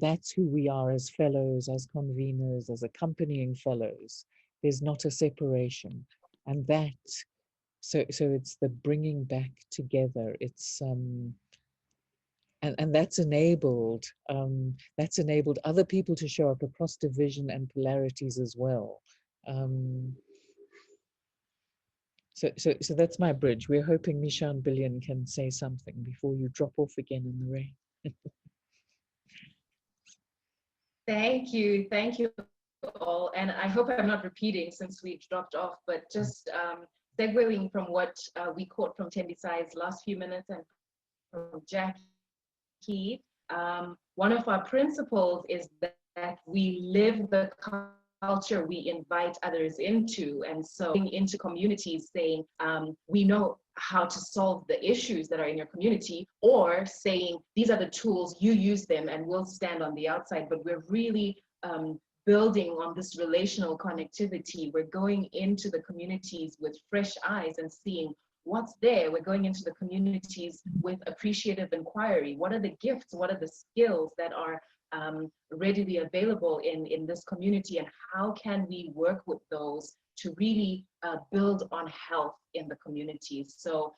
that's who we are as fellows, as conveners, as accompanying fellows. There's not a separation, and that, so it's the bringing back together. It's and that's enabled other people to show up across division and polarities as well. So that's my bridge. We're hoping Misha and Billion can say something before you drop off again in the rain. Thank you all. And I hope I'm not repeating since we dropped off, but just segueing from what we caught from Tembisai's last few minutes and from Jackie, one of our principles is that we live the culture we invite others into. And so into communities saying, we know how to solve the issues that are in your community, or saying, these are the tools, you use them and we'll stand on the outside. But we're really building on this relational connectivity. We're going into the communities with fresh eyes and seeing what's there. We're going into the communities with appreciative inquiry. What are the gifts? What are the skills that are readily available in this community, and how can we work with those to really build on health in the communities? So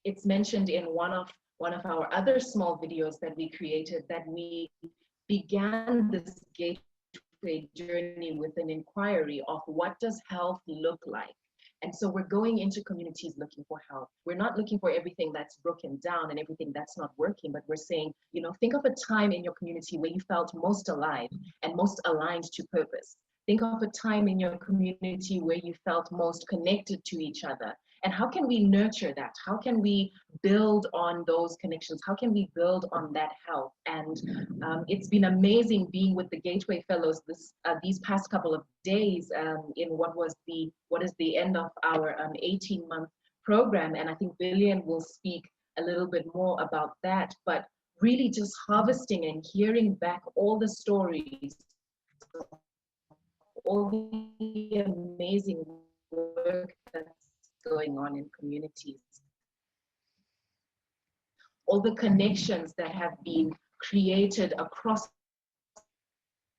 it's mentioned in one of our other small videos that we created that we began this gateway journey with an inquiry of what does health look like? And so we're going into communities looking for help. We're not looking for everything that's broken down and everything that's not working, but we're saying, you know, think of a time in your community where you felt most alive and most aligned to purpose. Think of a time in your community where you felt most connected to each other. And how can we nurture that? How can we build on those connections? How can we build on that health? And it's been amazing being with the Gateway Fellows these past couple of days in what is the end of our 18-month program. And I think Billion will speak a little bit more about that. But really just harvesting and hearing back all the stories, all the amazing work that's going on in communities, all the connections that have been created across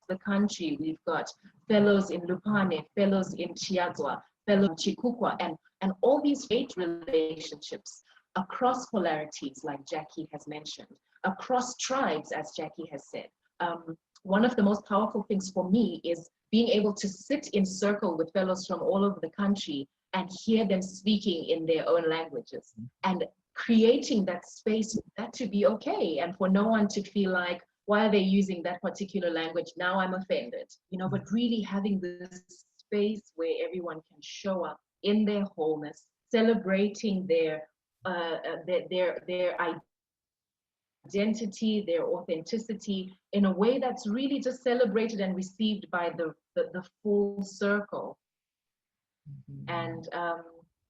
the country. We've got fellows in Lupane, fellows in Chiazwa, fellows in Chikukwa, and all these great relationships across polarities, like Jackie has mentioned, across tribes, as Jackie has said. One of the most powerful things for me is being able to sit in circle with fellows from all over the country and hear them speaking in their own languages, and creating that space for that to be okay, and for no one to feel like, why are they using that particular language? Now I'm offended, you know, but really having this space where everyone can show up in their wholeness, celebrating their identity, their authenticity, in a way that's really just celebrated and received by the full circle. And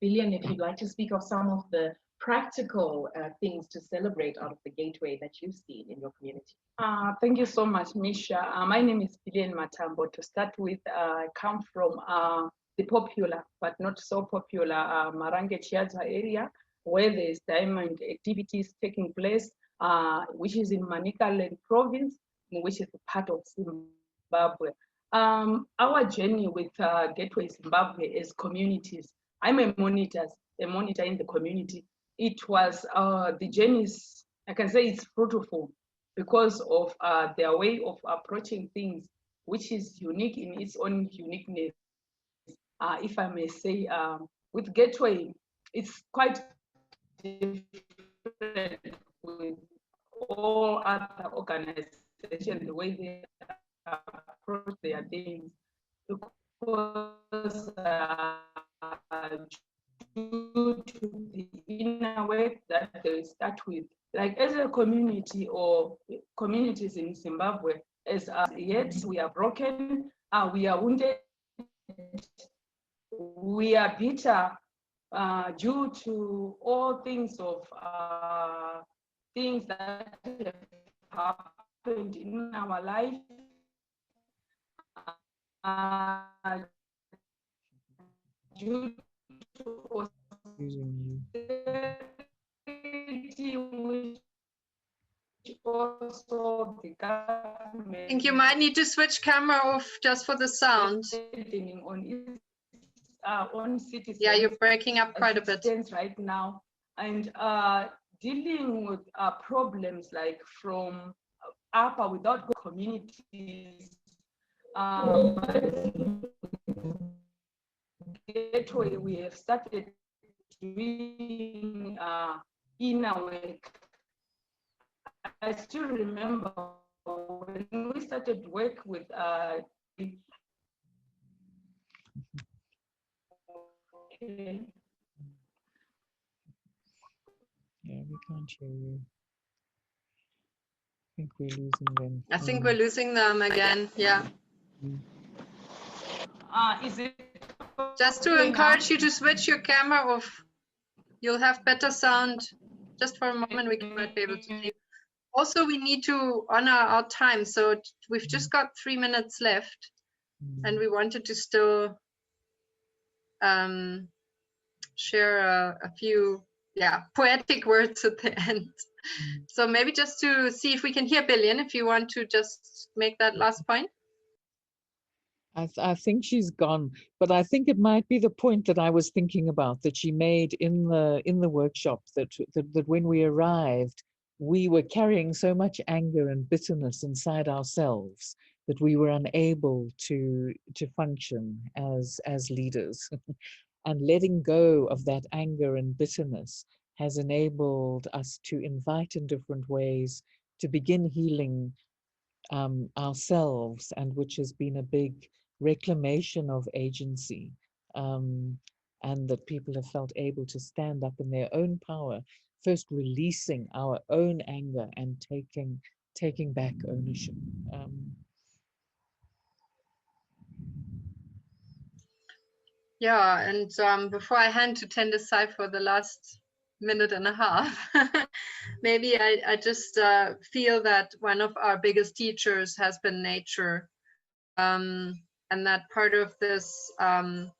Billion, if you'd like to speak of some of the practical things to celebrate out of the gateway that you've seen in your community. Thank you so much, Misha. My name is Billion Matambo. To start with, I come from the popular, but not so popular, Marange Chiaza area, where there's diamond activities taking place, which is in Manicaland province, which is part of Zimbabwe. Our journey with Gateway Zimbabwe is communities. I'm a monitor in the community. It was the journey is, I can say it's fruitful because of their way of approaching things, which is unique in its own uniqueness. If I may say, with Gateway, it's quite different with all other organizations, the way they approach their things, because due to the inner work that they start with, like as a community or communities in Zimbabwe, as yet we are broken, we are wounded, we are bitter due to all things of things that have happened in our life. Due to also the government. I think you might need to switch camera off just for the sound. On citizens, yeah, you're breaking up quite a bit right now, and dealing with problems like from upper without communities. Gateway, we have started doing inner work. I still remember when we started work with Yeah, we can't hear you. I think we're losing them. I think we're losing them again. Yeah. Is it just to encourage you to switch your camera off? You'll have better sound. Just for a moment, we might be able to see. Also, we need to honor our time. So we've just got 3 minutes left, and we wanted to still share a few, poetic words at the end. So maybe just to see if we can hear Billion, if you want to just make that last point. I think she's gone, but I think it might be the point that I was thinking about that she made in the workshop that when we arrived, we were carrying so much anger and bitterness inside ourselves that we were unable to function as leaders. And letting go of that anger and bitterness has enabled us to invite in different ways to begin healing ourselves, and which has been a big reclamation of agency, and that people have felt able to stand up in their own power, first releasing our own anger and taking back ownership. Yeah, and before I hand to Tendesai for the last minute and a half, maybe I just feel that one of our biggest teachers has been nature, and that part of this, for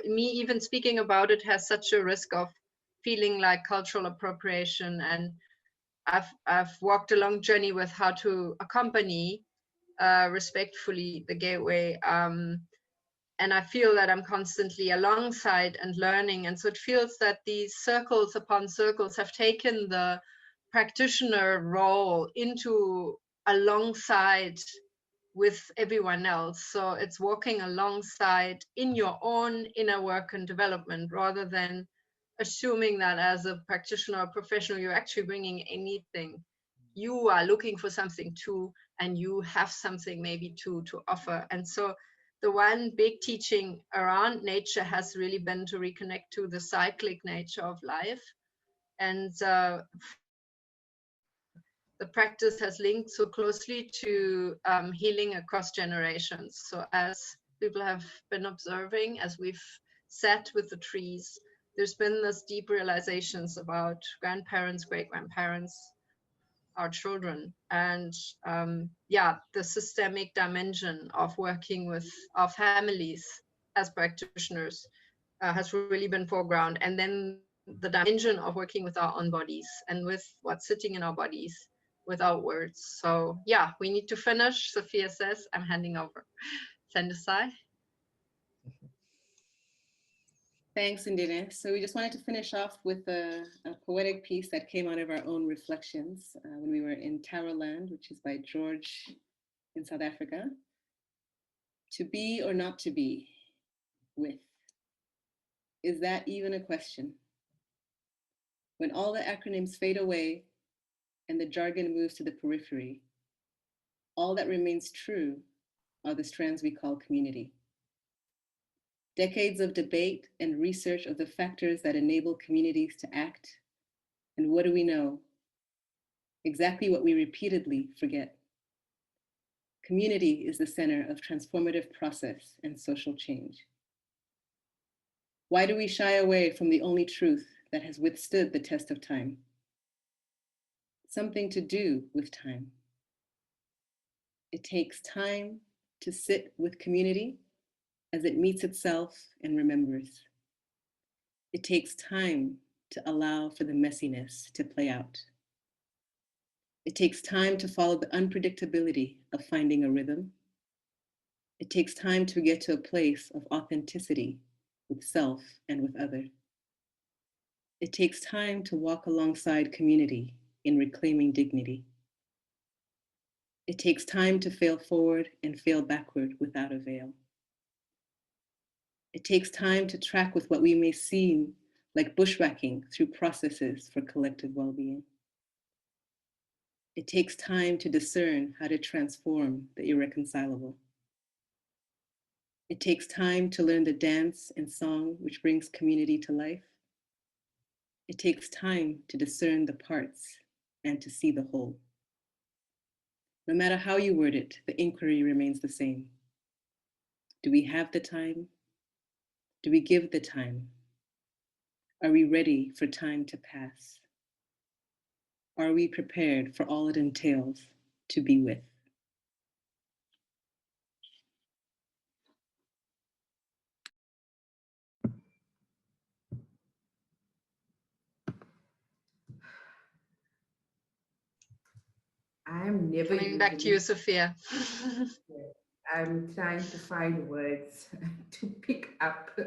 me, even speaking about it has such a risk of feeling like cultural appropriation. And I've walked a long journey with how to accompany respectfully the gateway. And I feel that I'm constantly alongside and learning. And so it feels that these circles upon circles have taken the practitioner role into alongside with everyone else. So it's walking alongside in your own inner work and development, rather than assuming that as a practitioner or professional, you're actually bringing anything. You are looking for something too, and you have something maybe to offer. And so the one big teaching around nature has really been to reconnect to the cyclic nature of life. And the practice has linked so closely to healing across generations. So as people have been observing, as we've sat with the trees, there's been this deep realizations about grandparents, great-grandparents, our children, and the systemic dimension of working with our families as practitioners has really been foreground. And then the dimension of working with our own bodies and with what's sitting in our bodies without words. So yeah, we need to finish. Sophia says, I'm handing over. Tendesai. Thanks, Indine. So we just wanted to finish off with a poetic piece that came out of our own reflections when we were in Taro Land, which is by George in South Africa. To be or not to be with. Is that even a question? When all the acronyms fade away and the jargon moves to the periphery, all that remains true are the strands we call community. Decades of debate and research of the factors that enable communities to act. And what do we know? Exactly what we repeatedly forget. Community is the center of transformative process and social change. Why do we shy away from the only truth that has withstood the test of time? Something to do with time. It takes time to sit with community as it meets itself and remembers. It takes time to allow for the messiness to play out. It takes time to follow the unpredictability of finding a rhythm. It takes time to get to a place of authenticity with self and with other. It takes time to walk alongside community in reclaiming dignity. It takes time to fail forward and fail backward without a veil. It takes time to track with what we may seem like bushwhacking through processes for collective well-being. It takes time to discern how to transform the irreconcilable. It takes time to learn the dance and song which brings community to life. It takes time to discern the parts and to see the whole. No matter how you word it, the inquiry remains the same. Do we have the time? Do we give the time? Are we ready for time to pass? Are we prepared for all it entails to be with? I'm never Coming back to you, Sophia. I'm trying to find words to pick up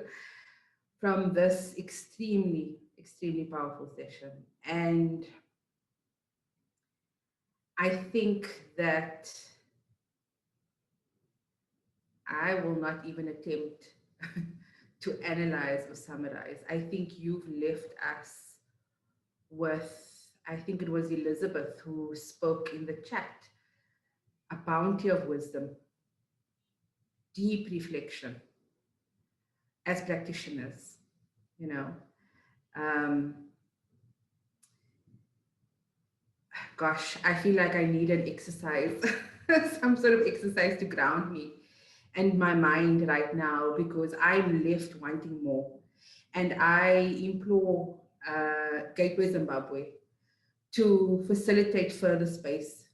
from this extremely, extremely powerful session. And I think that I will not even attempt to analyze or summarize. I think you've left us with, I think it was Elizabeth who spoke in the chat, a bounty of wisdom, deep reflection as practitioners, you know. Gosh, I feel like I need an exercise, some sort of exercise to ground me and my mind right now, because I'm left wanting more. And I implore Gateway Zimbabwe to facilitate further space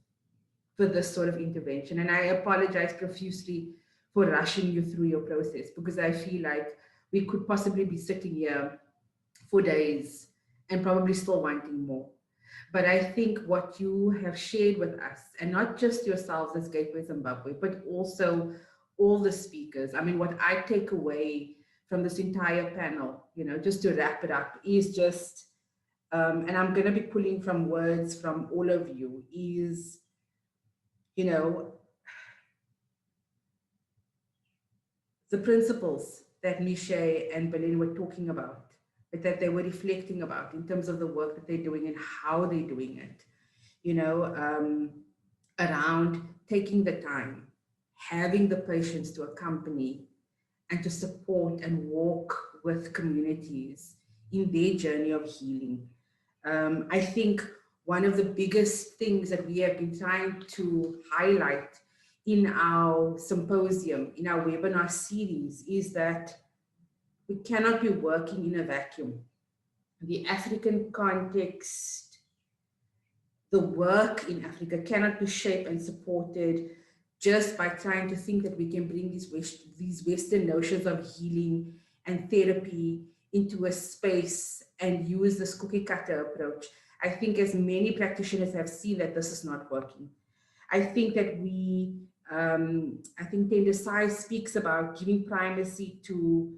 for this sort of intervention. And I apologize profusely for rushing you through your process, because I feel like we could possibly be sitting here for days and probably still wanting more. But I think what you have shared with us, and not just yourselves as Gateway Zimbabwe, but also all the speakers. I mean, what I take away from this entire panel, you know, just to wrap it up, is just, and I'm going to be pulling from words from all of you, is, you know, the principles that Miche and Belen were talking about, but that they were reflecting about in terms of the work that they're doing and how they're doing it, you know, around taking the time, having the patience to accompany and to support and walk with communities in their journey of healing. I think one of the biggest things that we have been trying to highlight in our symposium, in our webinar series, is that we cannot be working in a vacuum. The African context, the work in Africa cannot be shaped and supported just by trying to think that we can bring these Western notions of healing and therapy into a space and use this cookie cutter approach. I think as many practitioners have seen that this is not working. I think that I think Tender Sai speaks about giving primacy to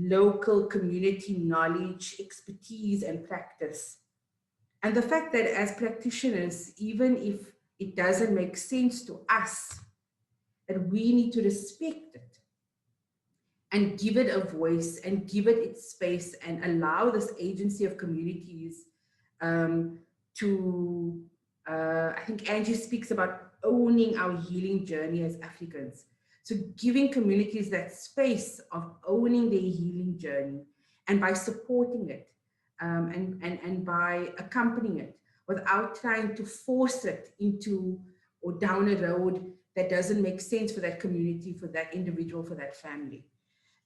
local community knowledge, expertise, and practice. And the fact that as practitioners, even if it doesn't make sense to us, that we need to respect it and give it a voice and give it its space and allow this agency of communities to, I think Angie speaks about owning our healing journey as Africans. So giving communities that space of owning their healing journey, and by supporting it and by accompanying it without trying to force it into or down a road that doesn't make sense for that community, for that individual, for that family.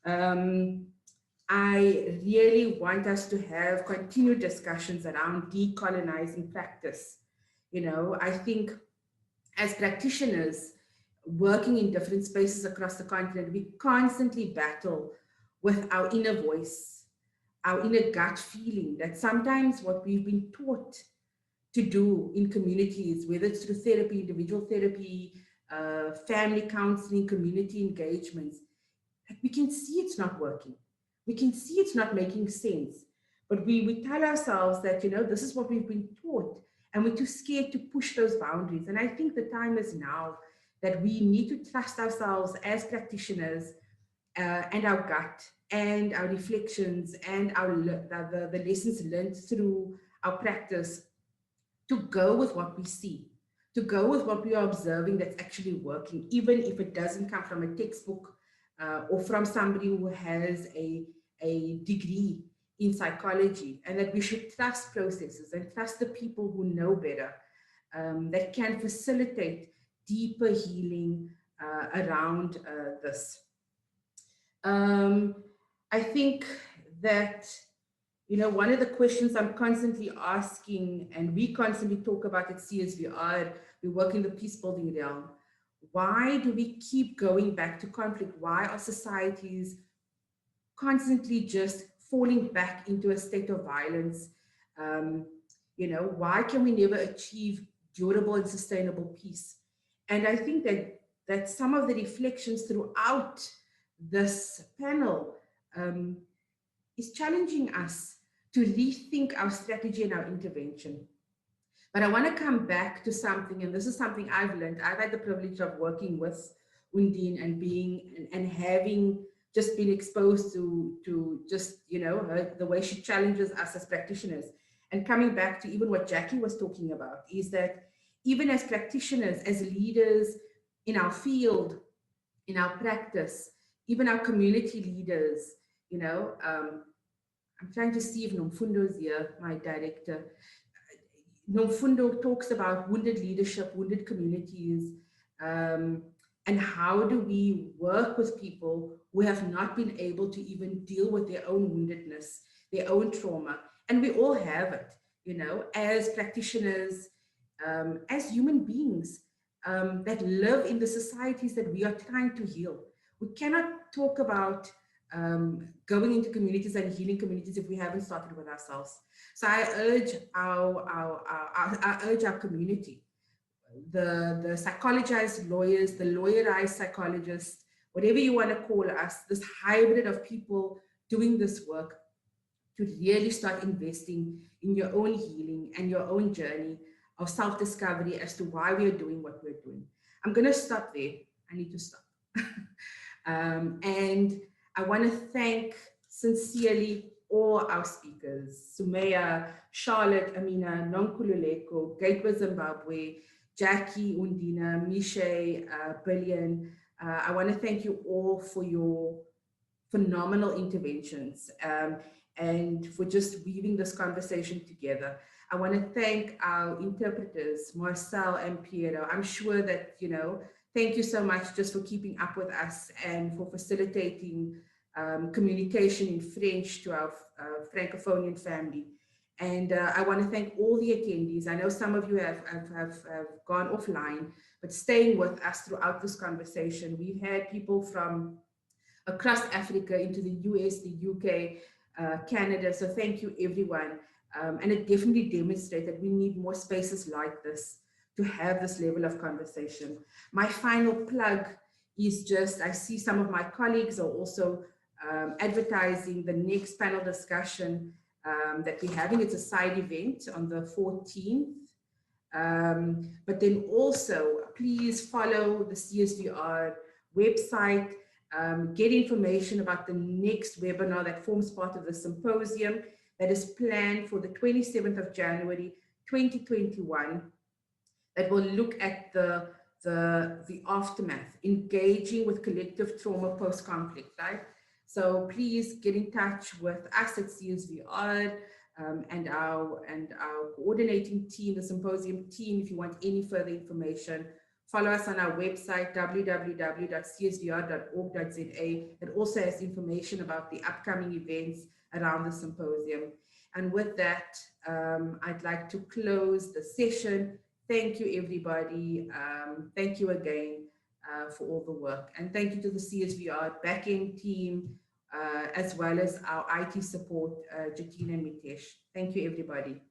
I really want us to have continued discussions around decolonizing practice. You know, I think as practitioners working in different spaces across the continent, we constantly battle with our inner voice, our inner gut feeling that sometimes what we've been taught to do in communities, whether it's through therapy, individual therapy, family counseling, community engagements, we can see it's not working. We can see it's not making sense. But we tell ourselves that, you know, this is what we've been taught, and we're too scared to push those boundaries. And I think the time is now that we need to trust ourselves as practitioners and our gut and our reflections and the lessons learned through our practice to go with what we see to go with what we are observing that's actually working, even if it doesn't come from a textbook or from somebody who has a degree in psychology, and that we should trust processes and trust the people who know better, that can facilitate deeper healing around this. I think that, you know, one of the questions I'm constantly asking, and we constantly talk about at CSVR, we work in the peace building realm. Why do we keep going back to conflict? Why are societies constantly just falling back into a state of violence? You know, why can we never achieve durable and sustainable peace? And I think that some of the reflections throughout this panel is challenging us to rethink our strategy and our intervention. But I want to come back to something, and this is something I've learned. I've had the privilege of working with Undine and being and having just been exposed to just, you know, the way she challenges us as practitioners. And coming back to even what Jackie was talking about, is that even as practitioners, as leaders in our field, in our practice, even our community leaders, you know, I'm trying to see if Nomfundo's here, my director. Nomfundo talks about wounded leadership, wounded communities, and how do we work with people who have not been able to even deal with their own woundedness, their own trauma. And we all have it, you know, as practitioners, as human beings that live in the societies that we are trying to heal. We cannot talk about going into communities and healing communities if we haven't started with ourselves. So I urge our community, the psychologized lawyers, the lawyerized psychologists, whatever you want to call us, this hybrid of people doing this work, to really start investing in your own healing and your own journey of self-discovery as to why we are doing what we're doing. I'm going to stop there. I need to stop. And I want to thank sincerely all our speakers, Sumaya, Charlotte, Amina, Nonkululeko, Gateway Zimbabwe, Jackie, Undina, Mishay, Billion. I want to thank you all for your phenomenal interventions and for just weaving this conversation together. I want to thank our interpreters, Marcel and Piero. I'm sure that, you know, thank you so much just for keeping up with us and for facilitating communication in French to our Francophonian family. And I want to thank all the attendees. I know some of you have gone offline, but staying with us throughout this conversation. We've had people from across Africa into the US, the UK, Canada. So thank you, everyone. And it definitely demonstrates that we need more spaces like this to have this level of conversation. My final plug is just, I see some of my colleagues are also advertising the next panel discussion that we're having. It's a side event on the 14th. But then also, please follow the CSVR website, get information about the next webinar that forms part of the symposium that is planned for the 27th of January, 2021, that will look at the aftermath, engaging with collective trauma post-conflict, right? So please get in touch with us at CSVR and our coordinating team, the symposium team, if you want any further information. Follow us on our website, www.csvr.org.za. It also has information about the upcoming events around the symposium. And with that, I'd like to close the session. Thank you, everybody. Thank you again for all the work. And thank you to the CSVR backend team, as well as our IT support, Jatina and Mitesh. Thank you, everybody.